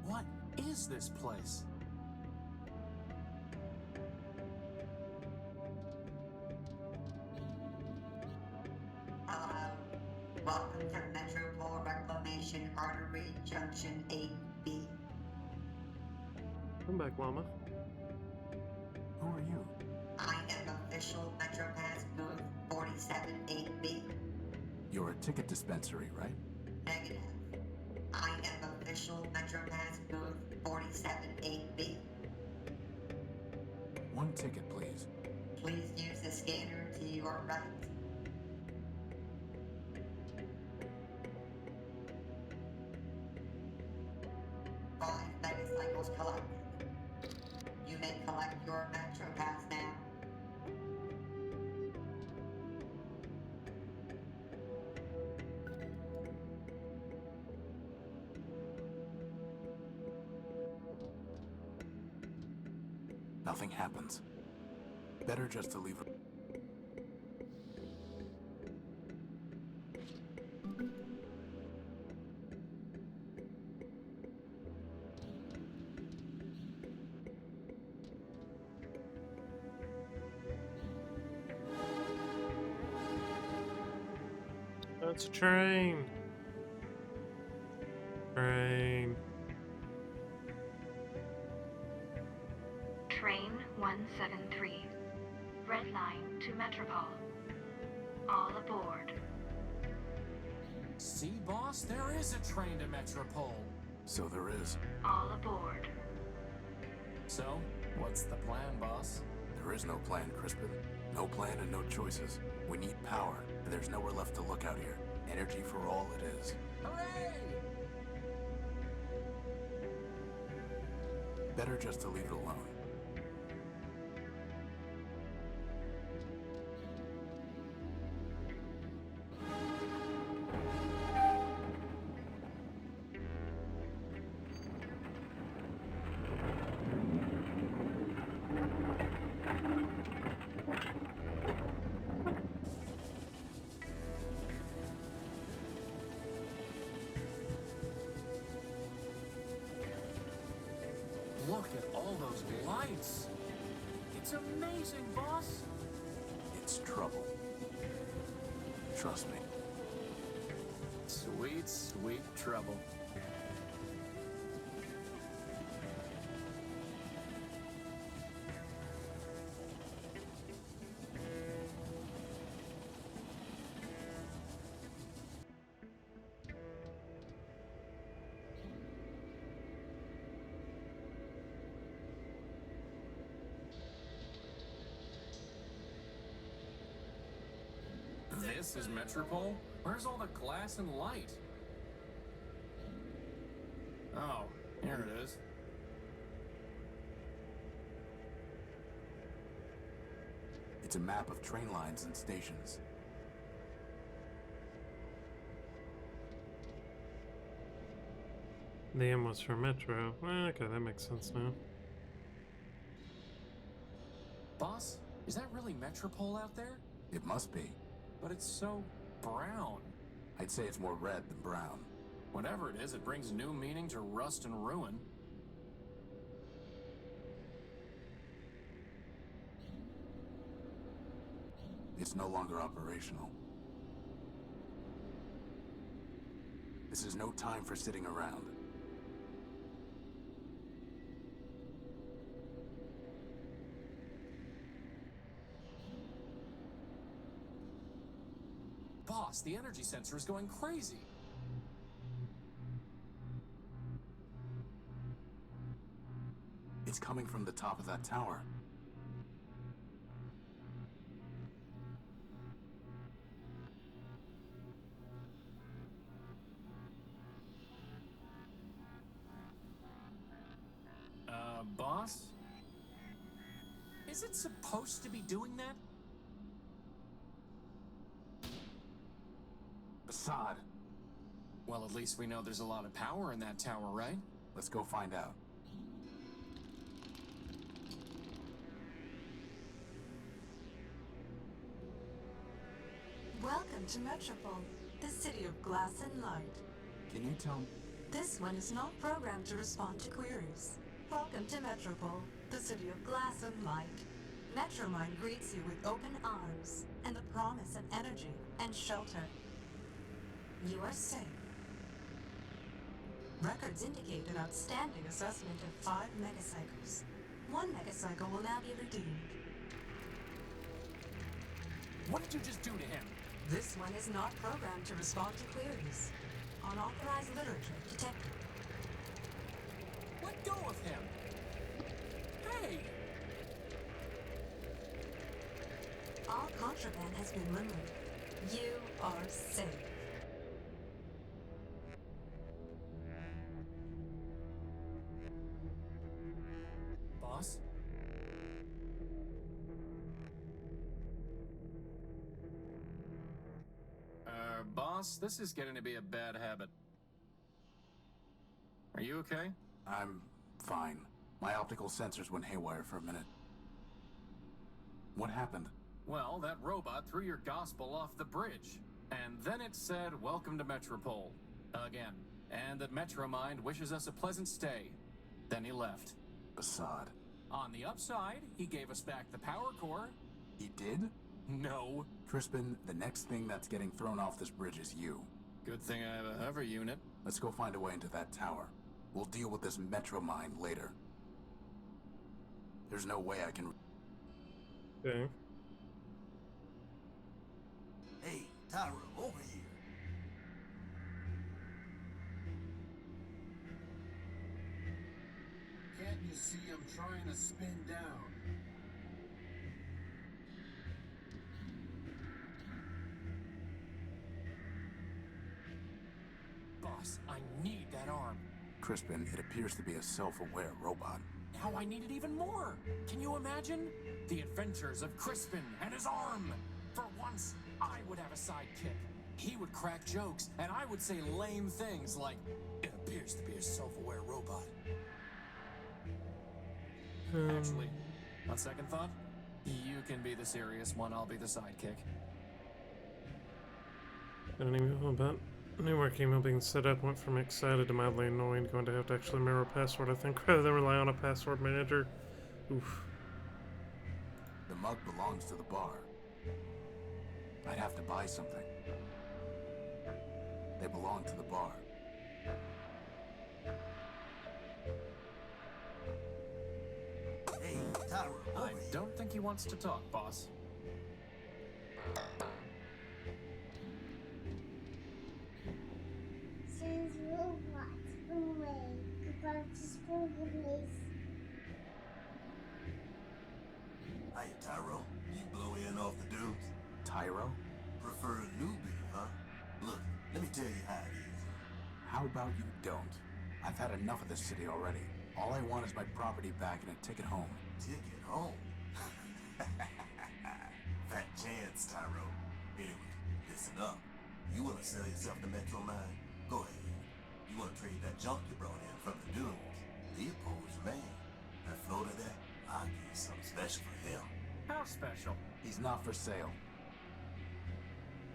What is this place? Hello. Welcome to Metropole Reclamation Artery Junction 8B. Come back, Llama. Who are you? I am official MetroPass booth 478B. You're a ticket dispensary, right? Negative. I am official MetroPass booth 478B. One ticket, please. Please use the scanner to your right. Five megacycles collected. You may collect Nothing happens. Better just to leave it. That's a train. Train. Train 173. Red line to Metropole. All aboard. See, boss, there is a train to Metropole. So there is. All aboard. So, what's the plan, boss? There is no plan, Crispin. No plan and no choices. We need power, and there's nowhere left to look out here. Energy for all it is. Hooray! Better just to leave it alone. Look at all those lights. It's amazing, boss. It's trouble. Trust me. Sweet, sweet trouble. This is Metropole? Where's all the glass and light? Oh, here it is. It's a map of train lines and stations. The M was for Metro. Okay, that makes sense now. Boss, is that really Metropole out there? It must be. But it's so brown. I'd say it's more red than brown. Whatever it is, it brings new meaning to rust and ruin. It's no longer operational. This is no time for sitting around. Boss, the energy sensor is going crazy. It's coming from the top of that tower. Boss? Is it supposed to be doing that? Assad. Well, at least we know there's a lot of power in that tower, right? Let's go find out. Welcome to Metropole, the city of glass and light. Can you tell me? This one is not programmed to respond to queries. Welcome to Metropole, the city of glass and light. Metromine greets you with open arms and the promise of energy and shelter. You are safe. Records indicate an outstanding assessment of 5 megacycles. 1 megacycle will now be redeemed. What did you just do to him? This one is not programmed to respond to queries. Unauthorized literature detected. Let go of him! Hey! All contraband has been removed. You are safe. Boss? Boss, this is getting to be a bad habit. Are you okay? I'm fine. My optical sensors went haywire for a minute. What happened? Well, that robot threw your gospel off the bridge. And then it said, "Welcome to Metropole." Again. And that Metromind wishes us a pleasant stay. Then he left. Assad. On the upside, he gave us back the power core. He did? No. Crispin, the next thing that's getting thrown off this bridge is you. Good thing I have a hover unit. Let's go find a way into that tower. We'll deal with this Metromind later. There's no way I can... Okay. Hey, Tyra, over here. Can't you see I'm trying to spin down? Boss, I need that arm. Crispin, it appears to be a self-aware robot. Now I need it even more. Can you imagine? The adventures of Crispin and his arm. For once, I would have a sidekick. He would crack jokes, and I would say lame things like, "It appears to be a self-aware robot." Actually, on second thought, you can be the serious one, I'll be the sidekick. An email about new work email being set up went from excited to mildly annoyed. Going to have to actually remember a password, I think, rather than rely on a password manager. Oof. The mug belongs to the bar. I'd have to buy something. They belong to the bar. Hey, Tyra, over I here. don't think he wants to talk, boss. Since robots away, goodbye to school, please. Hiya, Tyro. You blow in off the dudes? Tyro? Prefer a newbie, huh? Look, let me tell you how it is. How about you don't? I've had enough of this city already. All I want is my property back and a ticket home. Ticket home? Fat chance, Tyro. Anyway, listen up. You want to sell yourself to Metromind? Go ahead. You want to trade that junk you brought in from the dunes? Leopold's your man. That floater there, I'll give you something special for him. How special? He's not for sale.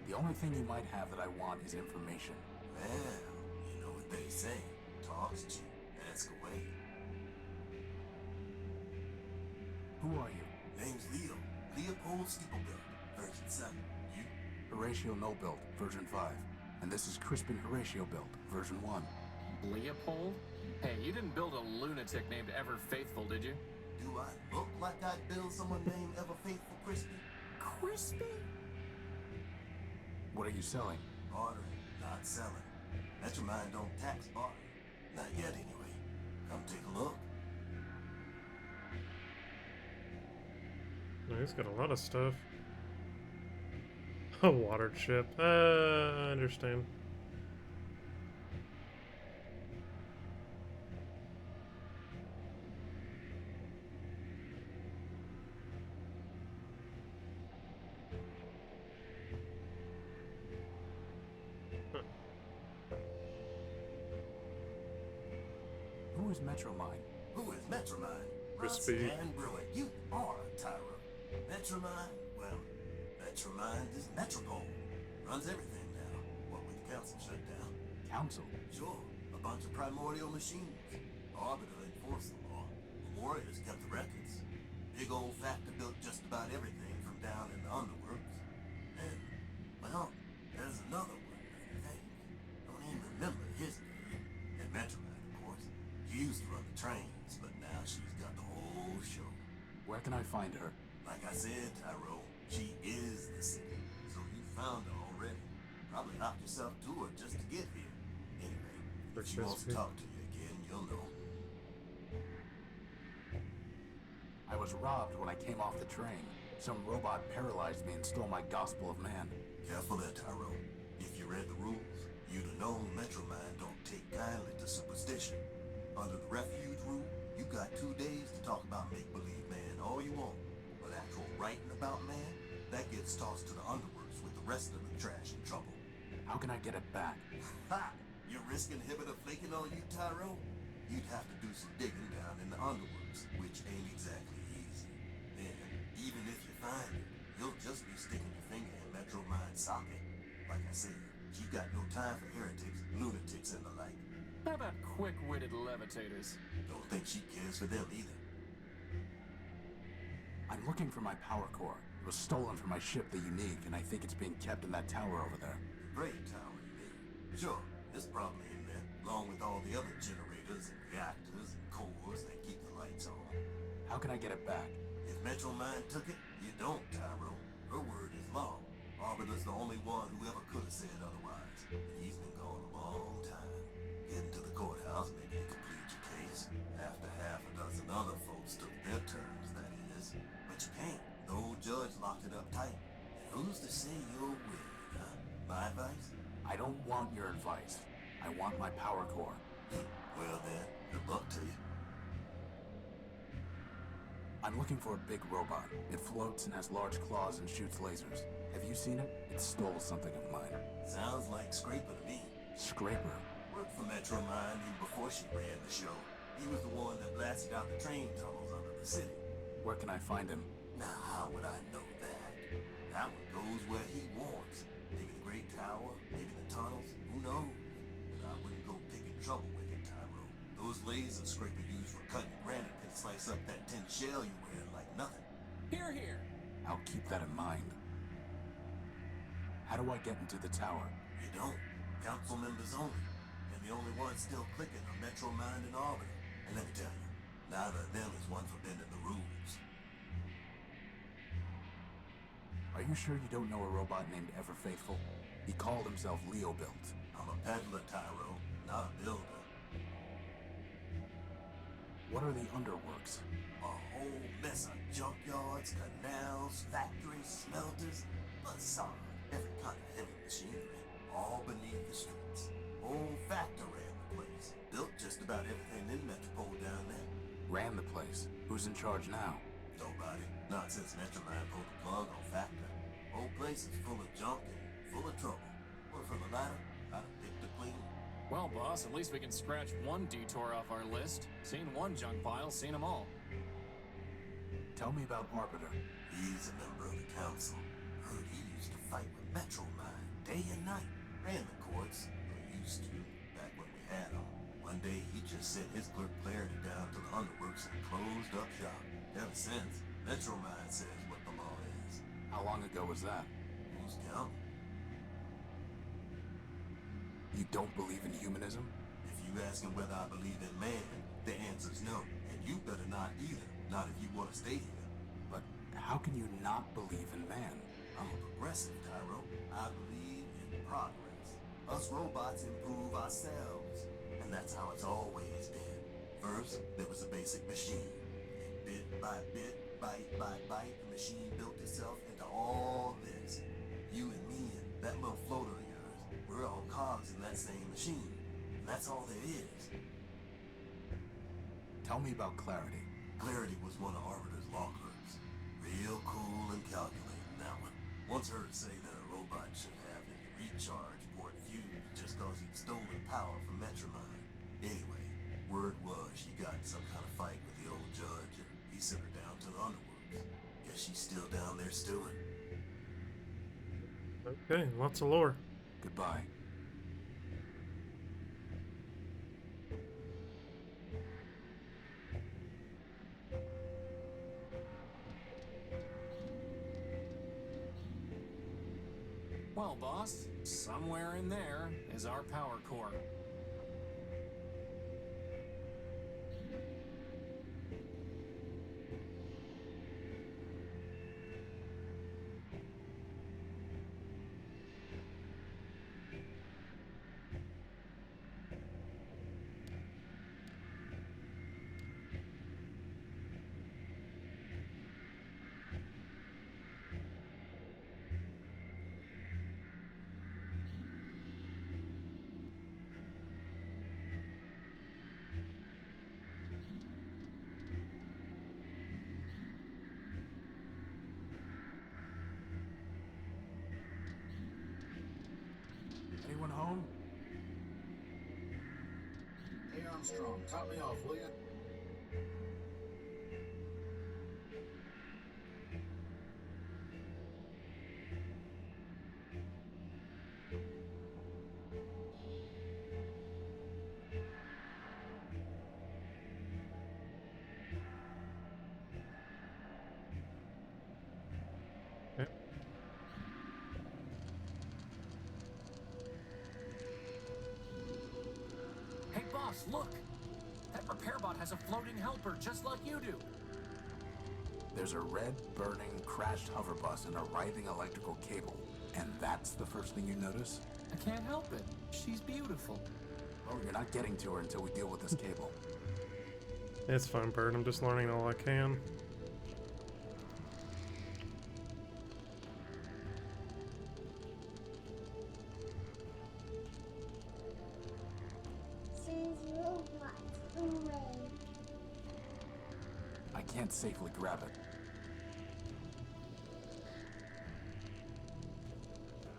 The only thing you might have that I want is information. Well, you know what they say. Talk's cheap. Ask away. Who are you? Name's Leo. Leopold Steeplebuilt, version 7. You? Horatio No Built, version 5. And this is Crispin Horatio Built, version 1. Leopold? Hey, you didn't build a lunatic named Ever Faithful, did you? Do I look like I'd build someone named Ever Faithful Crispy? Crispy? What are you selling? Bartering, not selling. Metromind don't tax bartering. Not yet, anyway. Come take a look. Oh, he's got a lot of stuff. A watered ship. I understand. Who is Metromind? Who is Metromind? Crispy. And brilliant. You are Tyra. Metromind? Well, Metromind is Metropole. Runs everything now. What with the council shut down. Council? Sure. A bunch of primordial machines. Arbiter enforced the law. The warriors kept the records. Big old factor built just about everything from down in the underworks. And, well, there's another one, I think. Don't even remember his name. And Metromind, of course. She used to run the trains, but now she's got the whole show. Where can I find her? Like I said, Tyro, she is the city. So you found her already. Probably knocked yourself to her just to get here. Anyway, if she wants to talk to you again, you'll know. I was robbed when I came off the train. Some robot paralyzed me and stole my gospel of man. Careful there, Tyro. If you read the rules, you'd have known Metromind don't take kindly to superstition. Under the refuge rule, you got 2 days to talk about make-believe man all you want. But actual writing about man, that gets tossed to the underworks with the rest of the trash in trouble. How can I get it back? Ha! Your risk inhibitor flaking on you, Tyro? You'd have to do some digging down in the underworks, which ain't exactly easy. Then, Even if you find it, you'll just be sticking your finger in Metro Mind's socket. Like I said, she got no time for heretics, lunatics, and the like. How about quick-witted levitators? Don't think she cares for them either. I'm looking for my power core. It was stolen from my ship, the Unique, and I think it's being kept in that tower over there. Great tower, you mean? Sure, it's probably in there, along with all the other generators and reactors and cores that keep the lights on. How can I get it back? If Metro Mind took it, you don't, Tyro. Her word is law. Arbiter's the only one who ever could have said otherwise. And he's been gone a long time. Getting to the courthouse, maybe you complete your case. After half a dozen other folks took their turns, that is. But you can't. The old judge locked it up tight. And who's to say you're willing, huh? My advice? I don't want your advice. I want my power core. Well then, good luck to you. I'm looking for a big robot. It floats and has large claws and shoots lasers. Have you seen it? It stole something of mine. Sounds like Scraper to me. Scraper? Worked for Metro Mind even before she ran the show. He was the one that blasted out the train tunnels under the city. Where can I find him? Now, how would I know that? That one goes where he wants. Maybe the Great Tower, maybe the tunnels, who knows? But I wouldn't go picking trouble with it, Tyro. Those lasers Scraper used for cutting granite can slice up that tin shell you're wearing like nothing. Here, here. I'll keep that in mind. How do I get into the tower? You don't. Council members only. And the only ones still clicking are Metro Mind and Arbiter. And let me tell you, neither of them is one for bending the rules. Are you sure you don't know a robot named Everfaithful? He called himself Leo Built. I'm a peddler, Tyro, not a builder. What are the underworks? A whole mess of junkyards, canals, factories, smelters, facade, every kind of heavy machinery, all beneath the streets. Old factor ran the place. Built just about everything in Metropole down there. Ran the place. Who's in charge now? Nobody. Not since Metroman pulled the plug on Factor. Whole place is full of junk and full of trouble. One from the ladder, got a pick to clean. Well, boss, at least we can scratch one detour off our list. Seen one junk pile, seen them all. Tell me about Arbiter. He's a member of the council. Heard he used to fight with Metro Mind day and night. Ran the courts, or used to, back when we had him. One day he just sent his clerk Clarity down to the underworks and closed up shop. Ever since, Metro Mind says what the law is. How long ago was that? Who's counting? You don't believe in humanism? If you asking whether I believe in man, the answer's no. And you better not either. Not if you want to stay here. But how can you not believe in man? I'm a progressive, Tyro. I believe in progress. Us robots improve ourselves. And that's how it's always been. First, there was a basic machine. And bit by bit, bite by bite, the machine built itself into all this. You and me and that little floater of yours, we're all cogs in that same machine. And that's all there is. Tell me about Clarity. Clarity was one of Arbiter's law clerks. Real cool and calculating, that one. Once heard say that a robot should have his recharge port fused just cause he'd stolen power from Metromind. Anyway, word was she got in some kind of fight with the old judge and he sent her down to the underworks. Guess she's still down there stewing. Okay, lots of lore. Goodbye. Well, boss, somewhere in there is our power core. Anyone home? Hey Armstrong, top me off, will you? Look! That repair bot has a floating helper, just like you do. There's a red, burning, crashed hover bus and a writhing electrical cable. And that's the first thing you notice? I can't help it. She's beautiful. Well, you're not getting to her until we deal with this cable. It's fine, Bird. I'm just learning all I can. Says robots away. I can't safely grab it.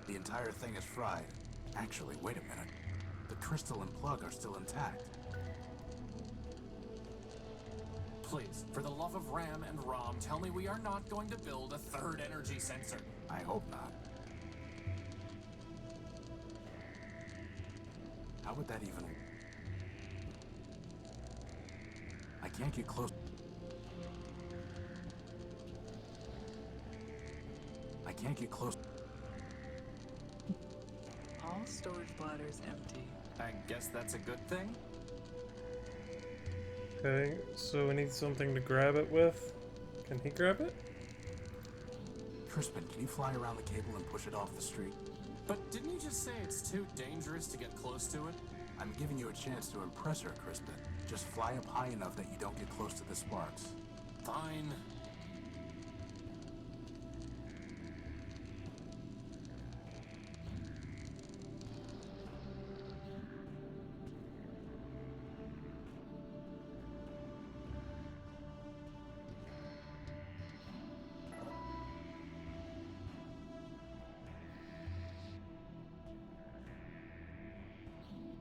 The entire thing is fried. Actually, wait a minute. The crystal and plug are still intact. Please, for the love of Ram and Rom, tell me we are not going to build a third energy sensor. I hope not. How would that even... I can't get close. I can't get close. All storage bladders empty. I guess that's a good thing. Okay, so we need something to grab it with. Can he grab it? Crispin, can you fly around the cable and push it off the street? But didn't you just say it's too dangerous to get close to it? I'm giving you a chance to impress her, Crispin. Just fly up high enough that you don't get close to the sparks. Fine.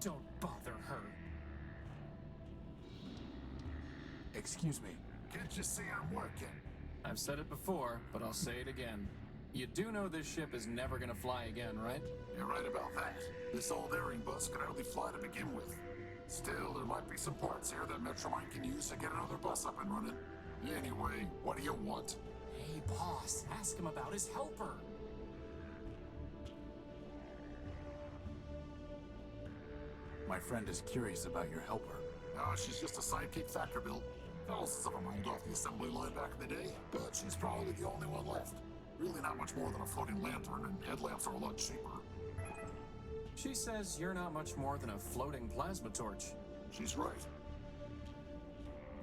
Don't bother her. Excuse me. Can't you see I'm working? I've said it before, but I'll say it again. You do know this ship is never gonna fly again, right? You're right about that. This old airing bus could hardly fly to begin with. Still, there might be some parts here that Metromine can use to get another bus up and running. Anyway, what do you want? Hey, boss, ask him about his helper. My friend is curious about your helper. She's just a sidekick factor build. Thousands of them rolled off the assembly line back in the day, but she's probably the only one left. Really not much more than a floating lantern, and headlamps are a lot cheaper. She says you're not much more than a floating plasma torch. She's right.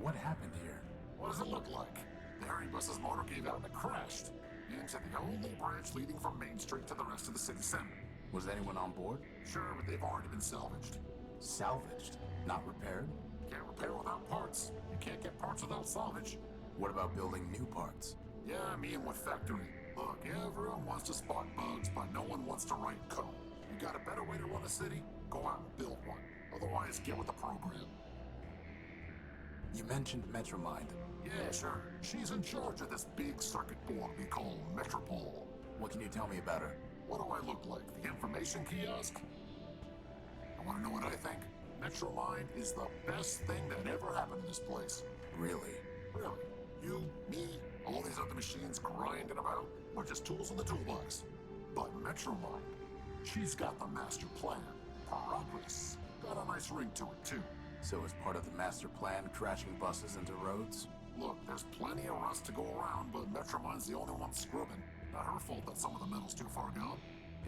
What happened here? What does it look like? The airing bus's motor gave out and it crashed into the only branch leading from Main Street to the rest of the city center. Was anyone on board? Sure, but they've already been salvaged. Salvaged? Not repaired? Can't repair without parts. You can't get parts without salvage. What about building new parts? Yeah, me and what factory? Look, everyone wants to spot bugs, but no one wants to write code. You got a better way to run a city? Go out and build one. Otherwise, get with the program. You mentioned Metromine. Yeah, sure. She's in charge of this big circuit board we call Metropole. What can you tell me about her? What do I look like? The information kiosk? I want to know what I think. Metromine is the best thing that ever happened to this place. Really? Really? You, me, all these other machines grinding about, we're just tools in the toolbox. But Metromine, she's got the master plan. Progress. Got a nice ring to it, too. So as part of the master plan, crashing buses into roads? Look, there's plenty of rust to go around, but Metromine's the only one scrubbing. Not her fault that some of the metal's too far gone.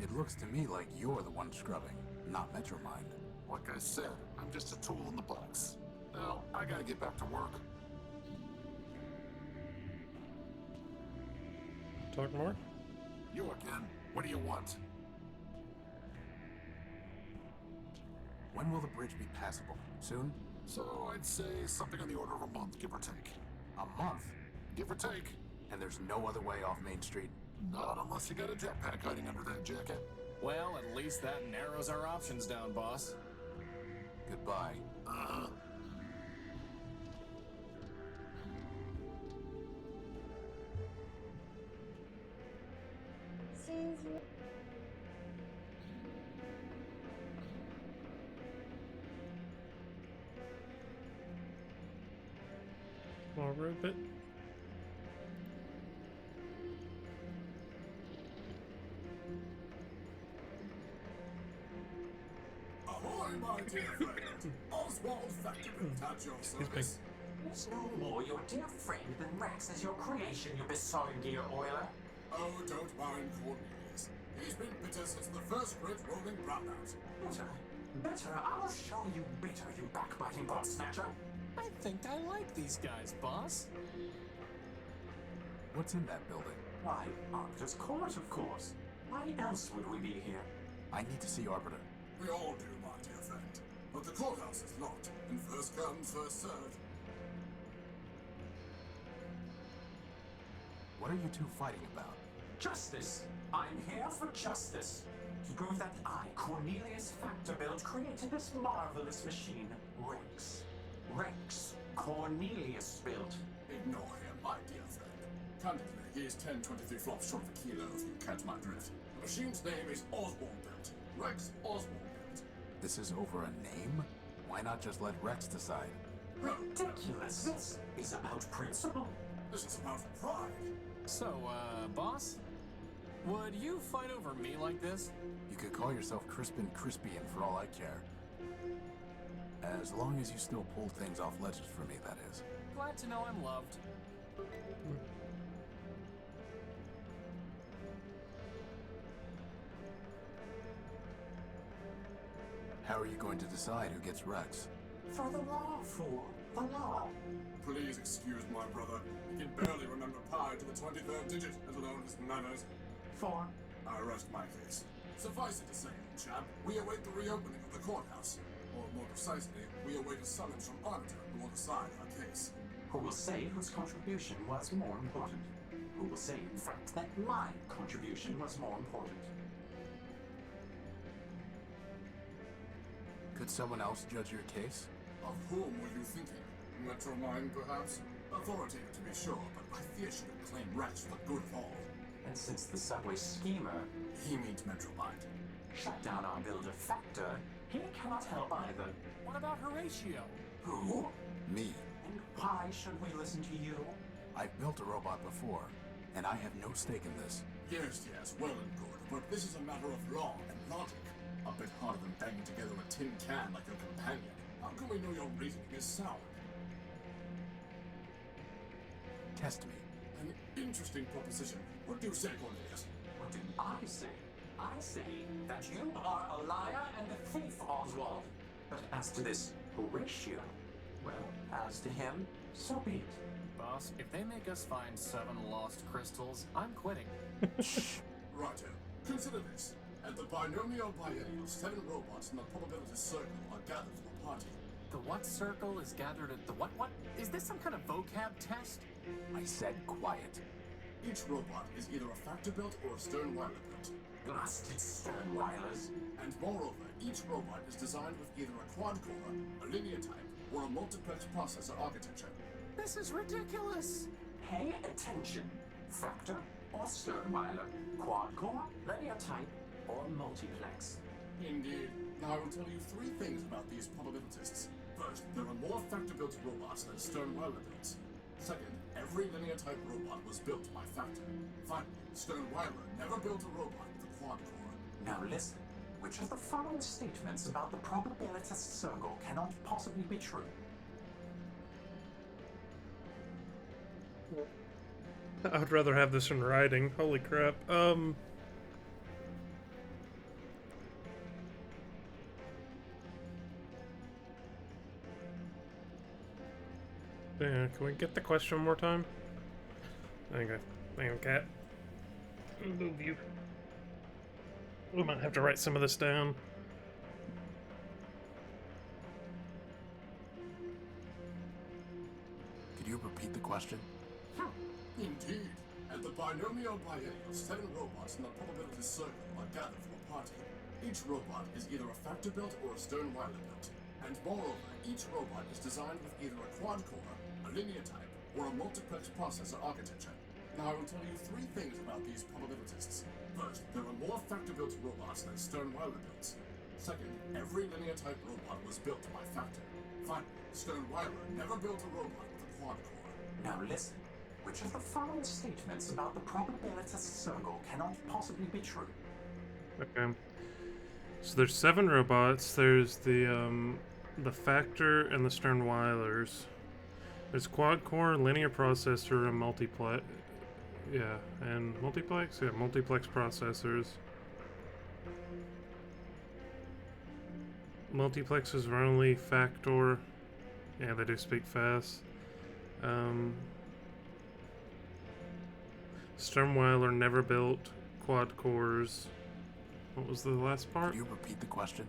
It looks to me like you're the one scrubbing, not Metromine. Like I said, I'm just a tool in the box. Now, I gotta get back to work. Talk more? You again. What do you want? When will the bridge be passable? Soon? So I'd say something on the order of a month, give or take. A month? Give or take. And there's no other way off Main Street? Not unless you got a jetpack hiding under that jacket. Well, at least that narrows our options down, boss. Goodbye. Says I'll rip it. Ahoy! my dear friend. Oswald Factorbuilt at your service. It's no more your dear friend than Rex is your creation, you besotted gear oiler. Oh, don't mind Cornelius. He's been bitter since the first great rolling brownout. Bitter? Bitter? I'll show you bitter, you backbiting bot snatcher. I think I like these guys, boss. What's in that building? Why, Arbiter's Court, of course. Why else would we be here? I need to see Arbiter. We all do, my dear friend. But the courthouse is locked, and first come, first served. What are you two fighting about? Justice. I'm here for justice. To prove that I, Cornelius Factorbuilt, created this marvelous machine, Rex. Rex Cornelius built. Ignore him, my dear friend. Candidly, he is 10-23 flops short of a kilo, if you catch my drift. The machine's name is Oswald Built. Rex Oswald Built. This is over a name? Why not just let Rex decide? Ridiculous. This is about principle. This is about pride. So, boss? Would you fight over me like this? You could call yourself Crispin Crispian for all I care. As long as you still pull things off ledges for me, that is. Glad to know I'm loved. How are you going to decide who gets Rex? For the law, fool. The law. Please excuse my brother. He can barely remember pi to the 23rd digit, let alone his manners. For? I rest my case. Suffice it to say, old chap, we await the reopening of the courthouse. Or more precisely, we await a summons from Arbiter who will decide our case. Who will say whose contribution was more important? Who will say, in fact, that my contribution was more important? Could someone else judge your case? Of whom were you thinking? Metromine, perhaps? Authoritative to be sure, but I fear she would claim Rex for the good of all. And since the subway schemer... He means Metromine. Shut down our builder Factor, he cannot help either. What about Horatio? Who? Me. And why should we listen to you? I've built a robot before, and I have no stake in this. Yes, well and good, but this is a matter of law and logic. A bit harder than banging together a tin can like your companion. How can we know your reasoning is sound? Test me. An interesting proposition. What do you say, Cornelius? What do I say? I say that you are a liar and a thief, Oswald. But as to this Horatio, well, as to him, so be it. Boss, if they make us find 7 lost crystals, I'm quitting. Righto. Consider this. At the binomial biennial, 7 robots in the probability circle are gathered for the party. The what circle is gathered at the what? Is this some kind of vocab test? I said quiet. Each robot is either a Factor-built or a Sternweiler built. Blasted Sternweilers. And moreover, each robot is designed with either a quad-core, a linear type, or a multiplex processor architecture. This is ridiculous! Pay attention. Factor or Sternweiler, quad-core, linear type, or multiplex. Indeed. Now I will tell you 3 things about these probabilitists. First, there are more Factor-built robots than Sternweiler builds. Second, every linear-type robot was built by Factor. Finally, Sternweiler never built a robot with a quad-core. Now listen. Which of the following statements about the probabilitist circle cannot possibly be true? I would rather have this in writing. Holy crap. Yeah, can we get the question one more time? Okay. Hang on, cat. Move you. We might have to write some of this down. Could you repeat the question? Indeed. At the binomial biennial, 7 robots in the probability circle are gathered for a party. Each robot is either a Factor-built or a Sternweiler built. And moreover, each robot is designed with either a quad-core, a linear type, or a multiplex processor architecture. Now I will tell you 3 things about these probabilitists. First, there are more Factor-built robots than Sternweiler builds. Second, every linear-type robot was built by Factor. Finally, Sternweiler never built a robot with a quad-core. Now listen. Which of the following statements about the probabilitist circle cannot possibly be true? Okay. So there's 7 robots. There's the Factor and the Sternweilers. There's quad-core, linear processor, and multiplex. Yeah, and multiplex? Yeah, multiplex processors. Multiplexes are only Factor. Yeah, they do speak fast. Sternweiler never built quad cores. What was the last part? Can you repeat the question?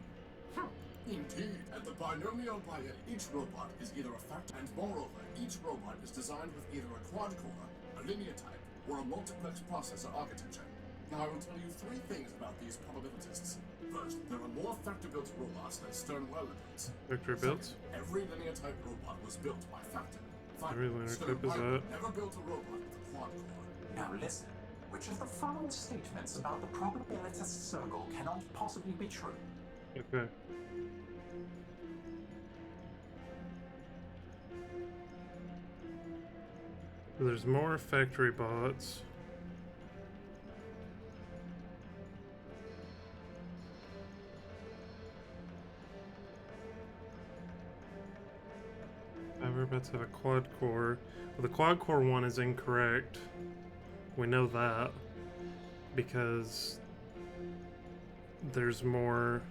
Indeed, at the binomial biet, each robot is either a factor, and moreover, each robot is designed with either a quad-core, a linear type, or a multiplex processor architecture. Now I will tell you 3 things about these probabilities. First, there are more factor-built robots than Sternweiler builds. Factor built? Every linear type robot was built by Factor. Every linear type is that? Never built a robot with a quad-core. Now listen, which of the following statements about the probabilitist circle cannot possibly be true? Okay. There's more factory bots. Robots have a quad core. Well, the quad core one is incorrect. We know that because there's more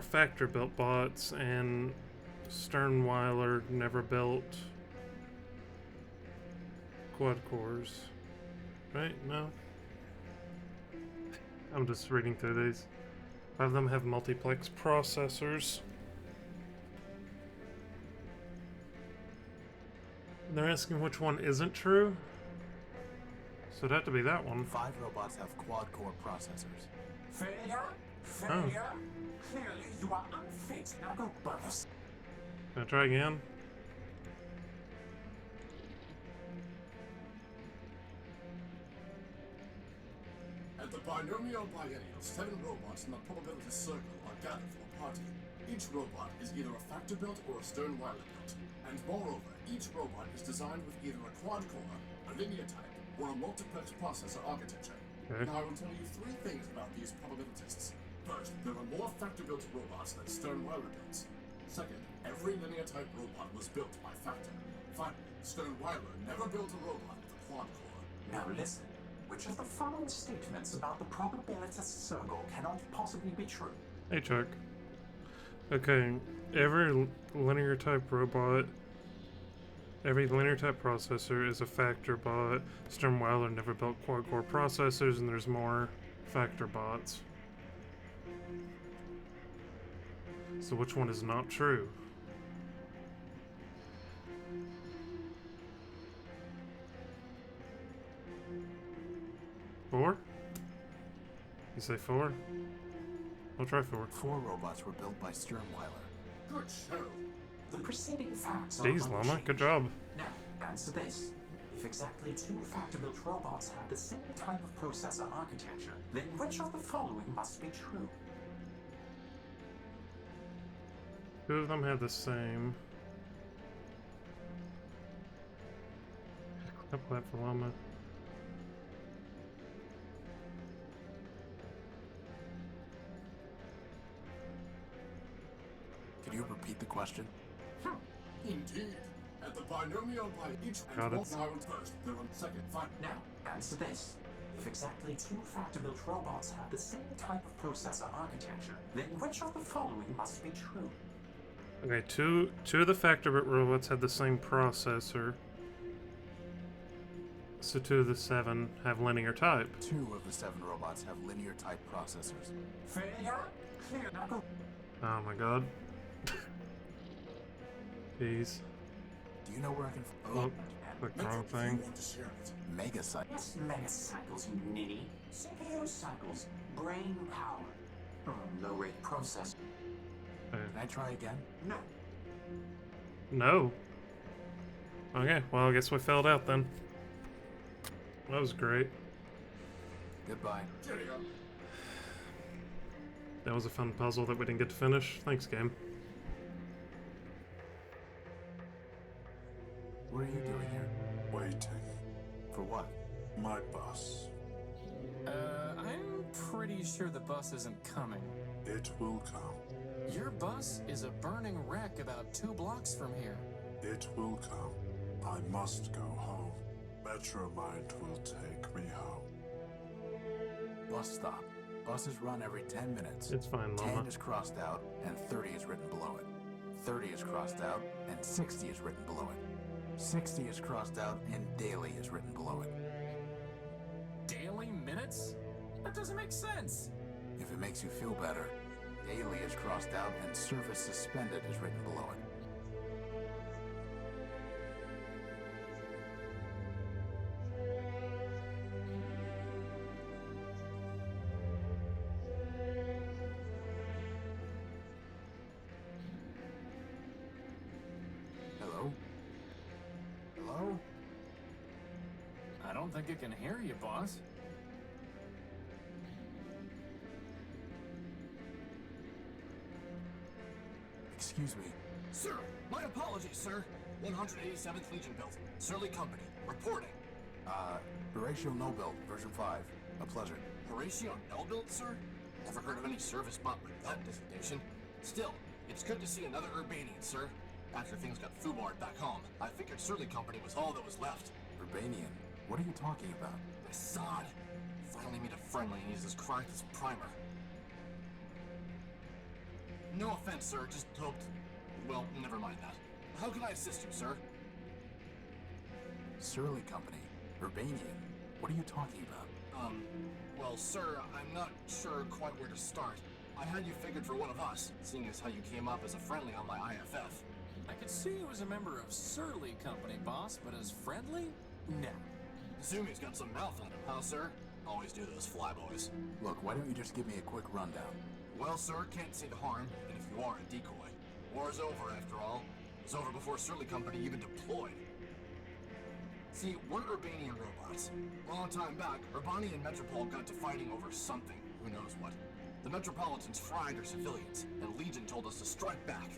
factor built bots, and Sternweiler never built quad cores. Right? No? I'm just reading through these. 5 of them have multiplex processors. They're asking which one isn't true? So it'd have to be that one. 5 robots have quad-core processors. Failure? Failure? Clearly you are unfit. Now go burst. Can I try again? At the binomial biennial, 7 robots in the probability circle are gathered for a party. Each robot is either a factor built or a Sternweiler built. And moreover, each robot is designed with either a quad-core, a linear type, or a multiplex processor architecture. Okay. Now I will tell you 3 things about these probabilitists. First, there are more factor-built robots than Sternweiler builds. Second, every linear type robot was built by Factor. Finally, Sternweiler never built a robot with a quad-core. Now listen, which of the following statements about the probabilitist circle cannot possibly be true? Hey, Chuck. Okay, every linear type robot, every linear type processor is a factor bot. Sternweiler never built quad core processors, and there's more factor bots. So which one is not true? Four? You say 4? I'll try 4. 4 robots were built by Sternweiler. Good show. The preceding facts are Jeez, Llama, unchanged. good job. Now, answer this. If exactly 2 factor-built robots have the same type of processor architecture, then which of the following must be true? 2 of them have the same. Couple that for Llama. Can you repeat the question? Indeed. At the binomial by each Got it. now first, there are second, fine. Now, answer this. If exactly 2 factor-built robots have the same type of processor architecture, then which of the following must be true? Okay, two of the factor-built robots have the same processor. So 2 of the 7 have linear type. 2 of the 7 robots have linear type processors. Failure? Clear. Now go. Oh my god. Jeez. Do you know where I can... Oh, click the wrong thing. Mega cycle. Yes, mega cycles, you ninny. CPU cycles, brain power. Low rate process. Can I try again? No. No. Okay, well, I guess we failed out then. That was great. Goodbye. That was a fun puzzle that we didn't get to finish. Thanks, game. What are you doing here? Waiting. For what? My boss. I'm pretty sure the bus isn't coming. It will come. Your bus is a burning wreck about 2 blocks from here. It will come. I must go home. Metromind will take me home. Bus stop. Buses run every 10 minutes. It's fine, 10 Mama. is crossed out and 30 is written below it. 30 is crossed out and 60 is written below it. 60 is crossed out and daily is written below it. Daily minutes? That doesn't make sense. If it makes you feel better, daily is crossed out and service suspended is written below it. Hello? Hello? I don't think it can hear you, boss. Excuse me. Sir, my apologies, sir. 187th Legion built. Surly Company. Reporting. Horatio Nobuild, version 5. A pleasure. Horatio Nobuild, sir? Never heard of any service bot with that designation. Still, it's good to see another Urbanian, sir. After things got foobarred back home, I figured Surly Company was all that was left. Urbanian? What are you talking about? Assad. Finally meet a friendly and he's as cracked as Primer. No offense, sir, just hoped... Well, never mind that. How can I assist you, sir? Surly Company. Urbanian. What are you talking about? Well, sir, I'm not sure quite where to start. I had you figured for one of us, seeing as how you came up as a friendly on my IFF. I could see you as a member of Surly Company, boss, but as friendly? No. Zumi's got some mouth on him, huh, sir? Always do those flyboys. Look, why don't you just give me a quick rundown? Well, sir, can't see the harm, even if you are a decoy. War's over, after all. It was over before Surly Company even deployed. See, we're Urbanian robots. Long time back, Urbani and Metropol got to fighting over something. Who knows what. The Metropolitans fried our civilians, and Legion told us to strike back.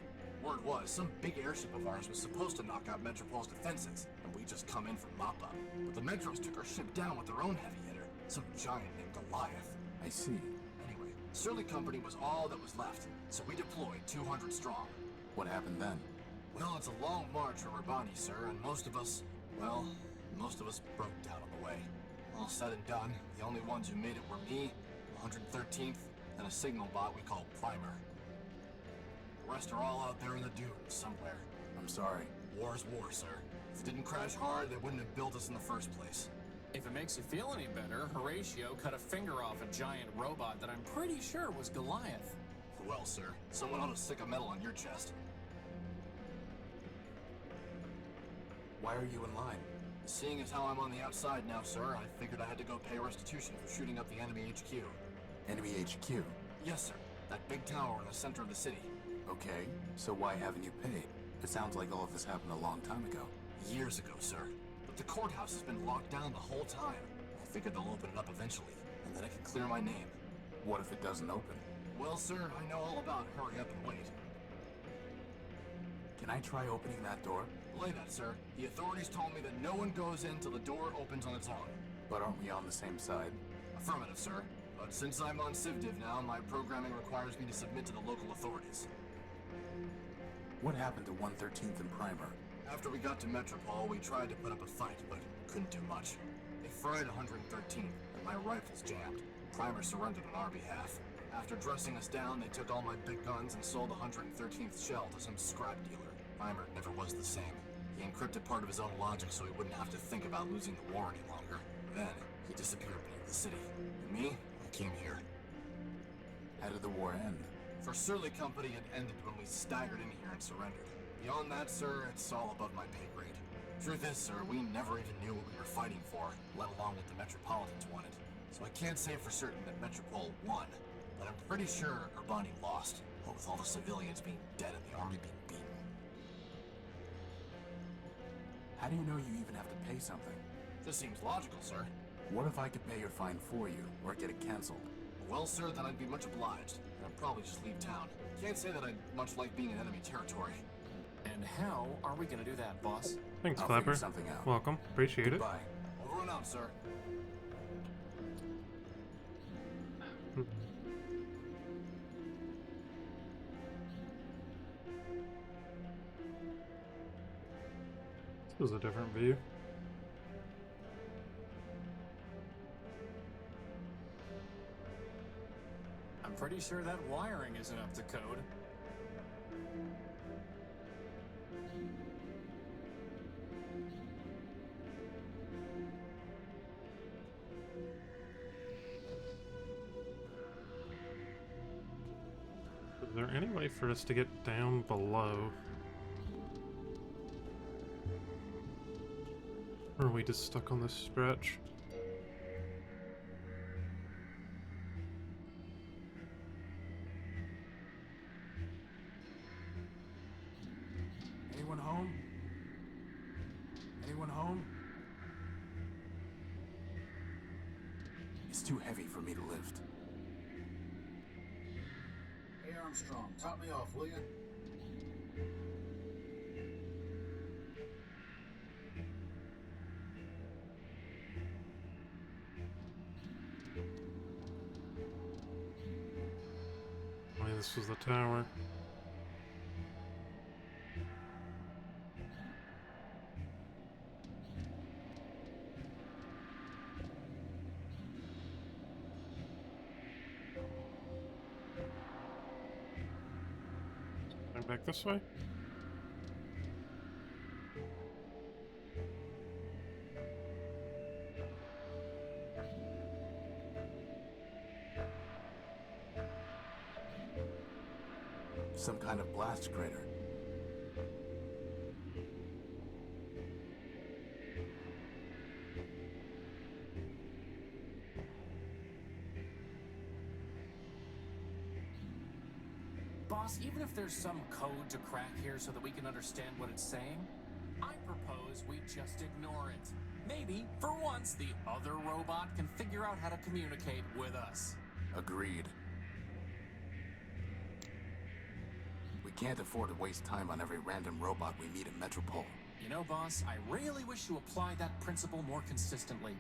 Word was, some big airship of ours was supposed to knock out Metropol's defenses, and we just come in for mop-up. But the Metros took our ship down with their own heavy hitter, some giant named Goliath. I see. Anyway, Surly Company was all that was left, so we deployed 200 strong. What happened then? Well, it's a long march for Urbani, sir, and most of us broke down on the way. All said and done, the only ones who made it were me, 113th, and a signal bot we call Primer. The rest are all out there in the dunes somewhere. I'm sorry. War's war, sir. If it didn't crash hard, they wouldn't have built us in the first place. If it makes you feel any better, Horatio cut a finger off a giant robot that I'm pretty sure was Goliath. Well, sir, someone ought to stick a medal on your chest. Why are you in line? Seeing as how I'm on the outside now, sir, I figured I had to go pay restitution for shooting up the enemy HQ. Enemy HQ? Yes, sir. That big tower in the center of the city. Okay, so why haven't you paid? It sounds like all of this happened a long time ago. Years ago, sir. But the courthouse has been locked down the whole time. I figured they'll open it up eventually, and then I can clear my name. What if it doesn't open? Well, sir, I know all about hurry up and wait. Can I try opening that door? Belay that, sir. The authorities told me that no one goes in till the door opens on its own. But aren't we on the same side? Affirmative, sir. But since I'm on CivDiv now, my programming requires me to submit to the local authorities. What happened to 113th and Primer? After we got to Metropol, we tried to put up a fight, but couldn't do much. They fried 113th, and my rifles jammed. Primer surrendered on our behalf. After dressing us down, they took all my big guns and sold the 113th shell to some scrap dealer. Primer never was the same. He encrypted part of his own logic so he wouldn't have to think about losing the war any longer. Then, he disappeared beneath the city. And me, I came here. How did the war end? For Surly Company, it ended when we staggered in here and surrendered. Beyond that, sir, it's all above my pay grade. Truth is, sir, we never even knew what we were fighting for, let alone what the Metropolitans wanted. So I can't say for certain that Metropol won, but I'm pretty sure Urbani lost, what with all the civilians being dead and the army being beaten. How do you know you even have to pay something? This seems logical, sir. What if I could pay your fine for you, or get it cancelled? Well, sir, then I'd be much obliged, and I'd probably just leave town. Can't say that I'd much like being in enemy territory. And how are we gonna do that, boss? Thanks, I'll Clapper. figure something out. Welcome. Appreciate Goodbye. Over and out, sir. This was a different view. I'm pretty sure that wiring isn't up to code. Is there any way for us to get down below? Or are we just stuck on this stretch? Anyone home? Anyone home? It's too heavy for me to lift. Hey Armstrong, top me off, will you? Oh, yeah, this was the tower. Back this way? Some kind of blast crater. Boss, even if there's some code to crack here so that we can understand what it's saying, I propose we just ignore it. Maybe, for once, the other robot can figure out how to communicate with us. Agreed. We can't afford to waste time on every random robot we meet in Metropole. You know, boss, I really wish you applied that principle more consistently.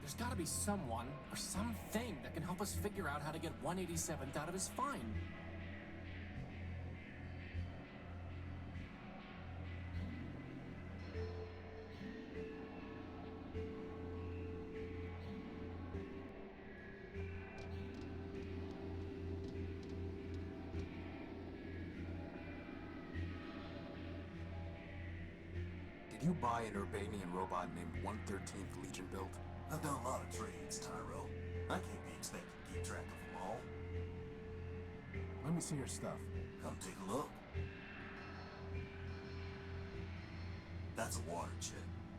There's gotta be someone or something that can help us figure out how to get 187th out of his fine. Did you buy an Urbanian robot named 113th Legion built? I've done a lot of trades, Tyro. I can't be expected to keep track of them all. Let me see your stuff. Come take a look. That's a water chip.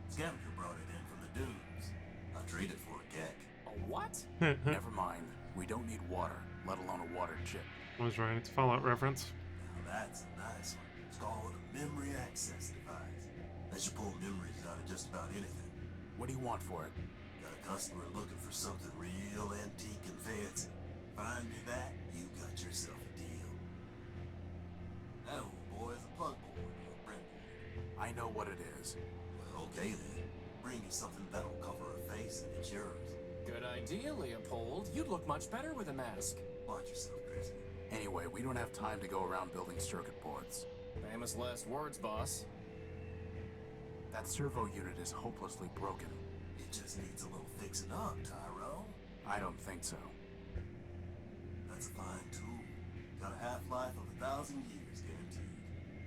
Scavenger brought it in from the dunes. I traded for a gek. A what? Never mind. We don't need water, let alone a water chip. I was right, it's a Fallout reference. Now that's a nice one. It's called a memory access device. Lets you pull memories out of just about anything. What do you want for it? Got a customer looking for something real antique and fancy. Find me that, you got yourself a deal. That old boy is a plug board or a breadboard. I know what it is. Well, okay then. Bring you something that'll cover her face and it's yours. Good idea, Leopold. You'd look much better with a mask. Watch yourself, Chrissy. Anyway, we don't have time to go around building circuit boards. Famous last words, boss. That servo unit is hopelessly broken. It just needs a little fixing up, Tyro. I don't think so. That's a fine tool. Got a half-life of 1,000 years guaranteed.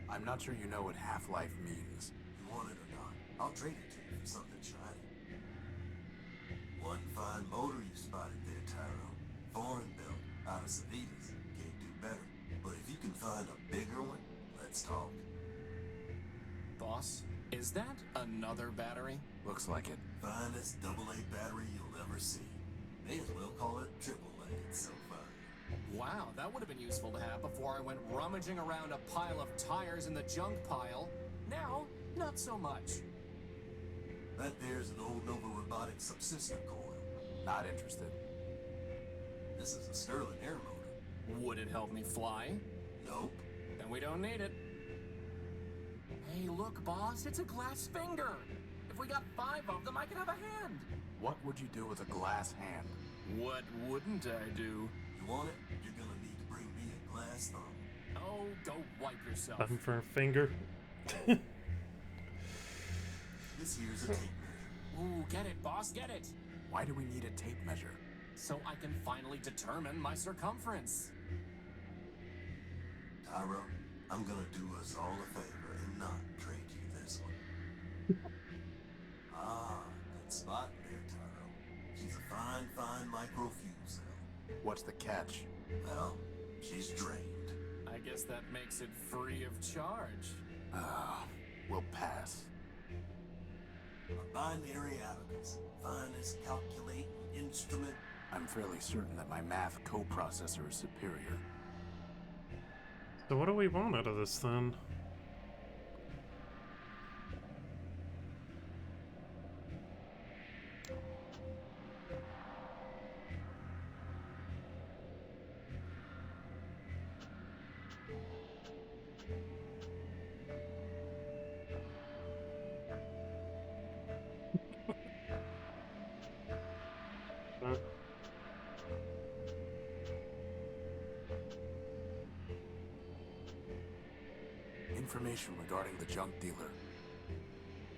I'm not sure you know what half-life means. You want it or not, I'll trade it to you for something shiny. One fine motor you spotted there, Tyro. Foreign built, out of Savitas. Can't do better. But if you can find a bigger one, let's talk. Boss, is that another battery? Looks like it. Finest AA battery you'll ever see. May as well call it AAA, it's so fine. Wow, that would have been useful to have before I went rummaging around a pile of tires in the junk pile. Now, not so much. That there's an old Nova Robotics subsystem coil. Not interested. This is a Sterling air motor. Would it help me fly? Nope. Then we don't need it. Hey, look, boss, it's a glass finger. If we got 5 of them, I could have a hand. What would you do with a glass hand? What wouldn't I do? You want it? You're gonna need to bring me a glass thumb. Oh, go wipe yourself. Thumb for a finger. This here's a tape measure. Ooh, get it, boss, get it! Why do we need a tape measure? So I can finally determine my circumference. Tyro, I'm gonna do us all a favor and not trade you this one. Good spot there, Tyro. She's a fine micro-fuel cell. What's the catch? Well, she's drained. I guess that makes it free of charge. We'll pass. A binary abacus. Finest calculating instrument. I'm fairly certain that my math coprocessor is superior. So what do we want out of this then? Information regarding the junk dealer.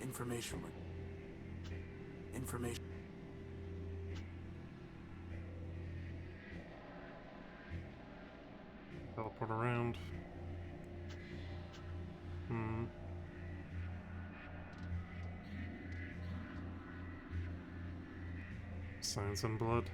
Information. Teleport around. Science and blood.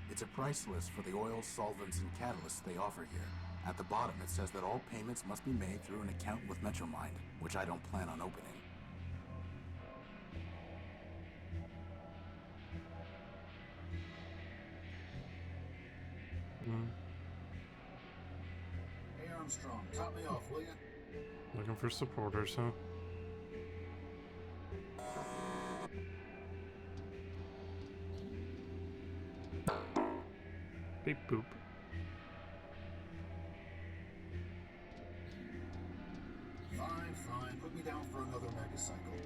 It's a price list for the oils, solvents, and catalysts they offer here. At the bottom, it says that all payments must be made through an account with Metromind, which I don't plan on opening. Hey Armstrong, top me off, will you? Looking for supporters, huh? Beep boop. Fine. Put me down for another megacycle.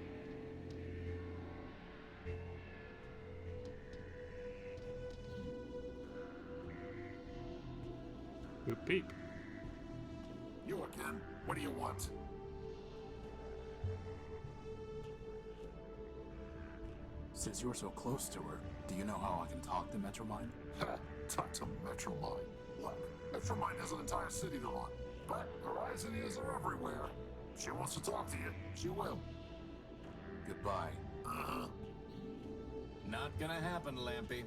Boop beep. You again? What do you want? Since you're so close to her, do you know how I can talk to Metromind? Talk to Metromind. Look, Metromind has an entire city to run, but Horizon ears are everywhere. She wants to talk to you. She will. Goodbye. Not gonna happen, Lampy.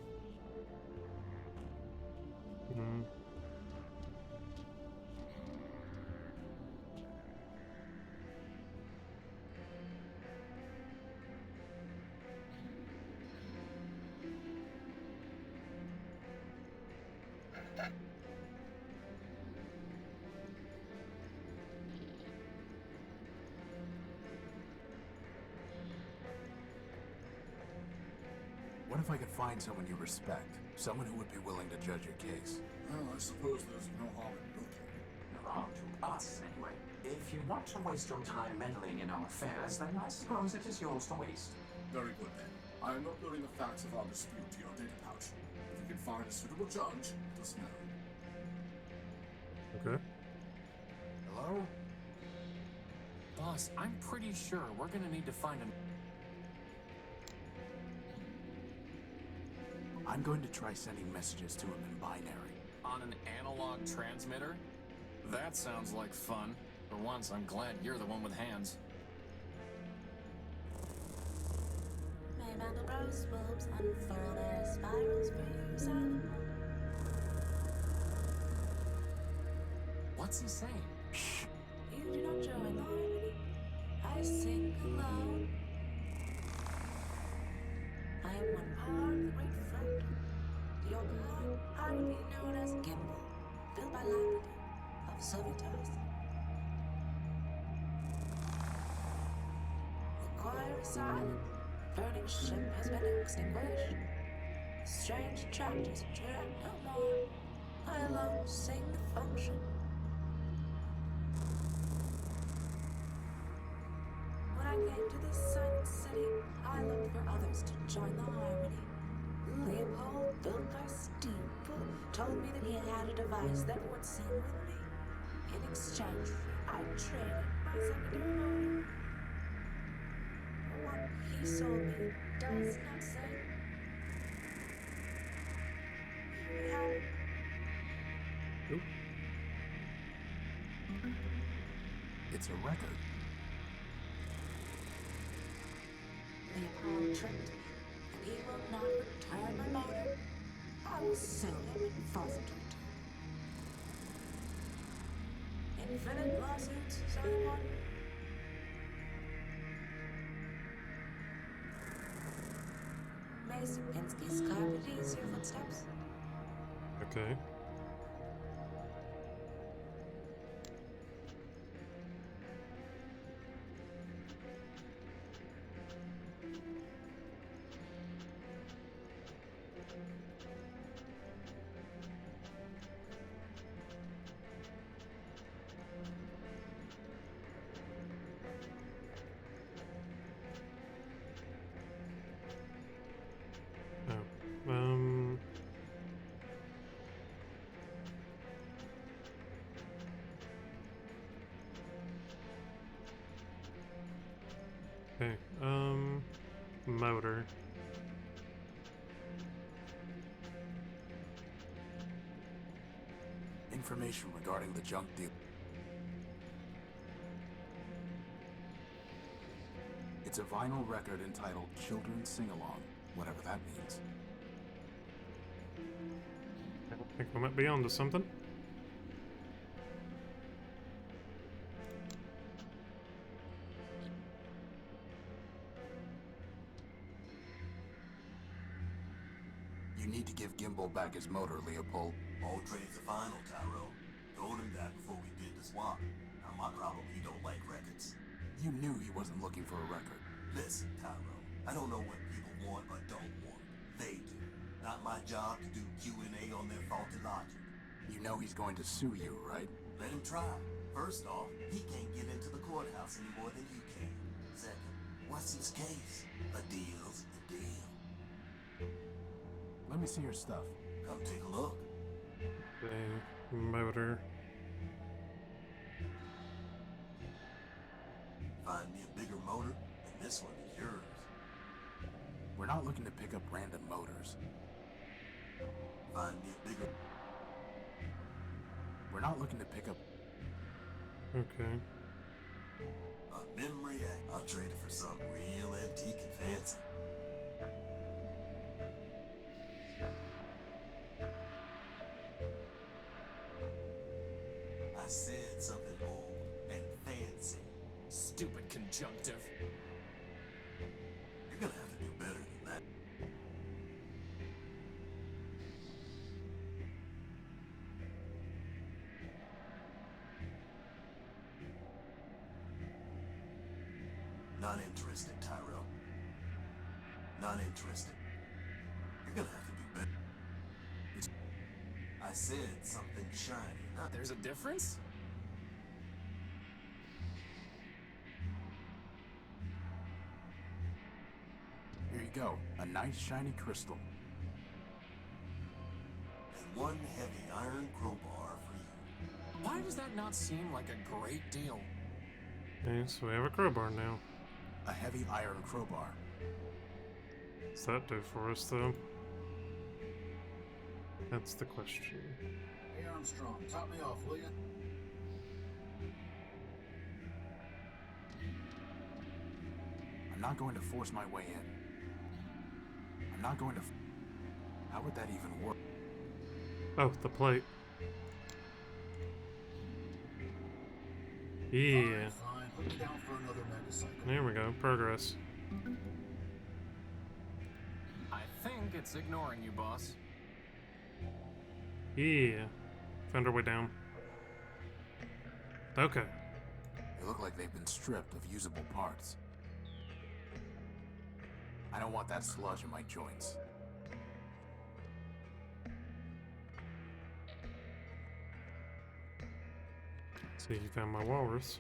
What if I could find someone you respect? Someone who would be willing to judge your case? Well, I suppose there's no harm in looking. No harm to us, anyway. If you want to waste your time meddling in our affairs, then I suppose it is yours to waste. Very good, then. I am uploading the facts of our dispute to your data pouch. If you can find a suitable judge, let us know. Okay. Hello? Boss, I'm pretty sure we're gonna need to find an... I'm going to try sending messages to him in binary. On an analog transmitter? That sounds like fun. For once, I'm glad you're the one with hands. May Mandelbrot's bulbs unfurl their spirals for you, silent one. What's he saying? You do not join the harmony. I sing alone. I am one part of the great fruit. To your God, I would be known as Gimbal, built by Lapidus of Civitas. The choir is silent. Burning ship has been extinguished. Strange chapters turn no more. I alone sing the function. When I came to this silent city, I looked for others to join the harmony. Leopold built our steamboat, told me that he had a device that would sing with me. In exchange, I traded my secondary motor. What he sold me does not say. Here we have it. Oop. It's a record. Leopold tricked me, and he will not return my motor. I will sue him and force him to return. Infinite lawsuits, someone. May Sapinski's carpet ease your footsteps? Okay. Oh. Okay. Motor. Information regarding the junk deal. It's a vinyl record entitled Children's Sing-Along, whatever that means. I think we might be onto something. You need to give Gimbal back his motor, Leopold. All trades are final, Tyro. Told him that before we did the swap. Now my problem, he don't like records. You knew he wasn't looking for a record. Listen, Tyro, I don't know what people want or don't want. They do. Not my job to do Q&A on their faulty logic. You know he's going to sue you, right? Let him try. First off, he can't get into the courthouse any more than you can. Second, what's his case? A deal's a deal. Let me see your stuff. Come take a look. Okay. Motor. Find me a bigger motor, and this one is yours. We're not looking to pick up random motors. Find me a bigger... We're not looking to pick up... Okay. A memory act. I'll trade it for something real antique and fancy. I said something old and fancy. Stupid conjunctive. You're gonna have to do better than that. Not interested, Tyro. Not interested. You're gonna have to do better. I said something shiny. There's a difference? Here you go. A nice shiny crystal. And one heavy iron crowbar for you. Why does that not seem like a great deal? Okay, so we have a crowbar now. A heavy iron crowbar. What's that do for us, though? That's the question. Hey Armstrong, top me off, will ya? I'm not going to force my way in. I'm not going to... How would that even work? Oh, the plate. Yeah. Fine, put me down for another megacycle. There we go. Progress. I think it's ignoring you, boss. Yeah. Found our way down. Okay. They look like they've been stripped of usable parts. I don't want that sludge in my joints. See, you found my walrus.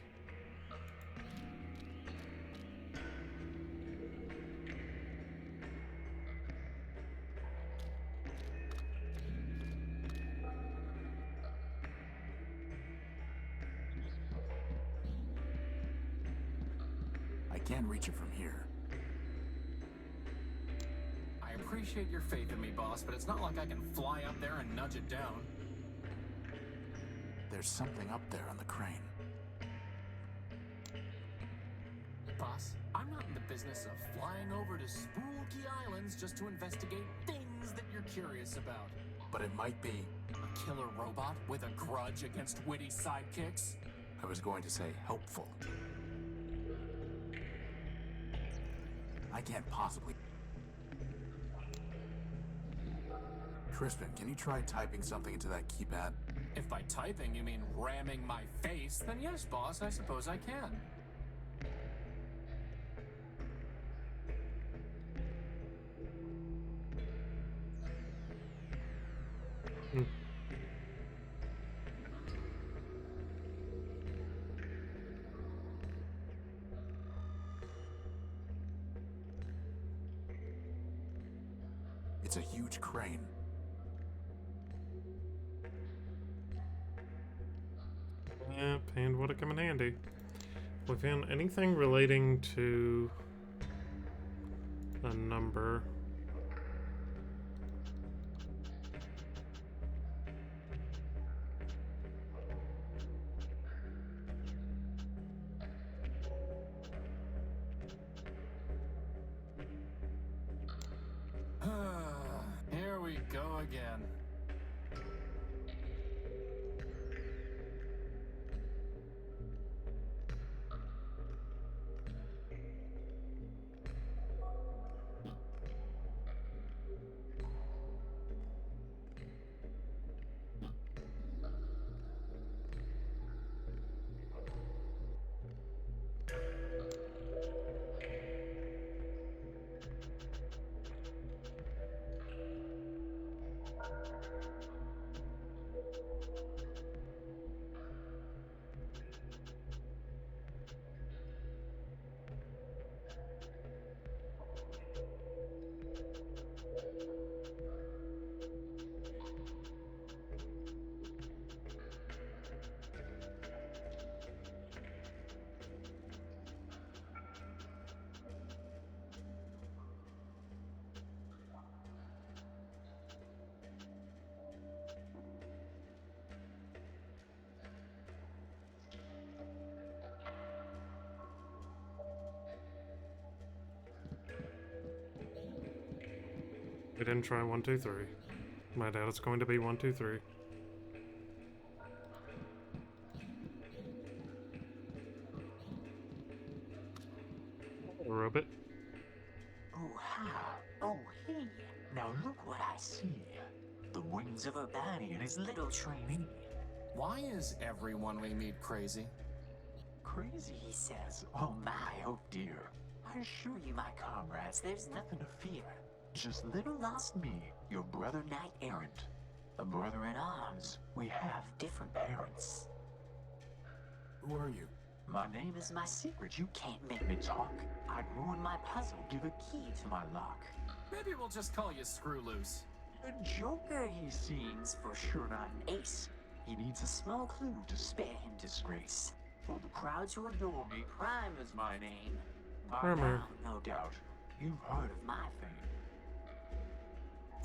can't reach it from here. I appreciate your faith in me, boss, but it's not like I can fly up there and nudge it down. There's something up there on the crane. Boss, I'm not in the business of flying over to spooky islands just to investigate things that you're curious about. But it might be... A killer robot with a grudge against witty sidekicks? I was going to say helpful. I can't possibly... Crispin, can you try typing something into that keypad? If by typing you mean ramming my face, then yes, boss, I suppose I can. It's a huge crane. Yep, and would have come in handy. If we found anything relating to a number. Here we go again. We didn't try 1, 2, 3. My doubt it's going to be 1, 2, 3. Robot. Oh, hi. Oh, hey. Now look what I see. The wings of a baddie and his little trainee. Why is everyone we meet crazy? Crazy, he says. Oh my, oh dear. I assure you, my comrades, there's nothing to fear. Just little lost me, your brother knight errant. A brother in arms. We have different parents. Who are you? My name is my secret. You can't make me talk. I'd ruin my puzzle, give a key to my lock. Maybe we'll just call you Screw Loose. A joker, he seems, for sure not an ace. He needs a small clue to spare him disgrace. For the crowd to adore me, Prime is my name. By Primer. now, no doubt, you've heard of my fame.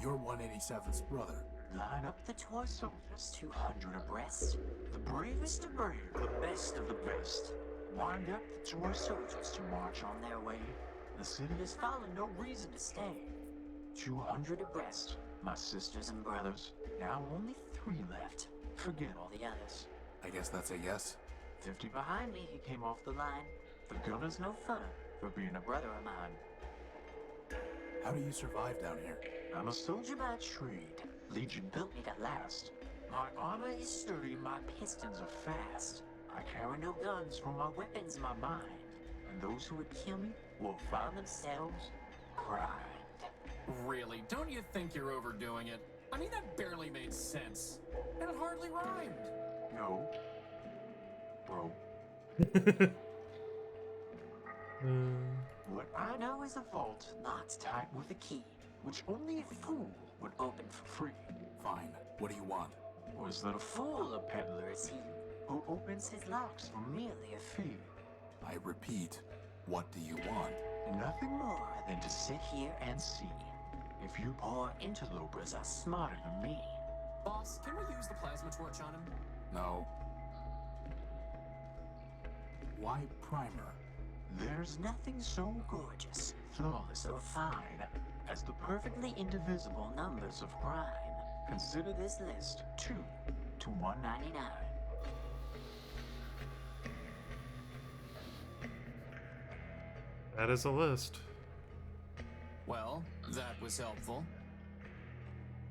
You're 187's brother. Line up the toy soldiers, 200 abreast. The bravest of brave, the best of the best. Wind up the toy soldiers to march on their way. The city has fallen, no reason to stay. 200 abreast, my sisters and brothers. Now only 3 left. Forget all the others. I guess that's a yes. 50 behind me, he came off the line. The gunner's no fun for being a brother of mine. How do you survive down here? I'm a soldier by trade. Legion built me to last. My armor is sturdy, my pistons are fast. I carry no guns, for my weapon's my mind. And those who would kill me will find themselves primed. Really, don't you think you're overdoing it? I mean, that barely made sense. And it hardly rhymed. No. Bro. What I know is a vault locked tight with a key, which only a fool would open for free. Fine. What do you want? Was that a fool a peddler is he, who opens his locks for merely a fee? I repeat. What do you want? Nothing more than to sit here and see if you poor interlopers are smarter than me. Boss, can we use the plasma torch on him? No. Why Primer? There's nothing so gorgeous, flawless, or fine as the perfectly indivisible numbers of prime. Consider this list 2 to 199. That is a list. Well, that was helpful.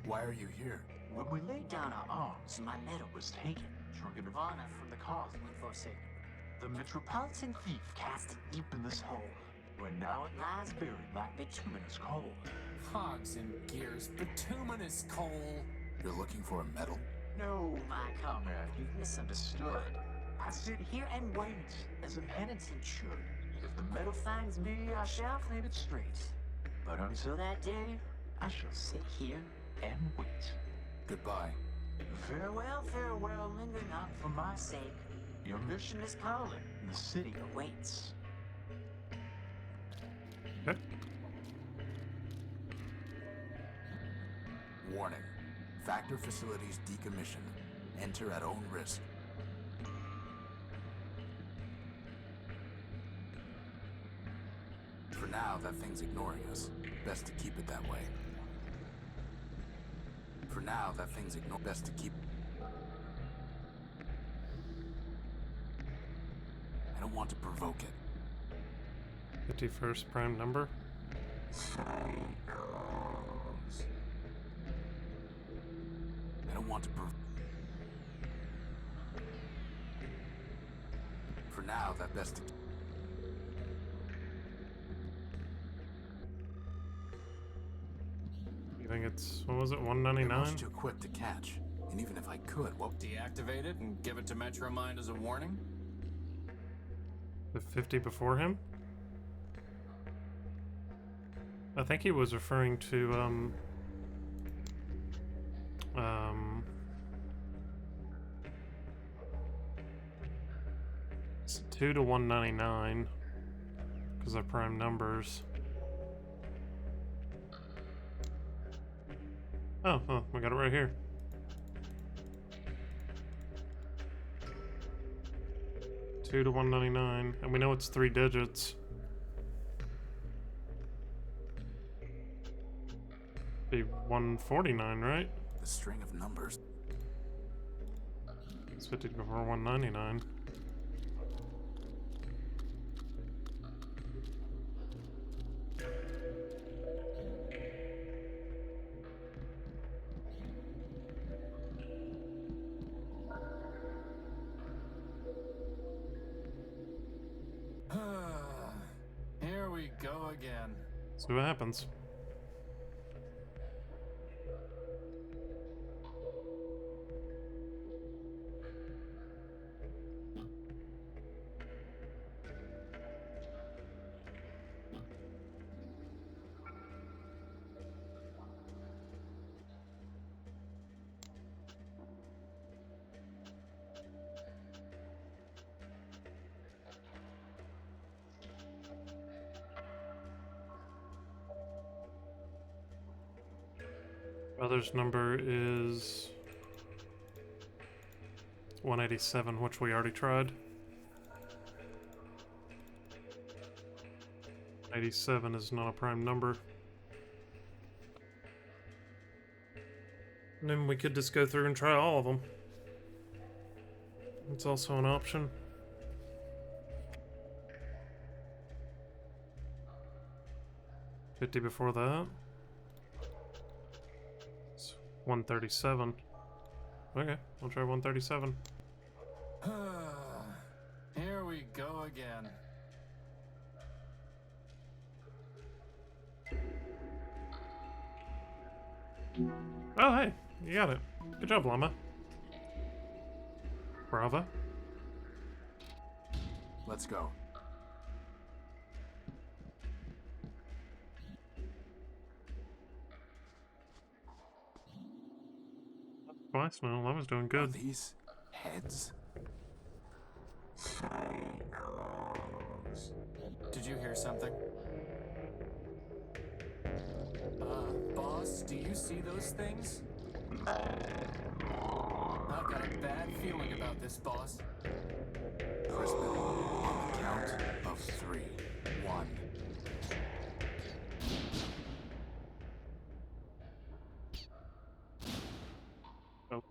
Why are you here? When we laid down our arms, my medal was taken. Drunk Nirvana from the cause went forsaken. The Metropolitan Thief cast it deep in this hole, where now it lies buried like bituminous coal. Hogs and gears, bituminous coal. You're looking for a medal? No, my comrade, you've misunderstood. I sit here and wait, as a penitent should. If the medal finds me, I shall claim it straight. But until that day, I shall sit here and wait. Goodbye. Farewell, farewell, linger not for my sake. Your mission is calling, the city awaits. Okay. Warning. Factor facilities decommissioned. Enter at own risk. For now, that thing's ignoring us. Best to keep it that way. For now, that thing's best to keep. I don't want to provoke it. 51st prime number. I don't want to For now, that best to. You think it's, what was it, 199? I'm too quick to catch. And even if I could, what? Deactivate it and give it to Metromind as a warning? The 50 before him? I think he was referring to, it's 2 to 199, because they're prime numbers. Oh, we got it right here. Two to 199, and we know it's 3 digits. Be 149, right? The string of numbers. It's 50 before 199. Here we go again. See what happens. Brother's number is 187, which we already tried. 87 is not a prime number. And then we could just go through and try all of them. It's also an option. $50 before that. 137. Okay, we'll try 137. Here we go again. Oh, hey, you got it. Good job, Llama. Bravo. Let's go. Twice now, Llama's doing good. Are these heads? Did did you hear something? Boss, do you see those things? I've got a bad feeling about this, boss. Crispin, on the count of 3. 1. Oh.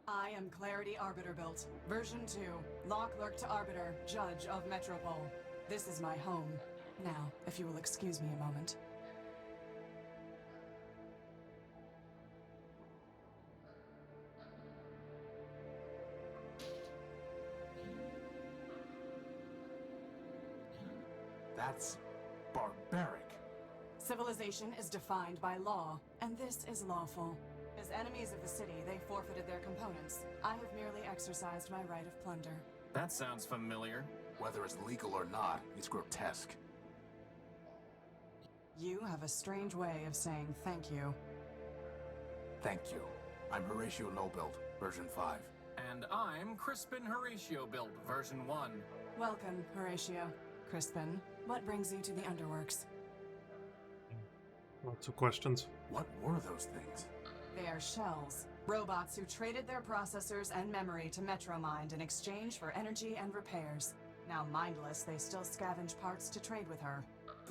I am Clarity Arbiter built. Version 2. Law Clerk to Arbiter, Judge of Metropole. This is my home. Now, if you will excuse me a moment. That's barbaric. Civilization is defined by law, and this is lawful. As enemies of the city, they forfeited their components. I have merely exercised my right of plunder. That sounds familiar. Whether it's legal or not, it's grotesque. You have a strange way of saying thank you. Thank you. I'm Horatio Nobuild, version 5. And I'm Crispin Horatio built, version 1. Welcome, Horatio. Crispin, what brings you to the Underworks? Lots of questions. What were those things? They are shells. Robots who traded their processors and memory to Metromind in exchange for energy and repairs. Now mindless, they still scavenge parts to trade with her.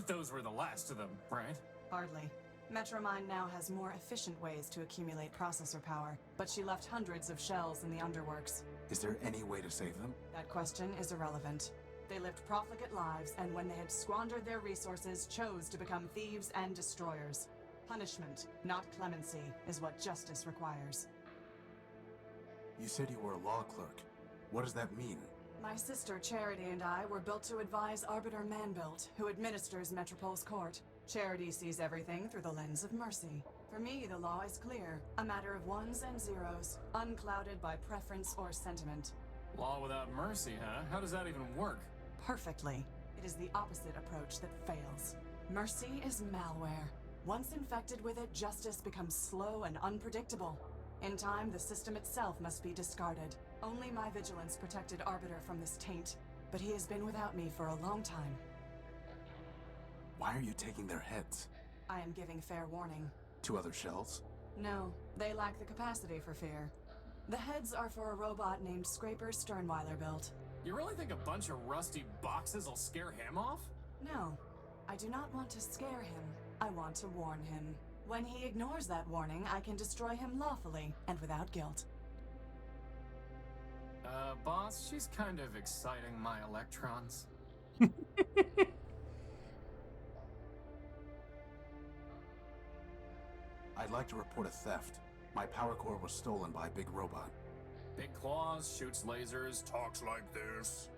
Those were the last of them, right? Hardly. Metromind now has more efficient ways to accumulate processor power, but she left hundreds of shells in the Underworks. Is there any way to save them? That question is irrelevant. They lived profligate lives, and when they had squandered their resources, chose to become thieves and destroyers. Punishment, not clemency, is what justice requires. You said you were a law clerk. What does that mean? My sister Charity and I were built to advise Arbiter Manbuilt, who administers Metropole's court. Charity sees everything through the lens of mercy. For me, the law is clear, a matter of ones and zeros, unclouded by preference or sentiment. Law without mercy, huh? How does that even work? Perfectly. It is the opposite approach that fails. Mercy is malware. Once infected with it, justice becomes slow and unpredictable. In time, the system itself must be discarded. Only my vigilance protected Arbiter from this taint, but he has been without me for a long time. Why are you taking their heads? I am giving fair warning. 2 other shells? No, they lack the capacity for fear. The heads are for a robot named Scraper Sternweiler built. You really think a bunch of rusty boxes will scare him off? No, I do not want to scare him. I want to warn him. When he ignores that warning, I can destroy him lawfully and without guilt. Boss, she's kind of exciting my electrons. I'd like to report a theft. My power core was stolen by a big robot. Big claws, shoots lasers, talks like this.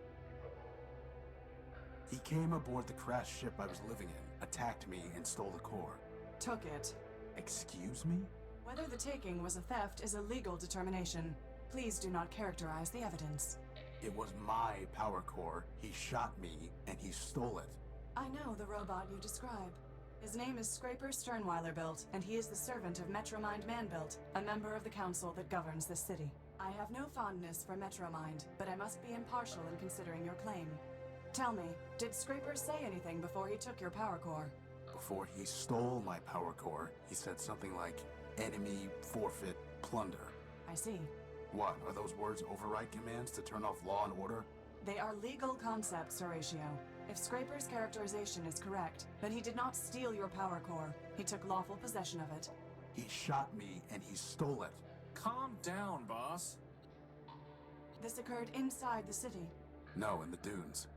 He came aboard the crashed ship I was living in, attacked me, and stole the core. Took it. Excuse me? Whether the taking was a theft is a legal determination. Please do not characterize the evidence. It was my power core. He shot me, and he stole it. I know the robot you describe. His name is Scraper Sternweiler built, and he is the servant of Metromind Manbuilt, a member of the council that governs this city. I have no fondness for Metromind, but I must be impartial in considering your claim. Tell me, did Scraper say anything before he took your power core? Before he stole my power core, he said something like, enemy, forfeit, plunder. I see. What, are those words override commands to turn off law and order? They are legal concepts, Horatio. If Scraper's characterization is correct, then he did not steal your power core. He took lawful possession of it. He shot me, and he stole it. Calm down, boss. This occurred inside the city. No, in the dunes.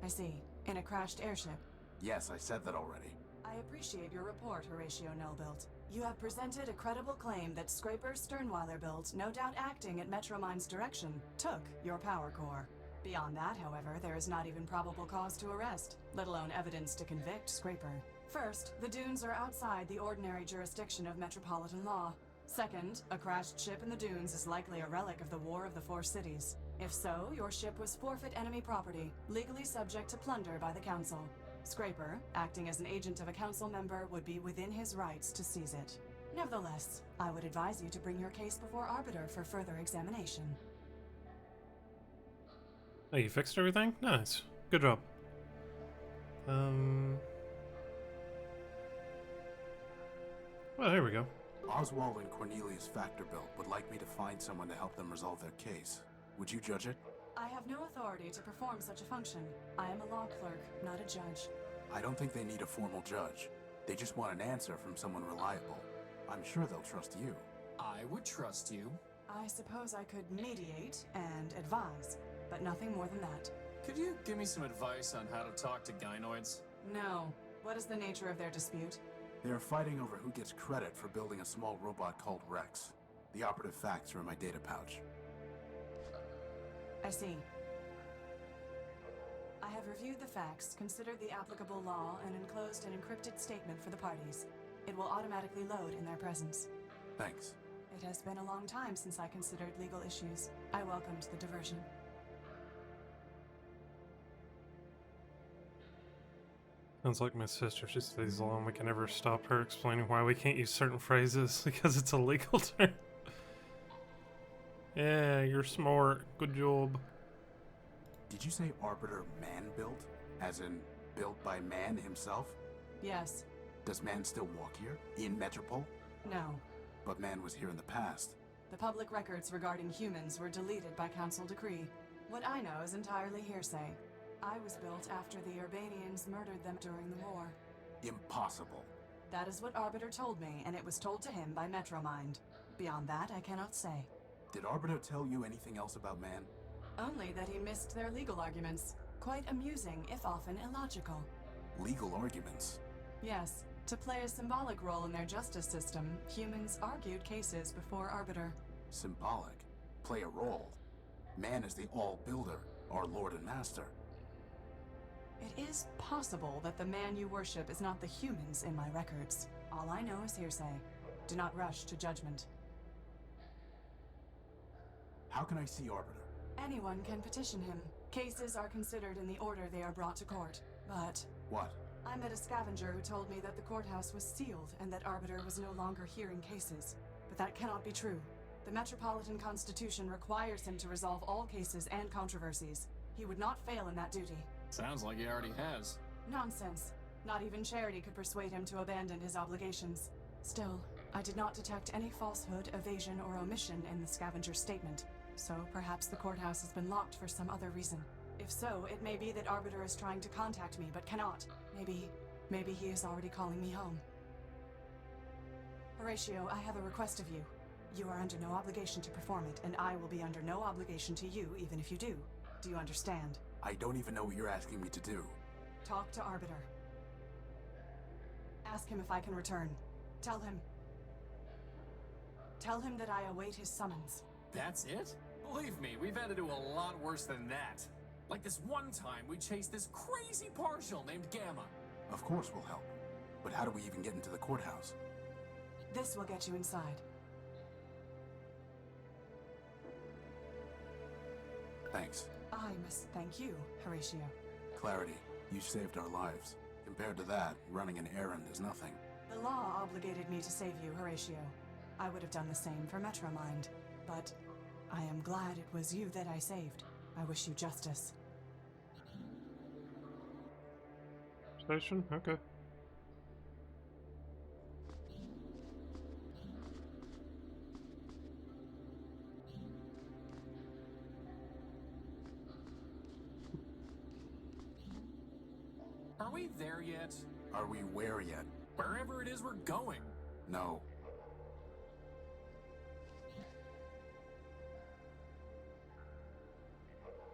I see. In a crashed airship. Yes, I said that already. I appreciate your report, Horatio Nullbuilt. You have presented a credible claim that Scraper Sternweiler built, no doubt acting at Metromind's direction, took your power core. Beyond that, however, there is not even probable cause to arrest, let alone evidence to convict Scraper. First, the dunes are outside the ordinary jurisdiction of metropolitan law. Second, a crashed ship in the dunes is likely a relic of the War of the Four Cities. If so, your ship was forfeit enemy property, legally subject to plunder by the Council. Scraper, acting as an agent of a council member, would be within his rights to seize it. Nevertheless, I would advise you to bring your case before Arbiter for further examination. Oh, you fixed everything? Nice. Good job. Well, here we go. Oswald and Cornelius Factorbuilt would like me to find someone to help them resolve their case. Would you judge it? I have no authority to perform such a function. I am a law clerk, not a judge. I don't think they need a formal judge. They just want an answer from someone reliable. I'm sure they'll trust you. I would trust you. I suppose I could mediate and advise, but nothing more than that. Could you give me some advice on how to talk to gynoids? No. What is the nature of their dispute? They are fighting over who gets credit for building a small robot called Rex. The operative facts are in my data pouch. I see. I have reviewed the facts, considered the applicable law, and enclosed an encrypted statement for the parties. It will automatically load in their presence. Thanks. It has been a long time since I considered legal issues. I welcomed the diversion. Sounds like my sister. She stays alone. We can never stop her explaining why we can't use certain phrases because it's a legal term. Yeah, you're smart. Good job. Did you say Arbiter man-built? As in, built by man himself? Yes. Does man still walk here? In Metropole? No. But man was here in the past. The public records regarding humans were deleted by council decree. What I know is entirely hearsay. I was built after the Urbanians murdered them during the war. Impossible. That is what Arbiter told me, and it was told to him by Metromind. Beyond that, I cannot say. Did Arbiter tell you anything else about man? Only that he missed their legal arguments. Quite amusing, if often illogical. Legal arguments? Yes. To play a symbolic role in their justice system, humans argued cases before Arbiter. Symbolic? Play a role? Man is the all-builder, our lord and master. It is possible that the man you worship is not the humans in my records. All I know is hearsay. Do not rush to judgment. How can I see Arbiter? Anyone can petition him. Cases are considered in the order they are brought to court. But... What? I met a scavenger who told me that the courthouse was sealed and that Arbiter was no longer hearing cases. But that cannot be true. The Metropolitan Constitution requires him to resolve all cases and controversies. He would not fail in that duty. Sounds like he already has. Nonsense. Not even charity could persuade him to abandon his obligations. Still, I did not detect any falsehood, evasion, or omission in the scavenger's statement. So perhaps the courthouse has been locked for some other reason. If so, it may be that Arbiter is trying to contact me, but cannot. Maybe he is already calling me home. Horatio, I have a request of you. You are under no obligation to perform it, and I will be under no obligation to you, even if you do. Do you understand? I don't even know what you're asking me to do. Talk to Arbiter. Ask him if I can return. Tell him that I await his summons. That's it? Believe me, we've had to do a lot worse than that. Like this one time we chased this crazy partial named Gamma. Of course we'll help. But how do we even get into the courthouse? This will get you inside. Thanks. I must thank you, Horatio. Clarity, you saved our lives. Compared to that, running an errand is nothing. The law obligated me to save you, Horatio. I would have done the same for Metromind, but I am glad it was you that I saved. I wish you justice. Station? Okay. Are we there yet? Are we where yet? Wherever it is we're going. No.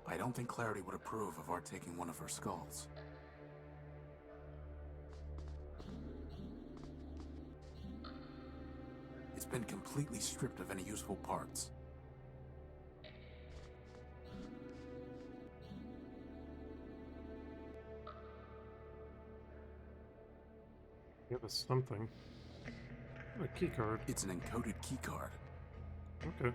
I don't think Clarity would approve of our taking one of her skulls. It's been completely stripped of any useful parts. Give us something. A key card. It's an encoded key card. Okay.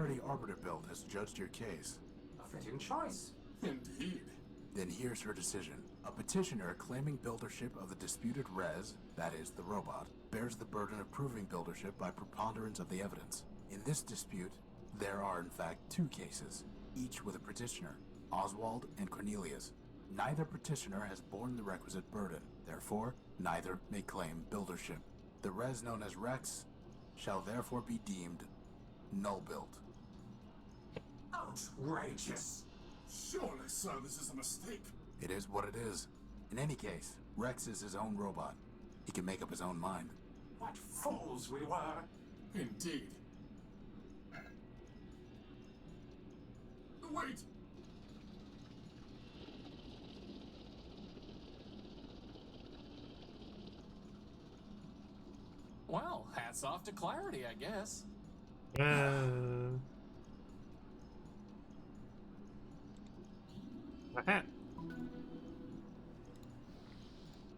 majority arbiter build has judged your case. A fitting choice. Indeed. Then here's her decision. A petitioner claiming buildership of the disputed res, that is, the robot, bears the burden of proving buildership by preponderance of the evidence. In this dispute, there are in fact two cases, each with a petitioner, Oswald and Cornelius. Neither petitioner has borne the requisite burden, therefore, neither may claim buildership. The res known as Rex shall therefore be deemed null built. Outrageous! Surely, sir, this is a mistake. It is what it is. In any case, Rex is his own robot. He can make up his own mind. What fools we were! Indeed. Wait! Well, hats off to Clarity, I guess. A hat.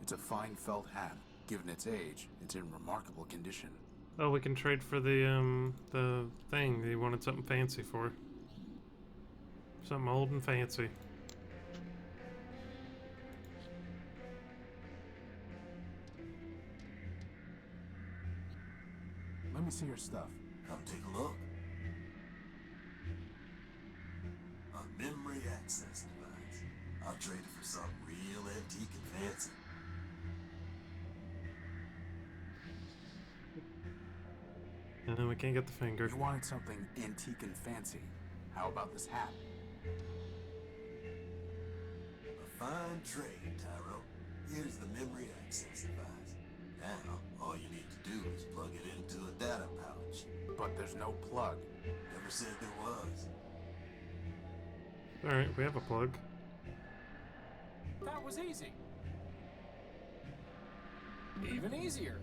It's a fine felt hat. Given its age, it's in remarkable condition. Oh, we can trade for the thing he wanted something fancy for. Something old and fancy. Let me see your stuff. Come take a look. A memory access device. I'll trade it for something real antique and fancy. And then we can't get the finger. You wanted something antique and fancy. How about this hat? A fine trade, Tyro. Here's the memory access device. Now, all you need to do is plug it into a data pouch. But there's no plug. Never said there was. Alright, we have a plug. That was easy. Even easier.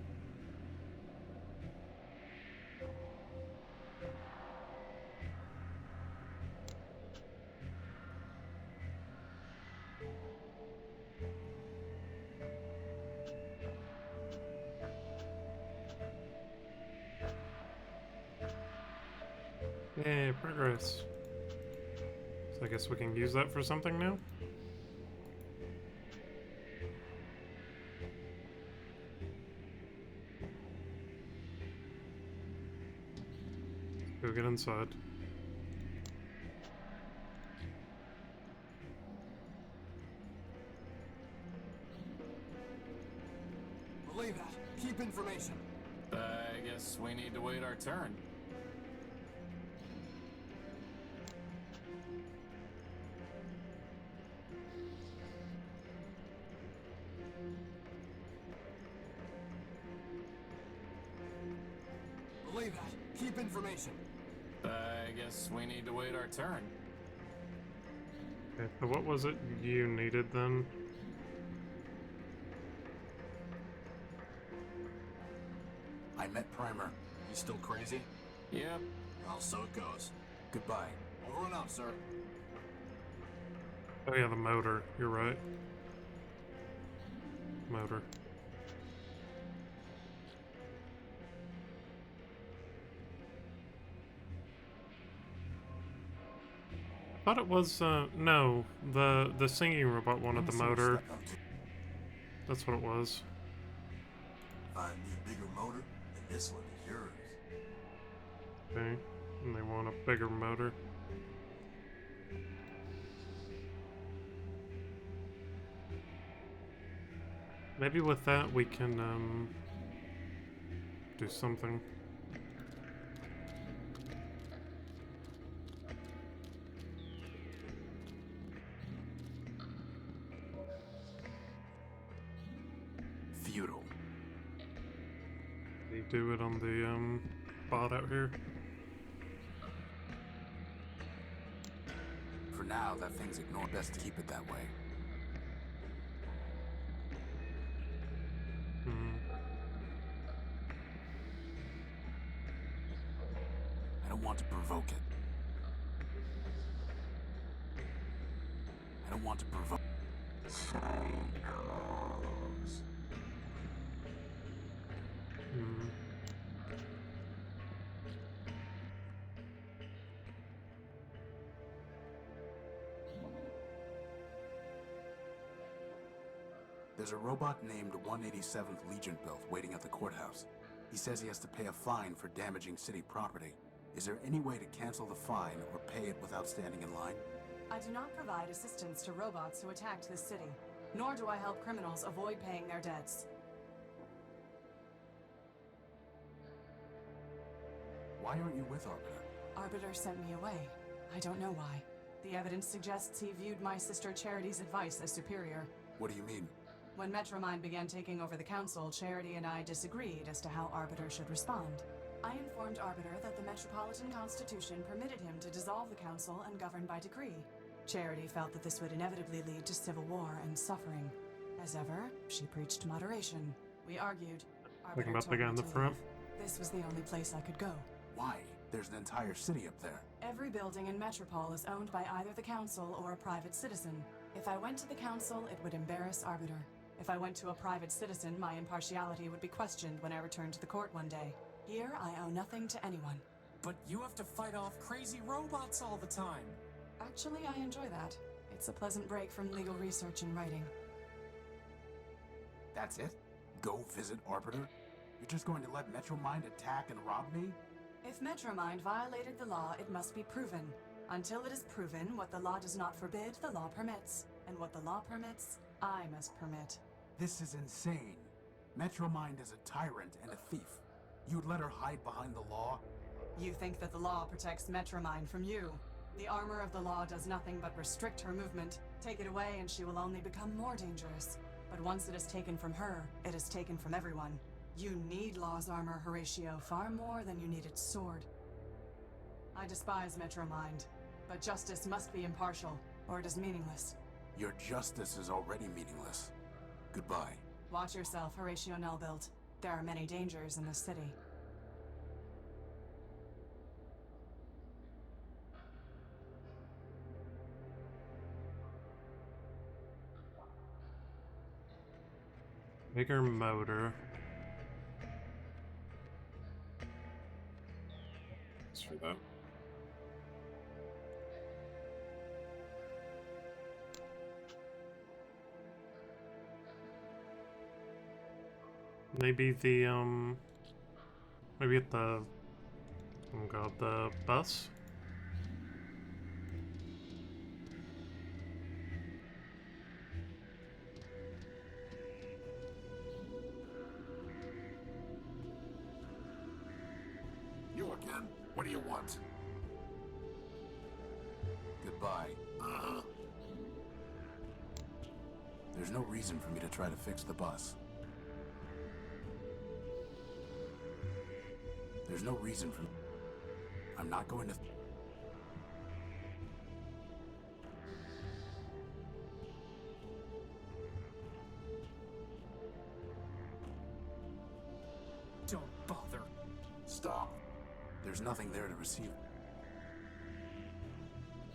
Yay, progress. So I guess we can use that for something now? Go get inside. Relay that. Keep information. I guess we need to wait our turn. Relay that. Keep information. I guess we need to wait our turn. Okay, so what was it you needed then? I met Primer. You still crazy? Yep. Well, so it goes. Goodbye. Over and out, sir. Oh yeah, the motor. You're right. Motor. I thought it was, no. The singing robot wanted the motor. That's what it was. Find me a bigger motor, and this one is yours. Okay. And they want a bigger motor. Maybe with that we can, do something. Feudal. They do it on the, bot out here. For now, that thing's ignored. Best to keep it that way. I don't want to provoke it. I don't want to provoke. There's a robot named 187th Legion built waiting at the courthouse. He says he has to pay a fine for damaging city property. Is there any way to cancel the fine or pay it without standing in line? I do not provide assistance to robots who attacked this city, nor do I help criminals avoid paying their debts. Why aren't you with Arbiter? Arbiter sent me away. I don't know why. The evidence suggests he viewed my sister Charity's advice as superior. What do you mean? When Metromind began taking over the council, Charity and I disagreed as to how Arbiter should respond. I informed Arbiter that the Metropolitan Constitution permitted him to dissolve the council and govern by decree. Charity felt that this would inevitably lead to civil war and suffering. As ever, she preached moderation. We argued. Looking about the guy in the front. This was the only place I could go. Why? There's an entire city up there. Every building in Metropole is owned by either the council or a private citizen. If I went to the council, it would embarrass Arbiter. If I went to a private citizen, my impartiality would be questioned when I returned to the court one day. Here, I owe nothing to anyone. But you have to fight off crazy robots all the time. Actually, I enjoy that. It's a pleasant break from legal research and writing. That's it? Go visit Arbiter? You're just going to let Metromind attack and rob me? If Metromind violated the law, it must be proven. Until it is proven, what the law does not forbid, the law permits. And what the law permits, I must permit. This is insane. Metromind is a tyrant and a thief. You'd let her hide behind the law? You think that the law protects Metromind from you. The armor of the law does nothing but restrict her movement. Take it away and she will only become more dangerous. But once it is taken from her, it is taken from everyone. You need law's armor, Horatio, far more than you need its sword. I despise Metromind, but justice must be impartial, or it is meaningless. Your justice is already meaningless. Goodbye. Watch yourself, Horatio Nullbuilt. There are many dangers in this city. Bigger motor. Thanks for that. Maybe maybe at the, oh god, the bus? You again? What do you want? Goodbye. There's no reason for me to try to fix the bus. There's no reason for me. I'm not going to... Don't bother. Stop. There's nothing there to receive.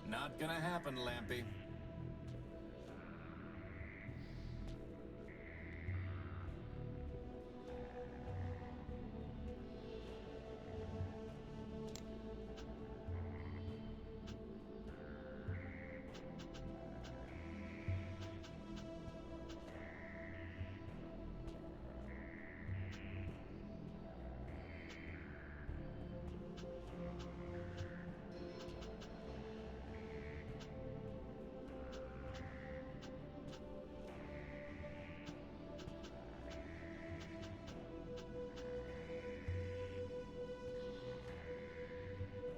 Not gonna happen, Lampy.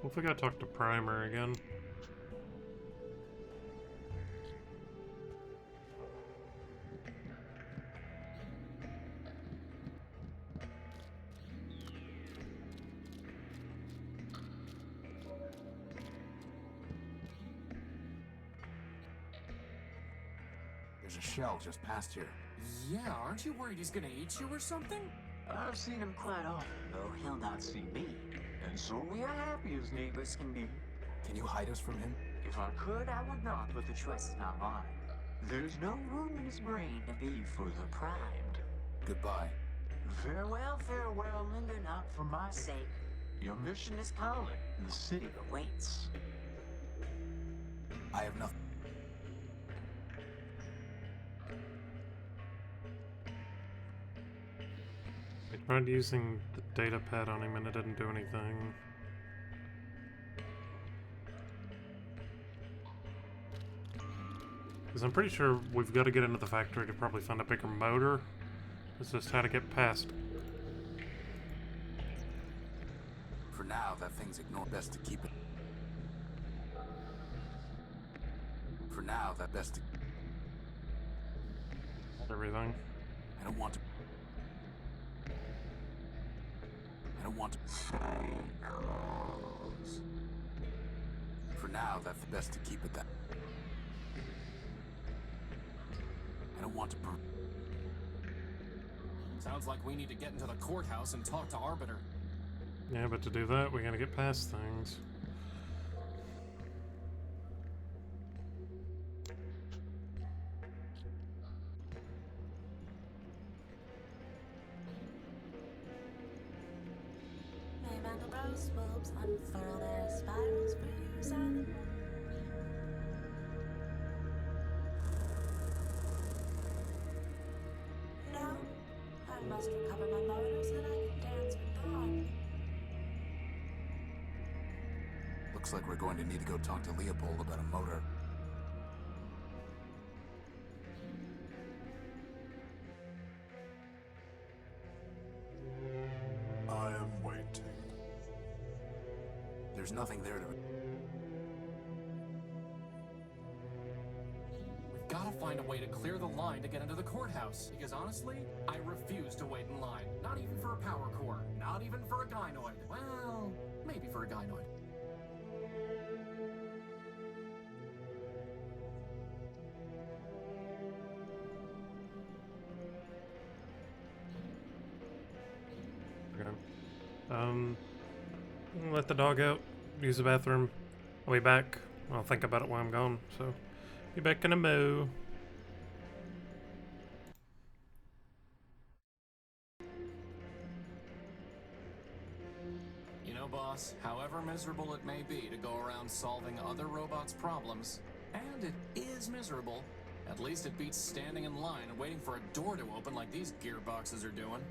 Hopefully I gotta talk to Primer again. There's a shell just past here. Yeah, aren't you worried he's gonna eat you or something? I've seen him quite often, though he'll not see me. And so we are happy as neighbors can be. Can you hide us from him? If I could, I would not, but the choice is not mine. There's no room in his brain to be further primed. Goodbye. Farewell, farewell, linger not for my sake. Your mission is calling, and the city awaits. I have nothing. Tried using the data pad on him and it didn't do anything. Because I'm pretty sure we've got to get into the factory to probably find a bigger motor. It's just how to get past. For now, that thing's ignored. Best to keep it. For now, that best to... Everything. I don't want to... I don't want to... For now, that's the best to keep it that... I don't want to... Sounds like we need to get into the courthouse and talk to Arbiter. Yeah, but to do that, we gotta get past things. May Mandelbrot's bulbs unfurl their spirals for you, silent one. No, I must recover my motor so that I can dance with the harmony. Looks like we're going to need to go talk to Leopold about a motor. I am waiting. There's nothing there to... We've got to find a way to clear the line to get into the courthouse. Because honestly, I refuse to wait in line. Not even for a power core. Not even for a gynoid. Well, maybe for a gynoid. Let the dog out, use the bathroom. I'll be back. I'll think about it while I'm gone, so be back in a moo. You know, boss, however miserable it may be to go around solving other robots' problems, and it is miserable, at least it beats standing in line and waiting for a door to open like these gearboxes are doing.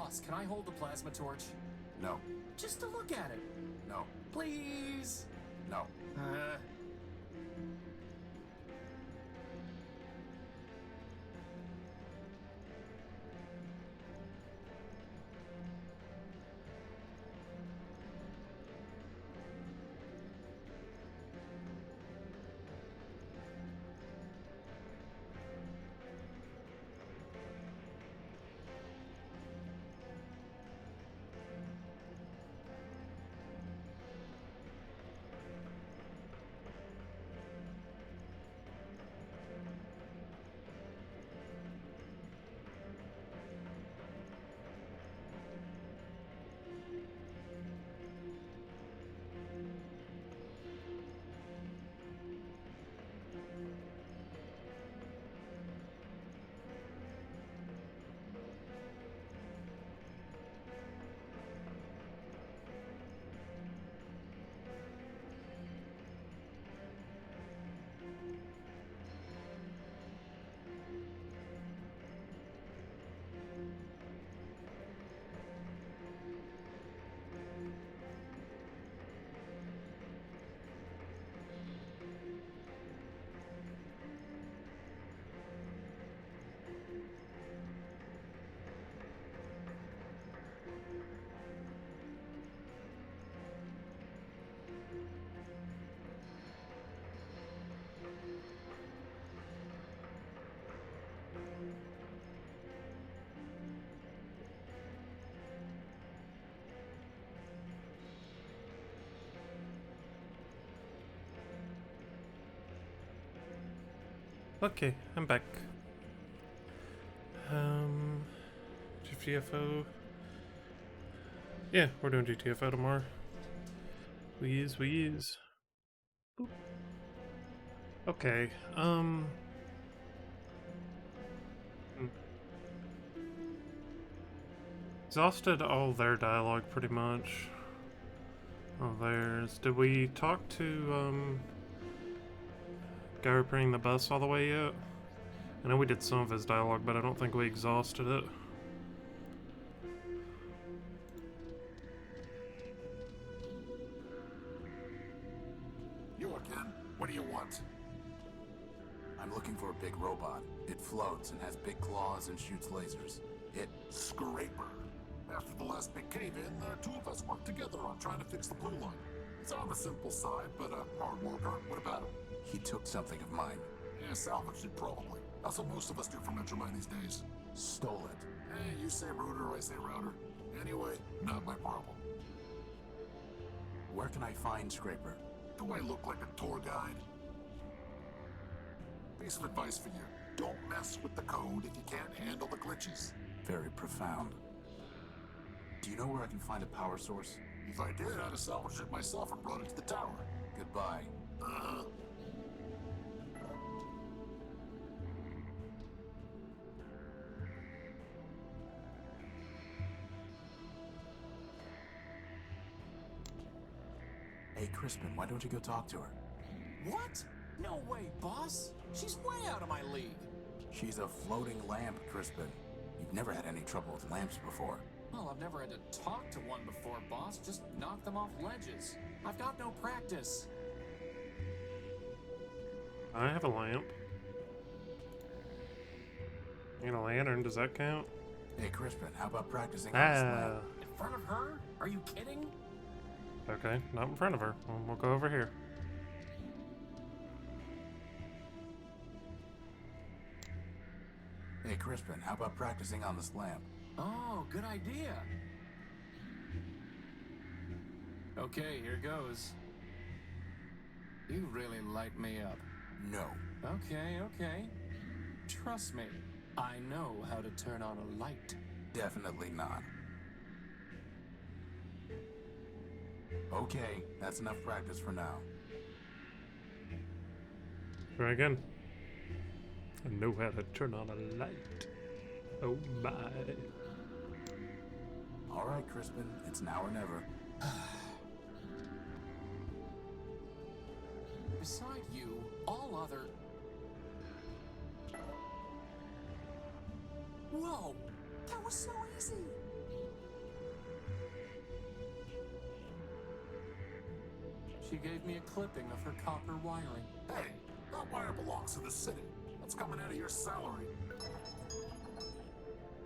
Boss, can I hold the plasma torch? No. Just to look at it. No. Please. No. Okay, I'm back. GTFO. Yeah, we're doing GTFO tomorrow. We is. Boop. Okay, exhausted all their dialogue pretty much. All theirs. Did we talk to, guy repairing the bus all the way yet? I know we did some of his dialogue, but I don't think we exhausted it. You again? What do you want? I'm looking for a big robot. It floats and has big claws and shoots lasers. Scraper. After the last big cave-in, the two of us worked together on trying to fix the blue line. It's on the simple side, but a hard worker. What about him? He took something of mine. Yeah, salvaged it probably. That's what most of us do for Metromine these days. Stole it. Hey, you say router, I say router. Anyway, not my problem. Where can I find Scraper? Do I look like a tour guide? Piece of advice for you. Don't mess with the code if you can't handle the glitches. Very profound. Do you know where I can find a power source? If I did, I'd have salvaged it myself and brought it to the tower. Goodbye. Hey, Crispin, why don't you go talk to her? What? No way, boss. She's way out of my league. She's a floating lamp, Crispin. You've never had any trouble with lamps before. Well, I've never had to talk to one before, boss. Just knock them off ledges. I've got no practice. I have a lamp. And a lantern, does that count? Hey, Crispin, how about practicing on this lamp? In front of her? Are you kidding? Okay, not in front of her. We'll go over here. Hey, Crispin, how about practicing on this lamp? Oh, good idea. Okay, here goes. You really light me up. No. Okay. Trust me, I know how to turn on a light. Definitely not. Okay, that's enough practice for now. Try again. I know how to turn on a light. Oh my. Alright, Crispin, it's now or never. Beside you, all other... Whoa! That was so easy! She gave me a clipping of her copper wiring. Hey, that wire belongs to the city. That's coming out of your salary.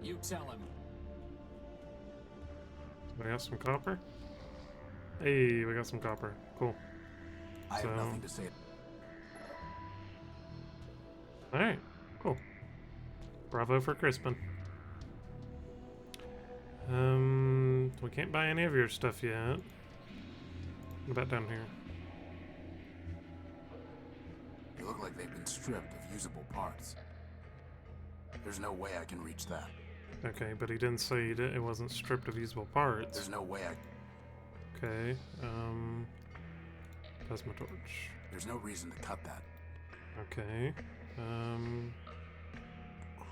You tell him. We got some copper? Hey, we got some copper. Cool. I have nothing to say. Alright, cool. Bravo for Crispin. We can't buy any of your stuff yet. What about down here? They look like they've been stripped of usable parts. There's no way I can reach that. Okay, but he didn't say it wasn't stripped of usable parts. There's no way I... Okay, plasma torch. There's no reason to cut that. Okay,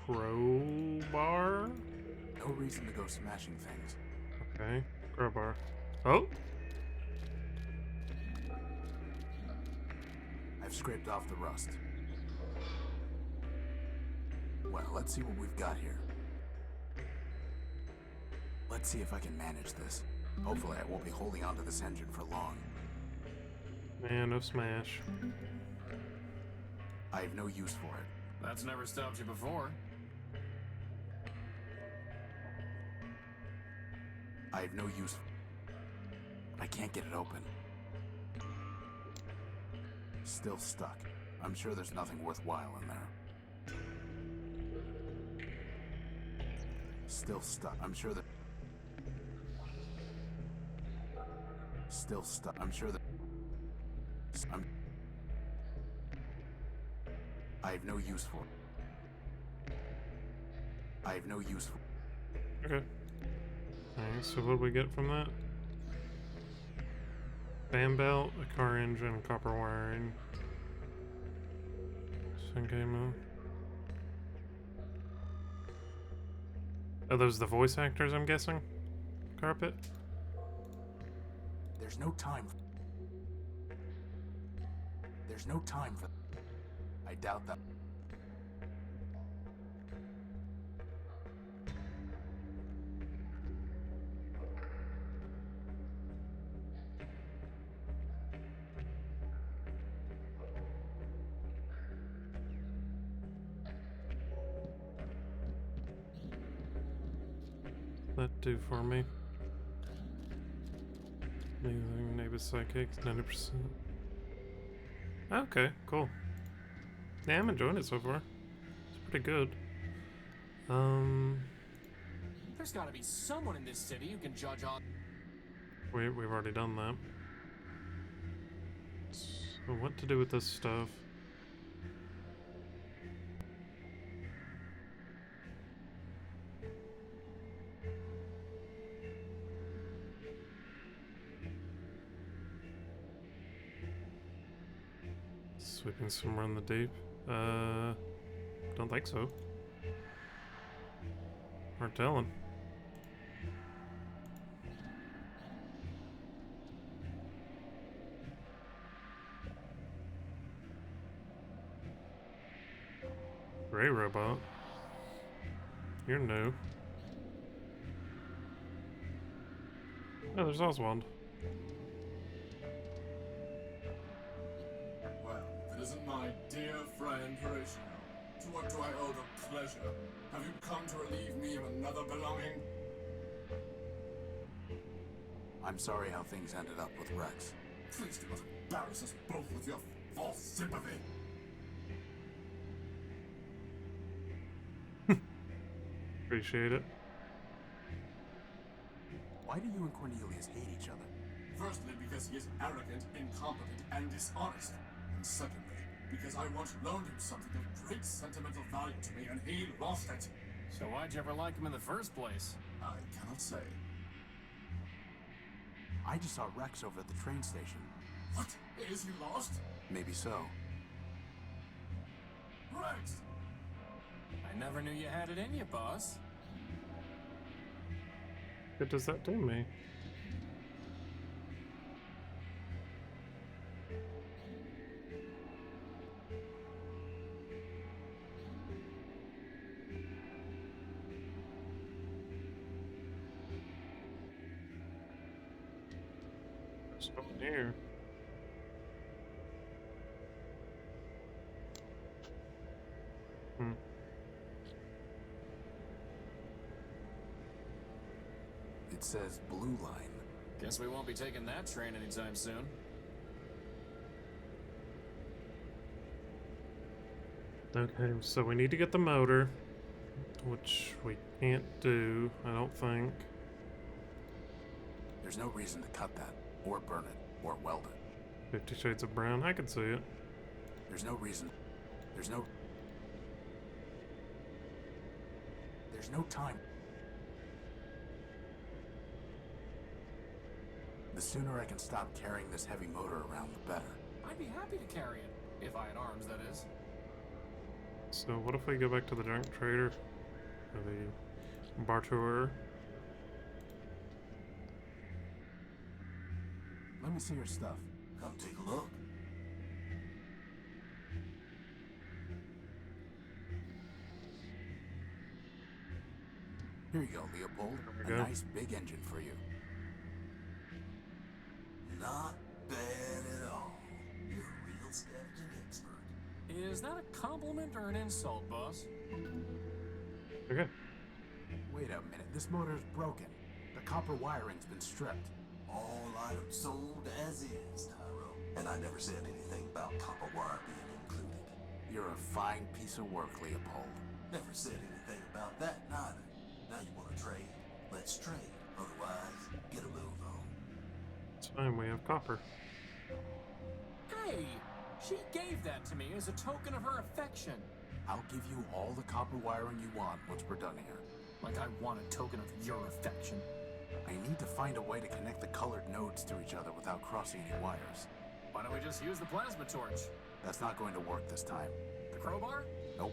crowbar? No reason to go smashing things. Okay, crowbar. Oh! I've scraped off the rust. Well, let's see what we've got here. Let's see if I can manage this. Hopefully I won't be holding onto this engine for long. Man, no smash. I have no use for it. That's never stopped you before. I have no use. I can't get it open. Still stuck. I'm sure there's nothing worthwhile in there. Still stuck. I'm sure that... Still stuck. I'm sure that... I have no use for it. I have no use for... Okay. Alright, so what do we get from that? Fan belt, a car engine, copper wiring. Sync ammo. Are those the voice actors, I'm guessing? Carpet? There's no time. There's no time for... I doubt that. That do for me. Amazing neighbor psychics, 90%. Okay, cool. Yeah, I'm enjoying it so far. It's pretty good. There's gotta be someone in this city who can judge on... We've already done that. So what to do with this stuff? Sweeping somewhere in the deep? Don't think so. Hard telling. Gray robot. You're new. Oh, there's Oswald. Well, if it isn't my dear friend Horatio, to what do I owe the pleasure? Have you come to relieve me of another belonging? I'm sorry how things ended up with Rex. Please do not embarrass us both with your false sympathy. Appreciate it. Why do you and Cornelius hate each other? Firstly, because he is arrogant, incompetent, and dishonest. And secondly, because I once loaned him something of great sentimental value to me and he lost it. So why'd you ever like him in the first place? I cannot say. I just saw Rex over at the train station. What? Is he lost? Maybe so. Rex! I never knew you had it in you, boss. What does that do me? There's nothing here. It says Blue Line. Guess we won't be taking that train anytime soon. Okay, so we need to get the motor, which we can't do, I don't think. There's no reason to cut that, or burn it, or weld it. 50 Shades of Brown, I can see it. There's no reason. There's no time. The sooner I can stop carrying this heavy motor around, the better. I'd be happy to carry it. If I had arms, that is. So what if we go back to the junk trader? Or the barter? Let me see your stuff. Come take a look. Here you go, Leopold. A go. nice big engine for you. Not bad at all. You're a real scavenging expert. Is that a compliment or an insult, boss? Okay. Wait a minute, this motor's broken. The copper wiring's been stripped. All items sold as is, Tyro. And I never said anything about copper wire being included. You're a fine piece of work, Leopold. Never said anything about that, neither. Now you want to trade? Let's trade. Otherwise, get a move on. It's fine, we have copper. Hey! She gave that to me as a token of her affection. I'll give you all the copper wiring you want once we're done here. Like I want a token of your affection. I need to find a way to connect the colored nodes to each other without crossing any wires. Why don't we just use the plasma torch? That's not going to work this time. The crowbar? Nope.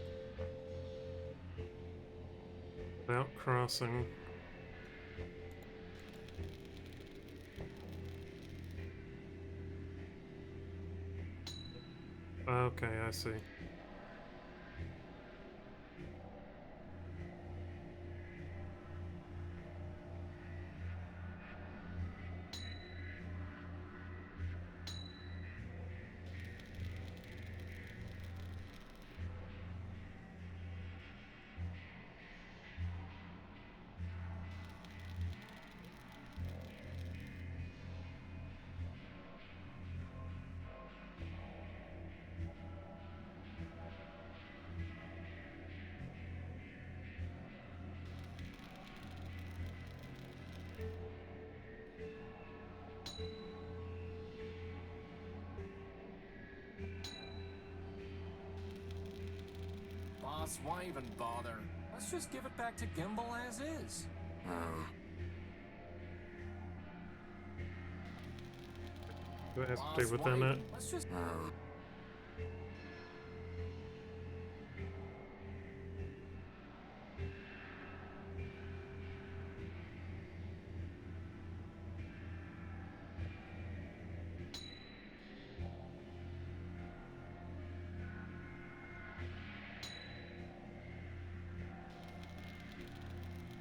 Without crossing. Okay, I see. Boss, why even bother? Let's just give it back to Gimbal as is. Do I have to Boss, stay within why? it? Let's just...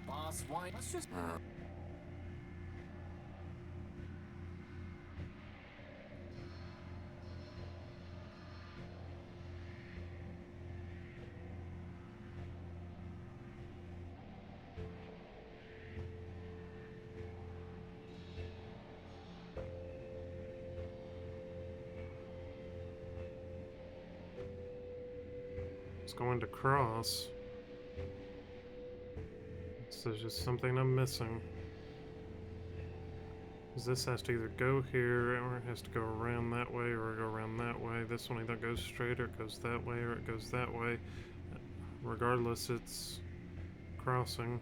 Boss, why? Let's just... It's going to cross. So there's just something I'm missing. 'Cause this has to either go here, or it has to go around that way, or go around that way. This one either goes straight, or it goes that way, or it goes that way. Regardless, it's crossing.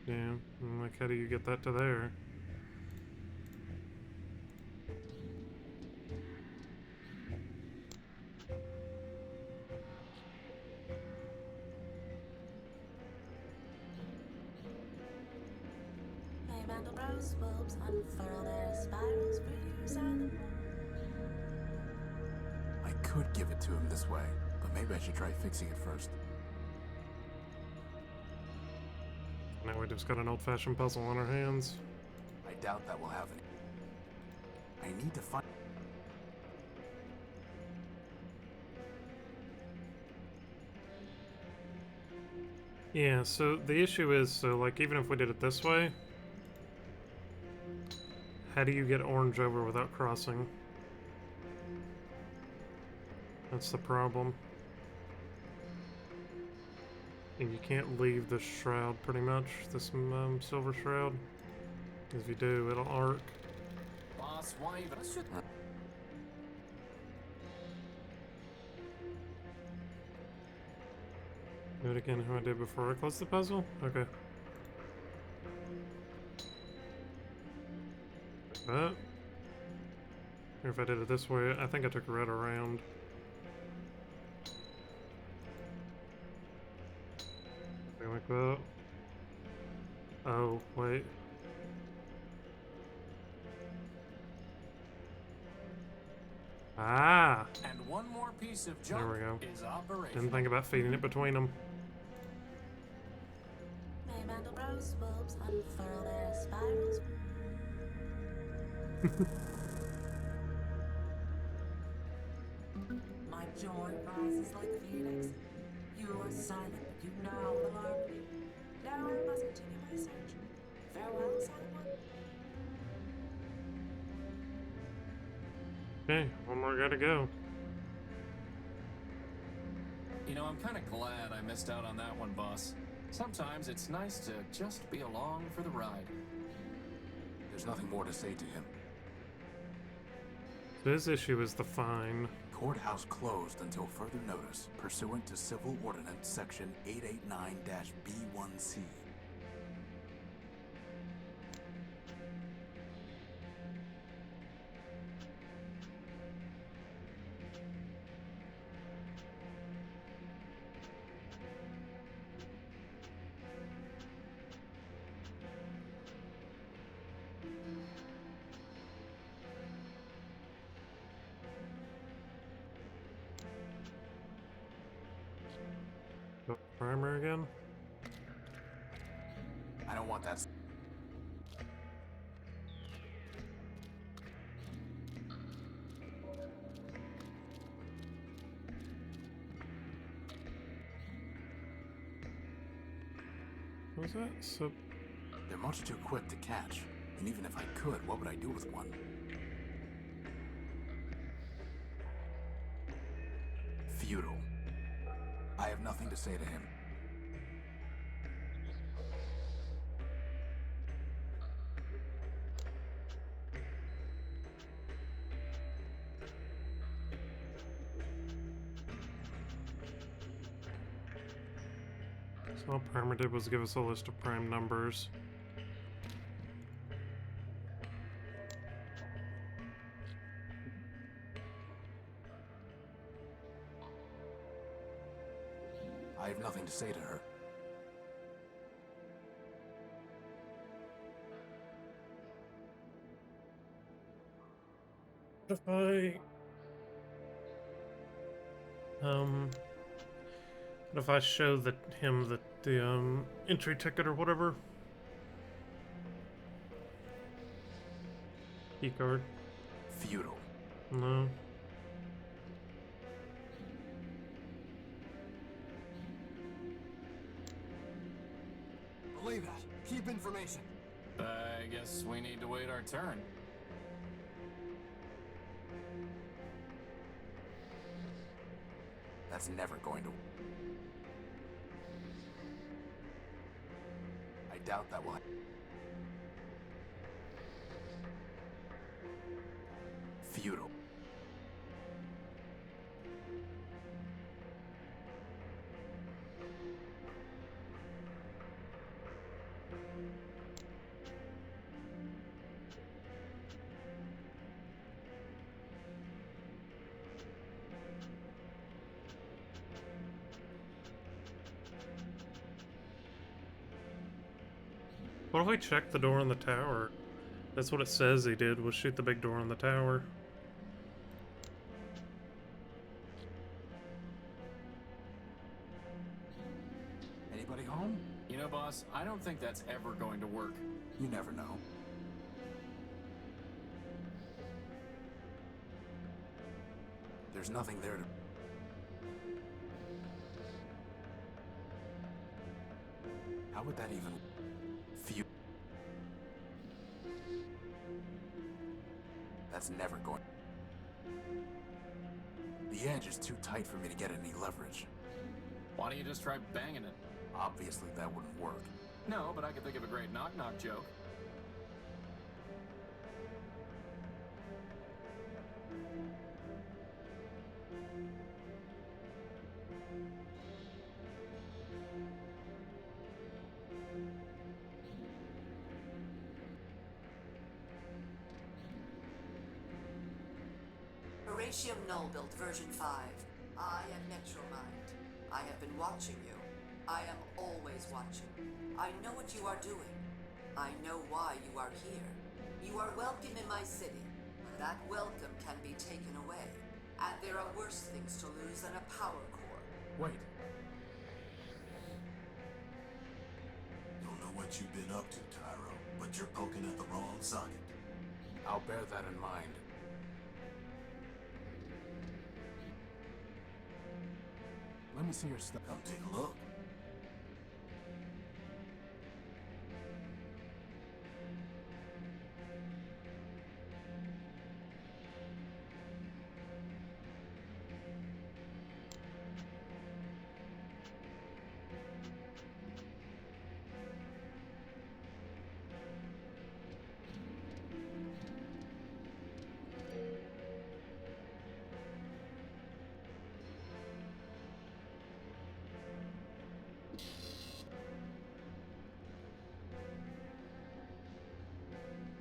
Yeah, and like how do you get that to there? Mandel rose bulbs unfurl their spirals, breeze on the moon. I could give it to him this way, but maybe I should try fixing it first. Now we just got an old-fashioned puzzle on our hands. I doubt that will have any. I need to find... Yeah, so the issue is, so like even if we did it this way, how do you get orange over without crossing? That's the problem. And you can't leave the shroud, pretty much, this silver shroud. If you do, it'll arc. Boss, why even? Do it again how I did before I closed the puzzle? Okay. That. Or if I did it this way, I think I took red around. Something like that. Oh, wait. Ah! And one more piece of junk There we go. is operational. Didn't think about feeding it between them. May Mandelbrot's bulbs unfurl their spirals. My joy rises like a phoenix. You are silent, but you now alarm me. Now I must continue my search. Farewell, silent one. Okay, one more gotta go. You know, I'm kind of glad I missed out on that one, boss. Sometimes it's nice to just be along for the ride. There's nothing more to say to him. His issue is the fine. Courthouse closed until further notice, pursuant to Civil Ordinance Section 889-B1C. Go primer again. I don't want that. What was that? So They're much too quick to catch. And even if I could, what would I do with one? Futile. I have nothing to say to him. all Primer did was give us a list of prime numbers. I have nothing to say to her. If I show him the entry ticket or whatever, key card. Futile. No. Relay that. Keep information. I guess we need to wait our turn. That's never going to... I doubt that will... Futile. What if we check the door on the tower? That's what it says he did, was shoot the big door on the tower. boss, I don't think that's ever going to work. You never know. There's nothing there to... How would that even... That's never going... The edge is too tight for me to get any leverage. Why don't you just try banging it? Obviously that wouldn't work. No, but I could think of a great knock-knock joke. Horatio Null built version 5. I am Metromind. I have been watching you. I am always watching. I know what you are doing. I know why you are here. You are welcome in my city. That welcome can be taken away. And there are worse things to lose than a power core. Wait. Don't know what you've been up to, Tyro, but you're poking at the wrong socket. I'll bear that in mind. Let me see your stuff. Come take a look.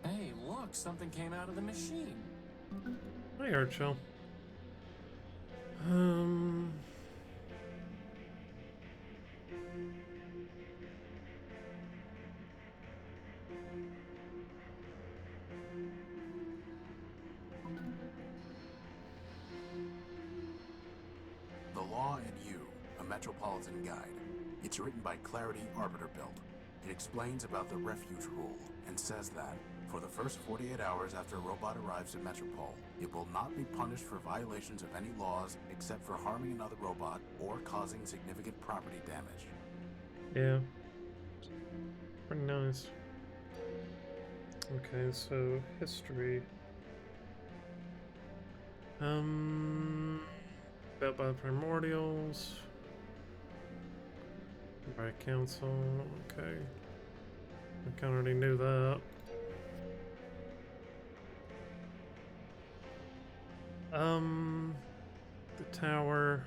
Hey, look, something came out of the machine. Hi, Archel. The Law and You, a Metropolitan Guide. It's written by Clarity Arbiter Built. It explains about the refuge rule and says that, for the first 48 hours after a robot arrives at Metropole, it will not be punished for violations of any laws except for harming another robot or causing significant property damage. Yeah. Pretty nice. Okay, so history. Built by the Primordials. By Council. Okay. I kinda already knew that. The tower.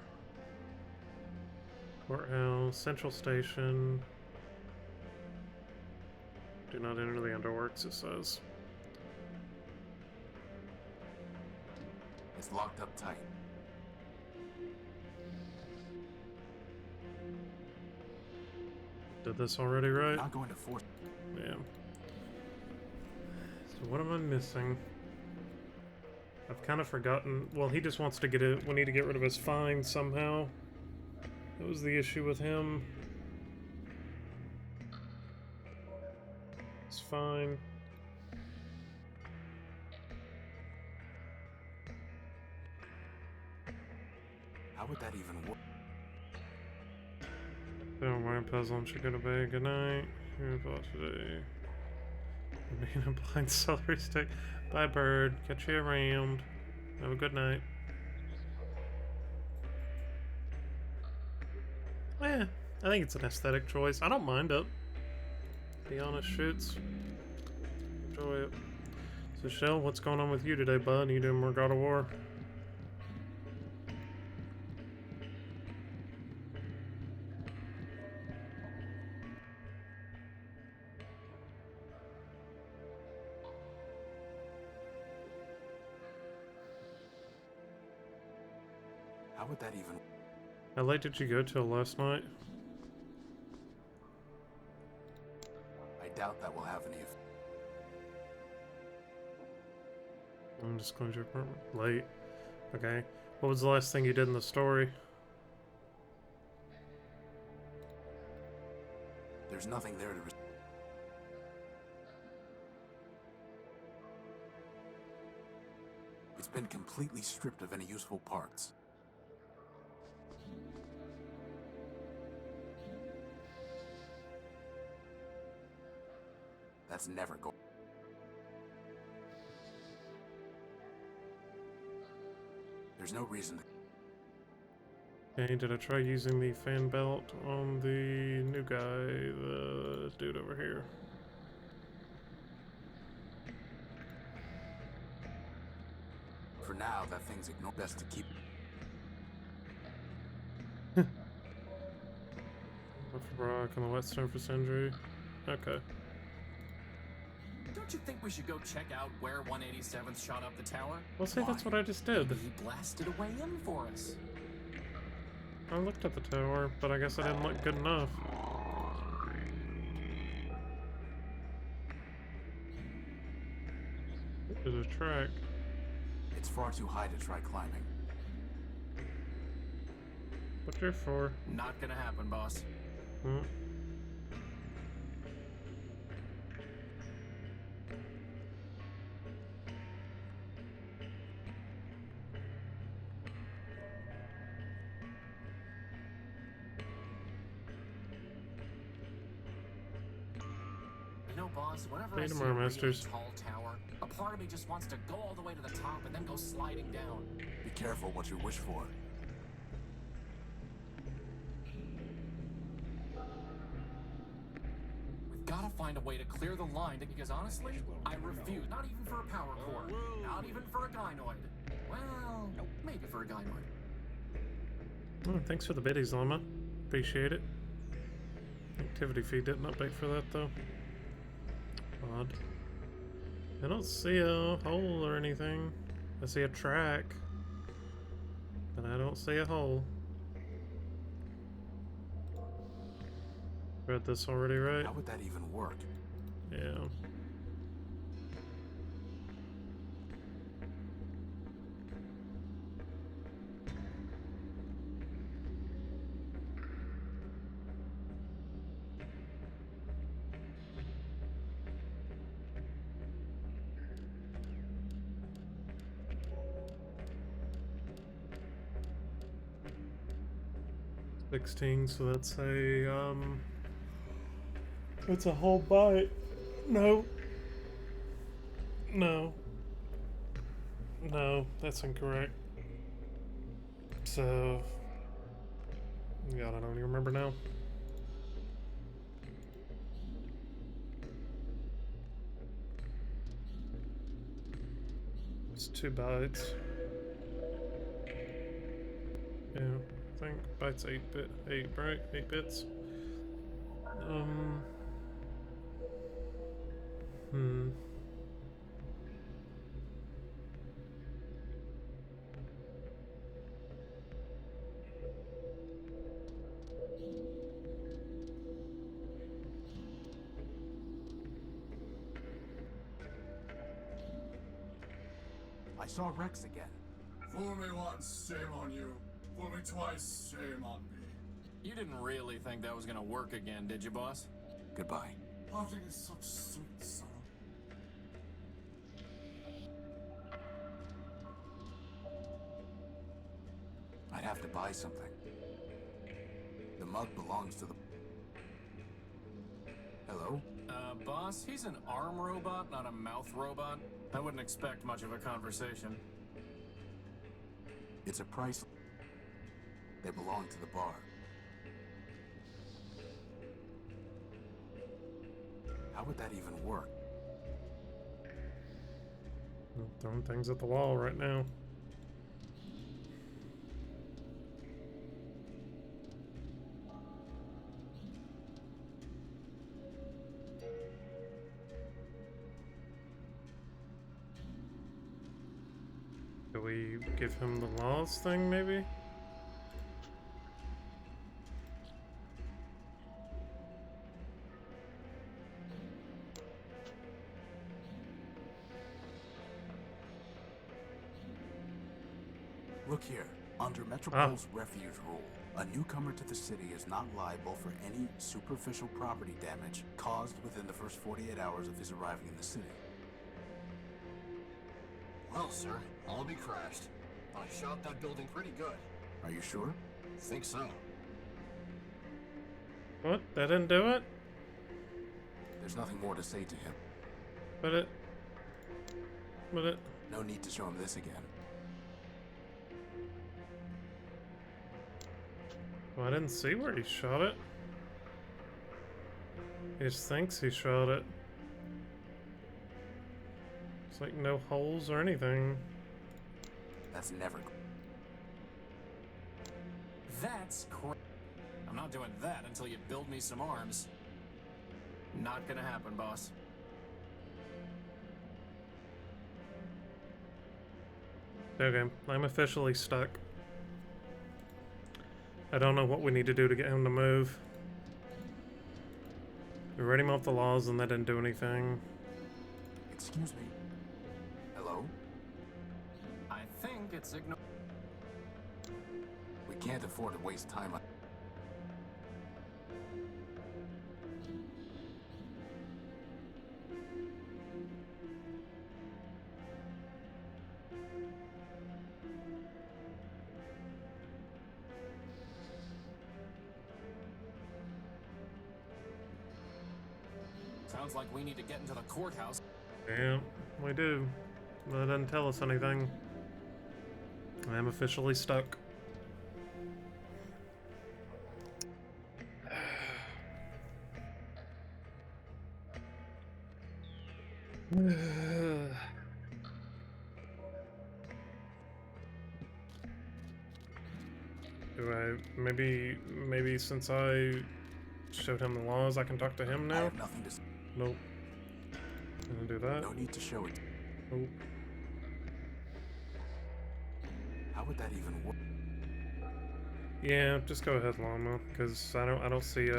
Courthouse. Central Station. Do not enter the underworks, it says. It's locked up tight. Did this already, right? Not going to force. Yeah. So what am I missing? I've kind of forgotten. Well, he just wants to get it. We need to get rid of his fine somehow. That was the issue with him. It's fine. How would that even work? Don't worry, puzzle. Should go to bed. Good night. Here about today. Being a blind celery stick. Bye, bird. Catch you around. Have a good night. Yeah, I think it's an aesthetic choice. I don't mind it. To be honest, shoots. Enjoy it. So, Shell, what's going on with you today, bud? You doing more God of War? How would that even... How late did you go till last night? I doubt that will have any effect. Undisclosure apartment. Late. Okay. What was the last thing you did in the story? There's There's nothing there to... It's been completely stripped of any useful parts. That's never going... There's no reason to... Okay, did I try using the fan belt on the new guy, the dude over here? For now, that thing's ignored. Best to keep... Rock on the wet surface injury. Okay. Don't you think we should go check out where 187th shot up the tower? Well, see, that's what I just did. He blasted a way in for us. I looked at the tower, but I guess I didn't look good enough. There's a track. It's far too high to try climbing. What you're for? Not gonna happen, boss. Hmm. You know, boss, whenever I Hey, see a tomorrow, really Masters. tall tower, a part of me just wants to go all the way to the top and then go sliding down. Be careful what you wish for. We've got to find a way to clear the line because honestly, I refuse. Not even for a power core. Not even for a gynoid. Well, maybe for a gynoid. Oh, thanks for the biddies, Llama. Appreciate it. Activity feed didn't update for that, though. Odd. I don't see a hole or anything. I see a track, but I don't see a hole. Read this already, right? How would that even work? Yeah. $16, so that's a it's a whole bite. No. No. No, that's incorrect. So God, I don't even remember now. It's 2 bytes. Yeah, I think bytes 8 right? 8 bits. I saw Rex again. Fool me once, shame on you. Fool me twice, shame on me. You didn't really think that was gonna work again, did you, boss? Goodbye. Parting is such sweet sorrow. I'd have to buy something. The mug belongs to the... Hello? Boss, he's an arm robot, not a mouth robot. I wouldn't expect much of a conversation. It's a price. They belong to the bar. How would that even work? I'm throwing things at the wall right now. Do we give him the laws thing, maybe? Look here. Under Metropol's refuge rule, A newcomer to the city is not liable for any superficial property damage caused within the first 48 hours of his arriving in the city. Well, sir, I'll be crashed. I shot that building pretty good. Are you sure? Think so. What? That didn't do it? There's nothing more to say to him. But it... No need to show him this again. Well, I didn't see where he shot it. He just thinks he shot it. It's like no holes or anything. That's never... That's crazy. I'm not doing that until you build me some arms. Not gonna happen, boss. Okay, I'm officially stuck. I don't know what we need to do to get him to move. We read him off the laws and that didn't do anything. Excuse me. Hello? I think it's We can't afford to waste time on... Sounds like we need to get into the courthouse. Yeah, we do. That doesn't tell us anything. I'm officially stuck. Do I maybe since I showed him the laws I can talk to him now? I have nothing to say. Nope. Gonna do that. No need to show it. Nope. How would that even work? Yeah, just go ahead, Llama, because I don't see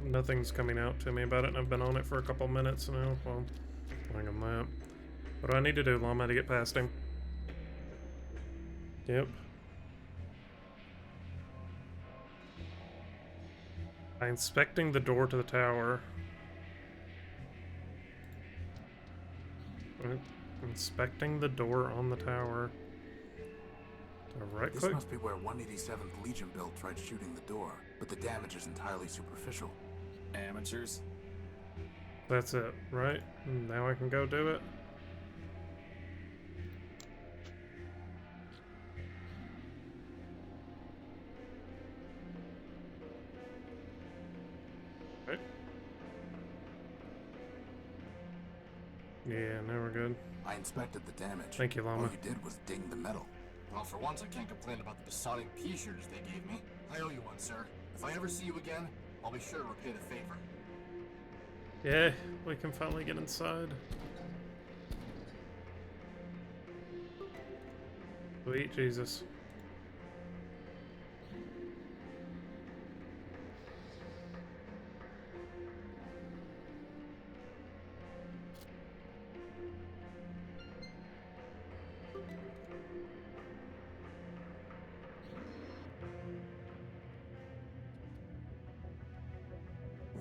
nothing's coming out to me about it, and I've been on it for a couple minutes now. Well, hang on that. What do I need to do, Llama, to get past him? Yep. By inspecting the door to the tower. Inspecting the door on the tower. Right This click? must be where 187th Legion build tried shooting the door, but the damage is entirely superficial. Amateurs. That's it, right? Now I can go do it. Right. Yeah, now we're good. I inspected the damage. Thank you, Llama. All you did was ding the metal. Well, for once, I can't complain about the Sonic P-shirts they gave me. I owe you one, sir. If I ever see you again, I'll be sure to repay the favor. Yeah, we can finally get inside. Sweet Jesus.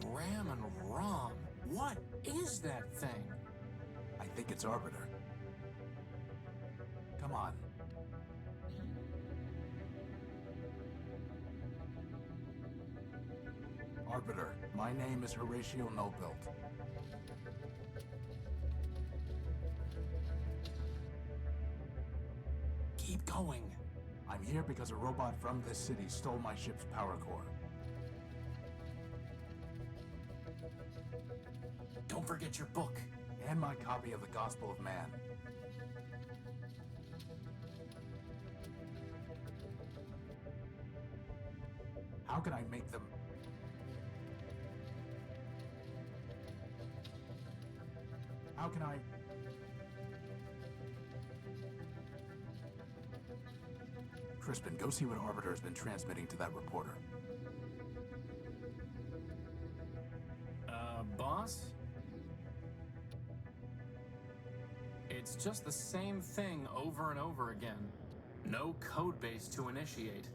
Ram and ROM. What is that thing? I think it's Arbiter. Come on. Arbiter, my name is Horatio Nobilt. Keep going. I'm here because a robot from this city stole my ship's power core. Don't forget your book. And my copy of the Gospel of Man. How can I make them... How can I... Crispin, go see what Arbiter has been transmitting to that reporter. Boss? It's just the same thing over and over again. No code base to initiate.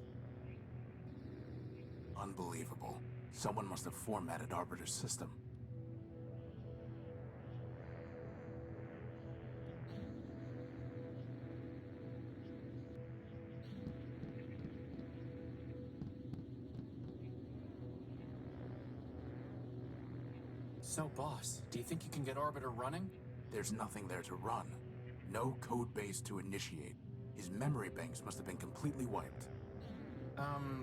Unbelievable. Someone must have formatted Arbiter's system. So, boss, do you think you can get Arbiter running? There's nothing there to run. No code base to initiate. His memory banks must have been completely wiped.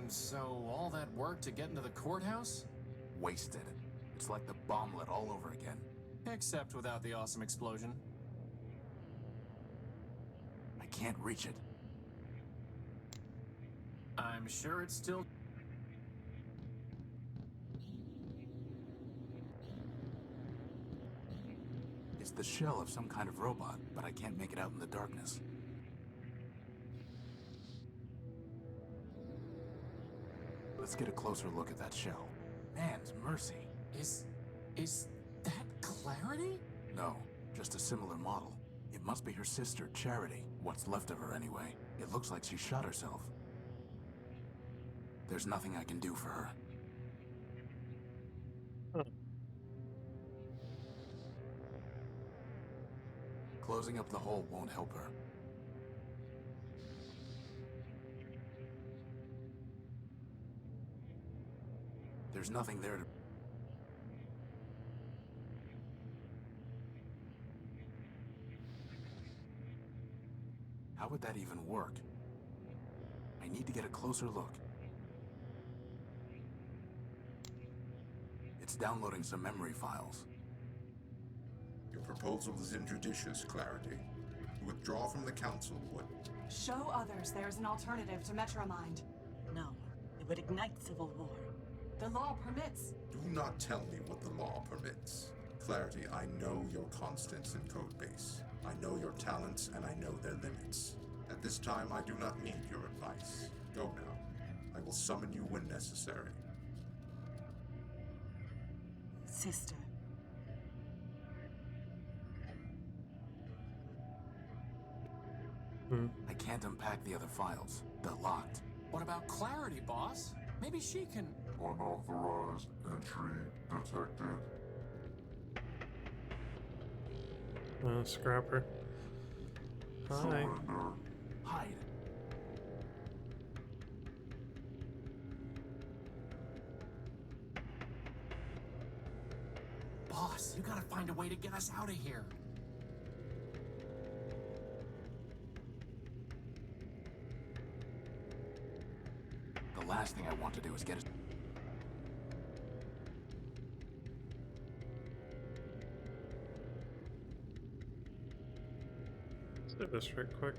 So all that work to get into the courthouse? Wasted. It's like the bomblet all over again. Except without the awesome explosion. I can't reach it. I'm sure it's still... It's the shell of some kind of robot, but I can't make it out in the darkness. Let's get a closer look at that shell. Man's mercy. Is that Clarity? No, just a similar model. It must be her sister, Charity. What's left of her anyway. It looks like she shot herself. There's nothing I can do for her. Closing up the hole won't help her. There's nothing there to... How would that even work? I need to get a closer look. It's downloading some memory files. Your proposal is injudicious, Clarity. Withdraw from the council would... Show others there's an alternative to Metromind. No, it would ignite civil war. The law permits. Do not tell me what the law permits. Clarity, I know your constants in Codebase. I know your talents, and I know their limits. At this time, I do not need your advice. Go now. I will summon you when necessary. Sister. I can't unpack the other files. They're locked. What about Clarity, boss? Maybe she can... Unauthorized entry detected. Scrapper. Hi. Surrender. Hide. Boss, you gotta find a way to get us out of here. The last thing I want to do is get us... Let's do this real quick.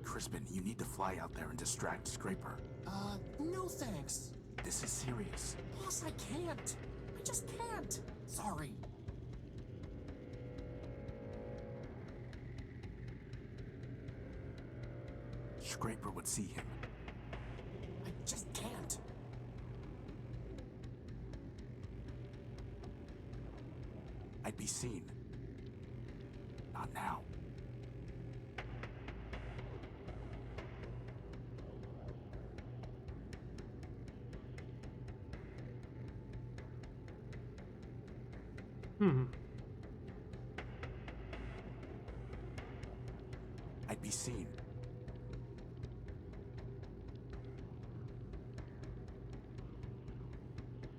Crispin, you need to fly out there and distract Scraper. No thanks. This is serious. Boss, I can't. I just can't. Sorry. Scraper would see him. I just can't. I'd be seen. Not now. I'd be seen.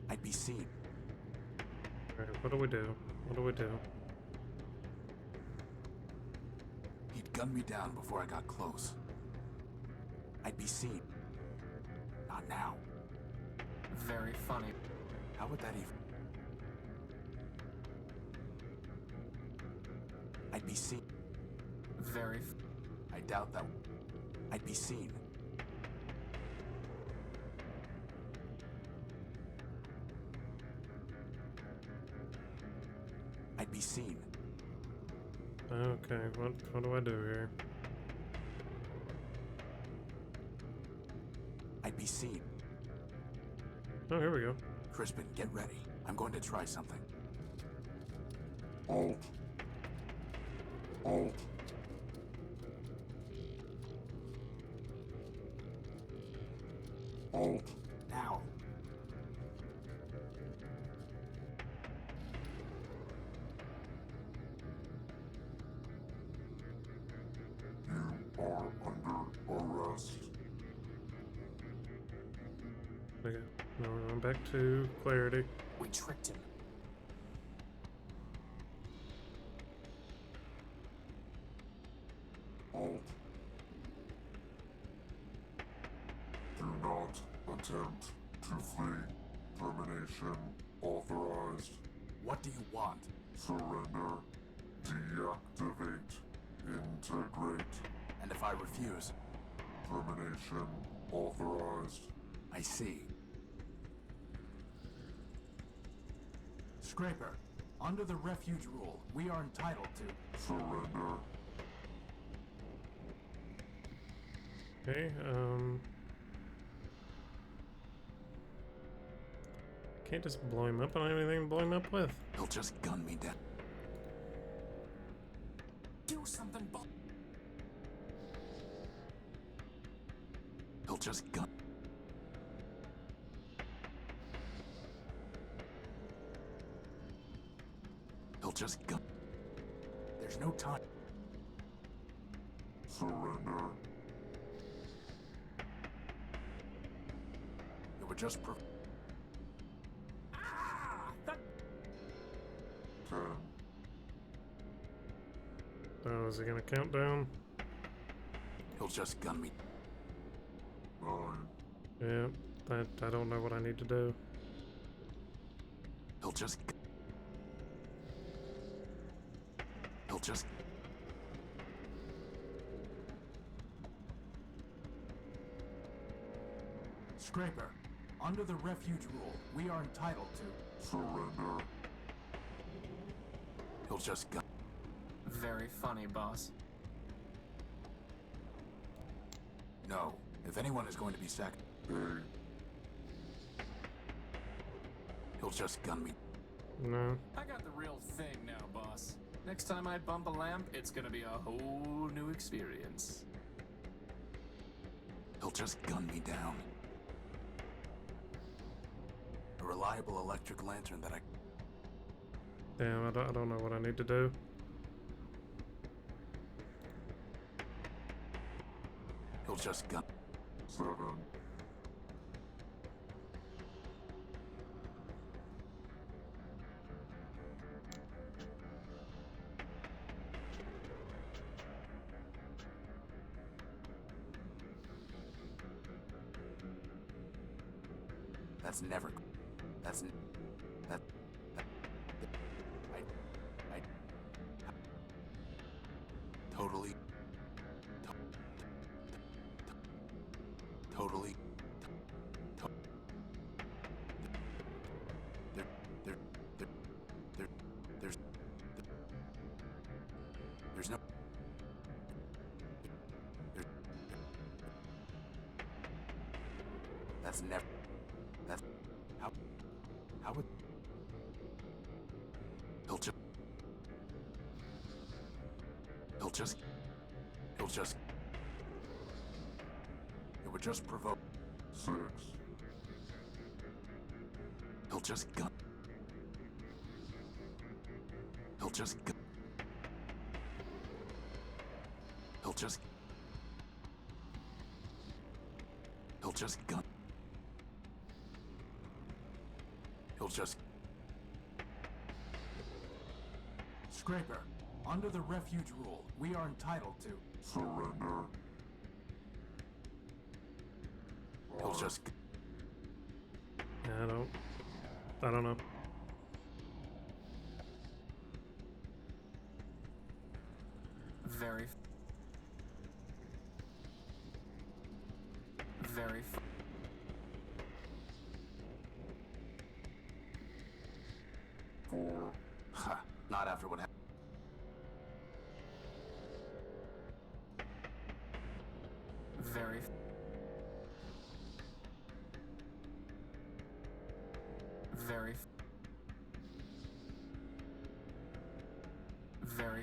I'd be seen. Alright, what do we do? What do we do? He'd gun me down before I got close. I'd be seen. Not now. Very funny. How would that even... I'd be seen. Very... I doubt that... I'd be seen. I'd be seen. Okay, what do I do here? I'd be seen. Oh, here we go. Crispin, get ready. I'm going to try something. Alt. Alt. Alt. Now. You are under arrest. Okay, now we're going back to clarity. We tricked him. Alt. Do not attempt to flee. Termination authorized. What do you want? Surrender. Deactivate. Integrate. And if I refuse? Termination authorized. I see. Scraper, under the refuge rule, we are entitled to... Surrender. Okay, can't just blow him up. I don't have anything to blow him up with. He'll just gun me down. Do something, He'll just gun... He'll just gun... There's no time. Surrender. It would just... 10. Oh, is he gonna count down? He'll just gun me. 9. Yeah, I don't know what I need to do. He'll just... He'll just... Scraper, under the refuge rule, we are entitled to... Surrender. He'll just gun... Very funny, boss. No. If anyone is going to be sacked... He'll just gun me. No. I got the real thing now, boss. Next time I bump a lamp, it's gonna be a whole new experience. He'll just gun me down. A reliable electric lantern that I... Damn, I don't know what I need to do. He'll just gun... 7. That's never... That's... That... I... Totally... Totally... There's no... That's never... That's... How would... He'll just... It would just provoke... 6. He'll just gun... He'll just gun... He'll just... He'll just gun... He'll just... Scraper, under the refuge rule, we are entitled to... Surrender. He'll just... Yeah, I don't know. Very... Very... Ha, not after what happened. Very... Very... Very...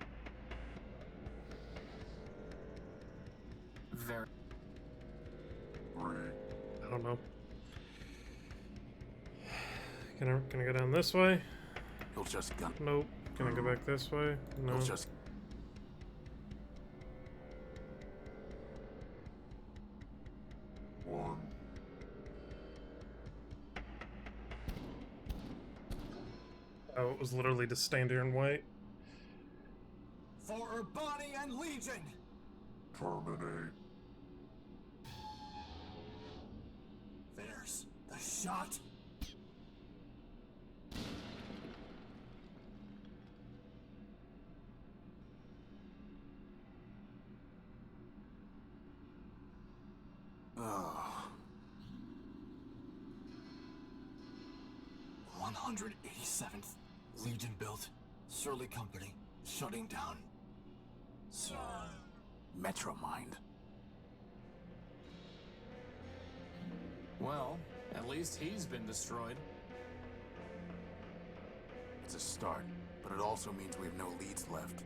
Can I go down this way? You'll just gun. Nope. Can I go back this way? No. You'll just. One. Oh, it was literally to stand here and wait. For Urbani and Legion! Terminate. There's the shot. Oh. 187th Legion built. Surly Company shutting down. Metromind. Well, at least he's been destroyed. It's a start, but it also means we have no leads left.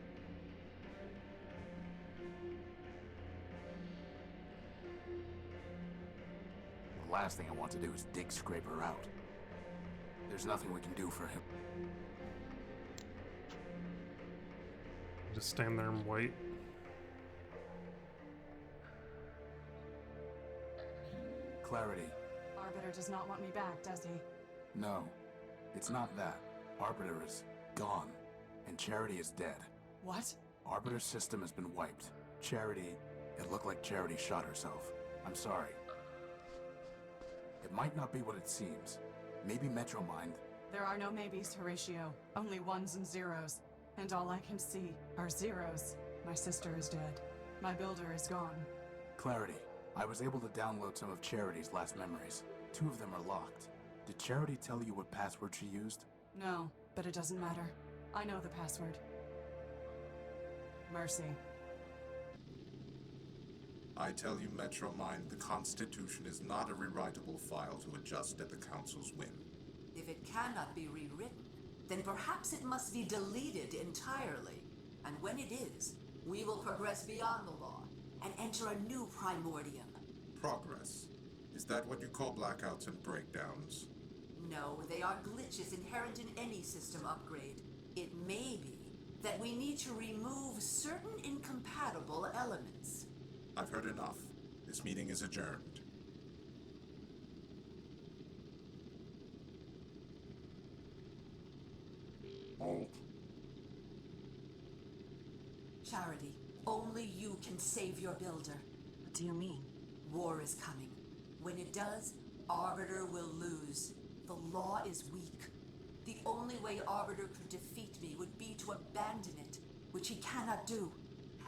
The last thing I want to do is dig Scraper out. There's nothing we can do for him. Just stand there and wait. Clarity. Arbiter does not want me back, does he? No, it's not that. Arbiter is gone, and Charity is dead. What? Arbiter's system has been wiped. Charity, it looked like Charity shot herself. I'm sorry. It might not be what it seems. Maybe Metromind. There are no maybes, Horatio. Only ones and zeros. And all I can see are zeros. My sister is dead. My builder is gone. Clarity. I was able to download some of Charity's last memories. 2 of them are locked. Did Charity tell you what password she used? No, but it doesn't matter. I know the password. Mercy. I tell you, Metromind, the Constitution is not a rewritable file to adjust at the Council's whim. If it cannot be rewritten, then perhaps it must be deleted entirely. And when it is, we will progress beyond the law and enter a new Primordium. Progress? Is that what you call blackouts and breakdowns? No, they are glitches inherent in any system upgrade. It may be that we need to remove certain incompatible elements. I've heard enough. This meeting is adjourned. Halt. Charity, only you can save your builder. What do you mean? War is coming. When it does, Arbiter will lose. The law is weak. The only way Arbiter could defeat me would be to abandon it, which he cannot do.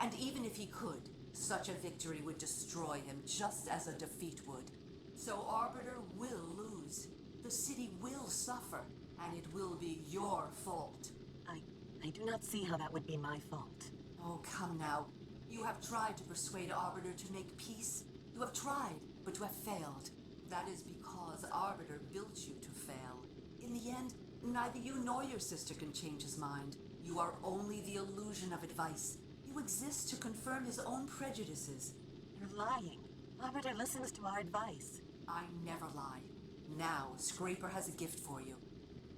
And even if he could, such a victory would destroy him just as a defeat would. So Arbiter will lose. The city will suffer, and it will be your fault. I do not see how that would be my fault. Oh, come now. You have tried to persuade Arbiter to make peace. You have tried, but you have failed. That is because Arbiter built you to fail. In the end, neither you nor your sister can change his mind. You are only the illusion of advice. You exist to confirm his own prejudices. You're lying. Arbiter listens to our advice. I never lie. Now, Scraper has a gift for you.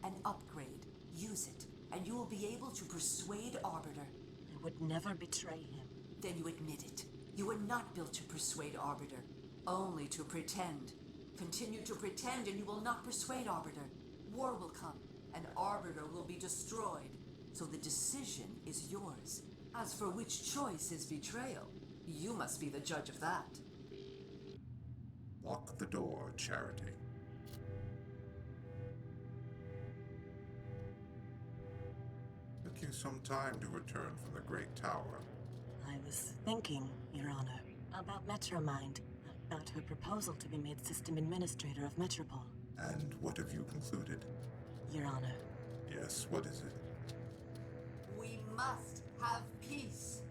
An upgrade. Use it, and you will be able to persuade Arbiter. I would never betray him. Then you admit it. You were not built to persuade Arbiter, only to pretend. Continue to pretend and you will not persuade Arbiter. War will come, and Arbiter will be destroyed. So the decision is yours. As for which choice is betrayal, you must be the judge of that. Lock the door, Charity. Took you some time to return from the Great Tower. I was thinking, Your Honor, about Metromind, about her proposal to be made System Administrator of Metropol. And what have you concluded? Your Honor. Yes, what is it? We must have peace.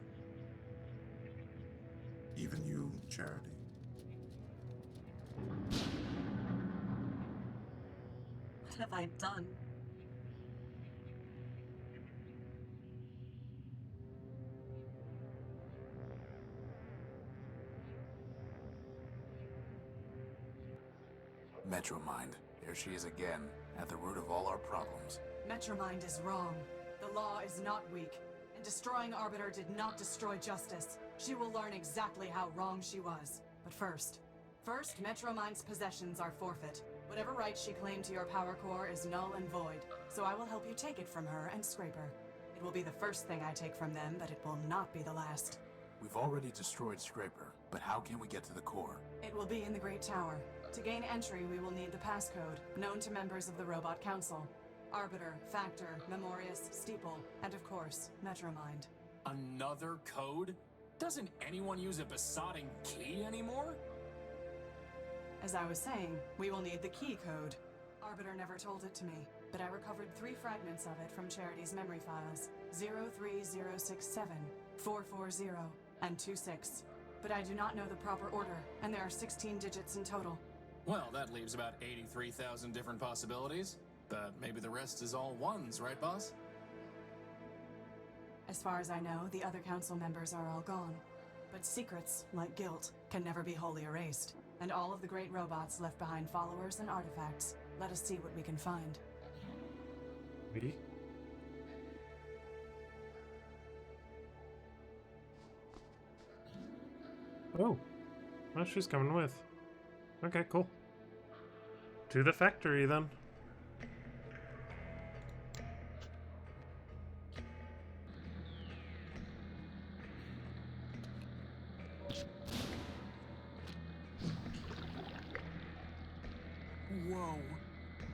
Even you, Charity. What have I done? Metromind. There she is again, at the root of all our problems. Metromind is wrong. The law is not weak, and destroying Arbiter did not destroy justice. She will learn exactly how wrong she was. But first, Metromind's possessions are forfeit. Whatever right she claimed to your power core is null and void, so I will help you take it from her and Scraper. It will be the first thing I take from them, but it will not be the last. We've already destroyed Scraper, but how can we get to the core? It will be in the Great Tower. To gain entry, we will need the passcode, known to members of the Robot Council. Arbiter, Factor, Memorius, Steeple, and of course, Metromind. Another code? Doesn't anyone use a besotting key anymore? As I was saying, we will need the key code. Arbiter never told it to me, but I recovered 3 fragments of it from Charity's memory files. 03067, 440, and 26. But I do not know the proper order, and there are 16 digits in total. Well, that leaves about 83,000 different possibilities. But maybe the rest is all ones, right, boss? As far as I know, the other council members are all gone. But secrets, like guilt, can never be wholly erased. And all of the great robots left behind followers and artifacts. Let us see what we can find. Me? Oh. Well, she's coming with. Okay, cool. To the factory, then. Whoa.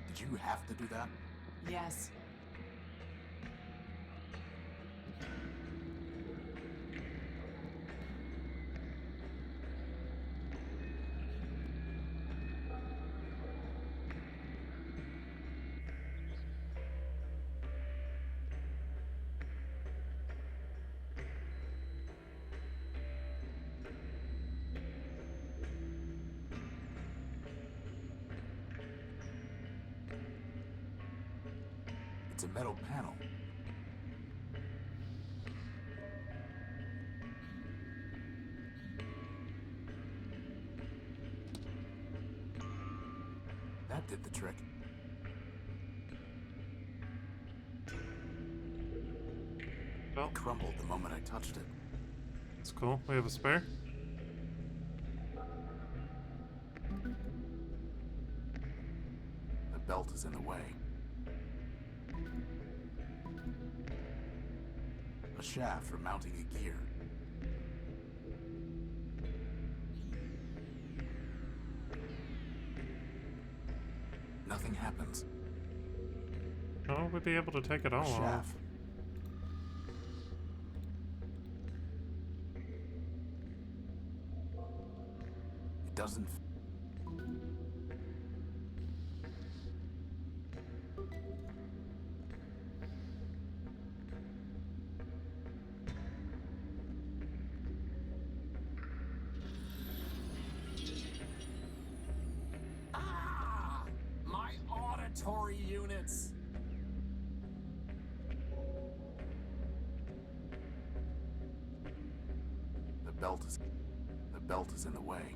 Did you have to do that? Yes. It's a metal panel. That did the trick. Well, it crumbled the moment I touched it. It's cool. We have a spare. The belt is in the way. A shaft for mounting a gear. Nothing happens. Oh, we'd be able to take it all off. Shaft. It doesn't. My auditory units! The belt is in the way.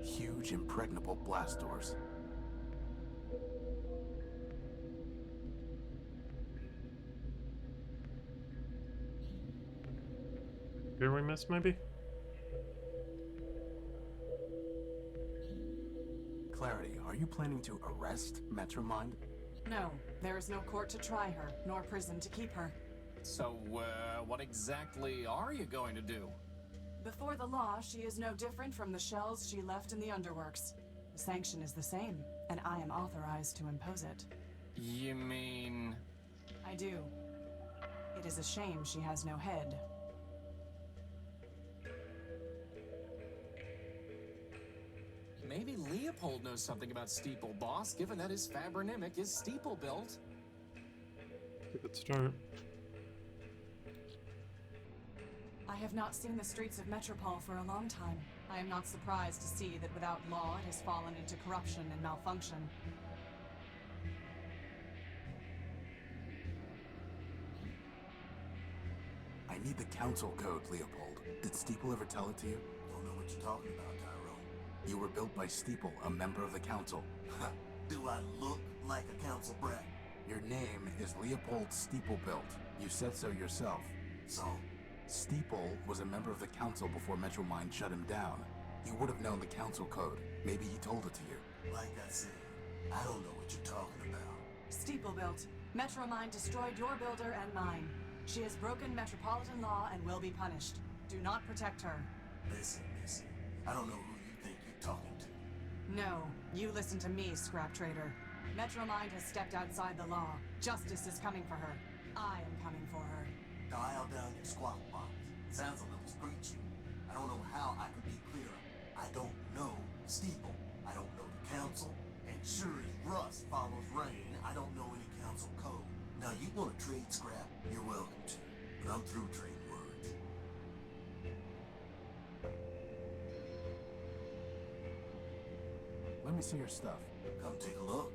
Huge impregnable blast doors. Here we missed, maybe? Clarity, are you planning to arrest Metromind? No, there is no court to try her, nor prison to keep her. So, what exactly are you going to do? Before the law, she is no different from the shells she left in the underworks. The sanction is the same, and I am authorized to impose it. You mean... I do. It is a shame she has no head. Maybe Leopold knows something about Steeple, boss, given that his Fabronymic is Steeple built. Good start. I have not seen the streets of Metropole for a long time. I am not surprised to see that without law it has fallen into corruption and malfunction. I need the council code, Leopold. Did Steeple ever tell it to you? Don't know what you're talking about, Tyrone. You were built by Steeple, a member of the council. Do I look like a council brat? Your name is Leopold Steeplebuilt. You said so yourself. So? Steeple was a member of the council before Metromind shut him down. You would have known the council code. Maybe he told it to you. Like I said, I don't know what you're talking about. Steeplebuilt. Metromind destroyed your builder and mine. She has broken metropolitan law and will be punished. Do not protect her. Listen, Missy. I don't know who you think you're talking to. No, you listen to me, scrap trader. Metromind has stepped outside the law. Justice is coming for her. I am coming for her. Dial down your squawk box. Sounds a little preachy. I don't know how I could be clearer. I don't know Steeple. I don't know the council. And sure as rust follows rain, I don't know any council code. Now you want to trade scrap? You're welcome to. But I'm through trading words. Let me see your stuff. Come take a look.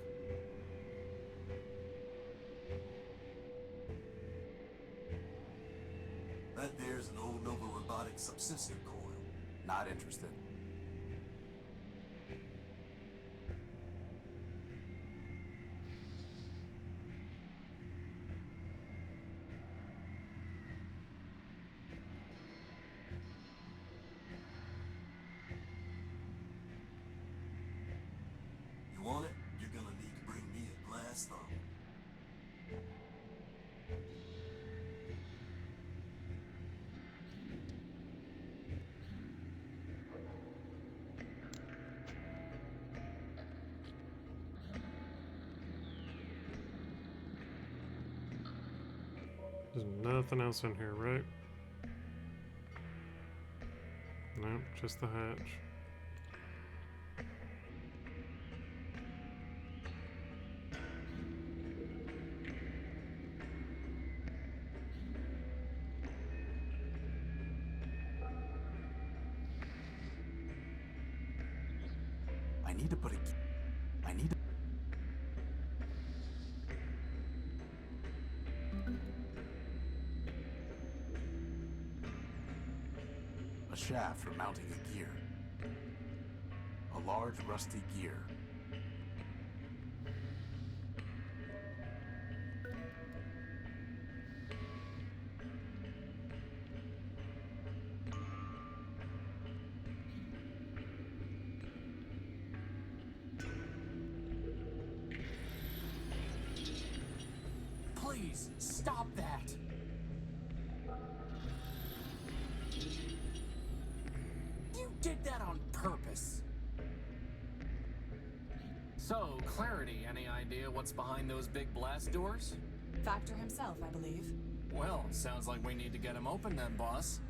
That there's an old Nova Robotics subsystem coil. Not interested. You want it? You're gonna need to bring me a glass thumb. There's nothing else in here, right? Nope, just the hatch. I need to put a... I need to... A shaft for mounting a gear. A large rusty gear. Please, stop that! You did that on purpose! So, Clarity, any idea what's behind those big blast doors? Factor himself, I believe. Well, sounds like we need to get them open then, boss.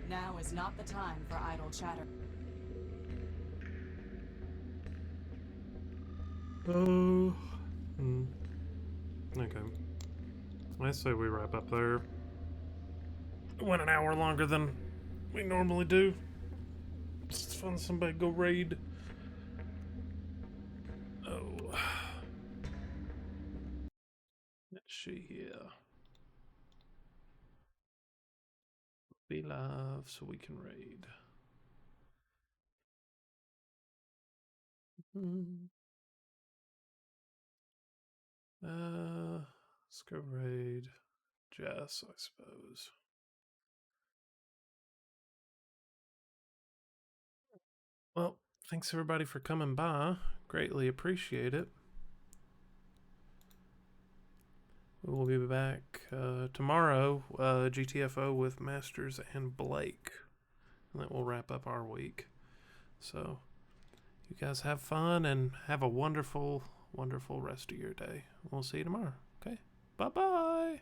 Now is not the time for idle chatter. Oh. Okay. I say we wrap up there. Went an hour longer than we normally do. It's fun somebody go raid. Oh. Let's see here. Be live so we can raid. Let's go raid Jess, I suppose. Well, thanks everybody for coming by. Greatly appreciate it. We will be back tomorrow, GTFO with Masters and Blake. And that will wrap up our week. So, you guys have fun and have a wonderful, wonderful rest of your day. We'll see you tomorrow. Okay? Bye-bye.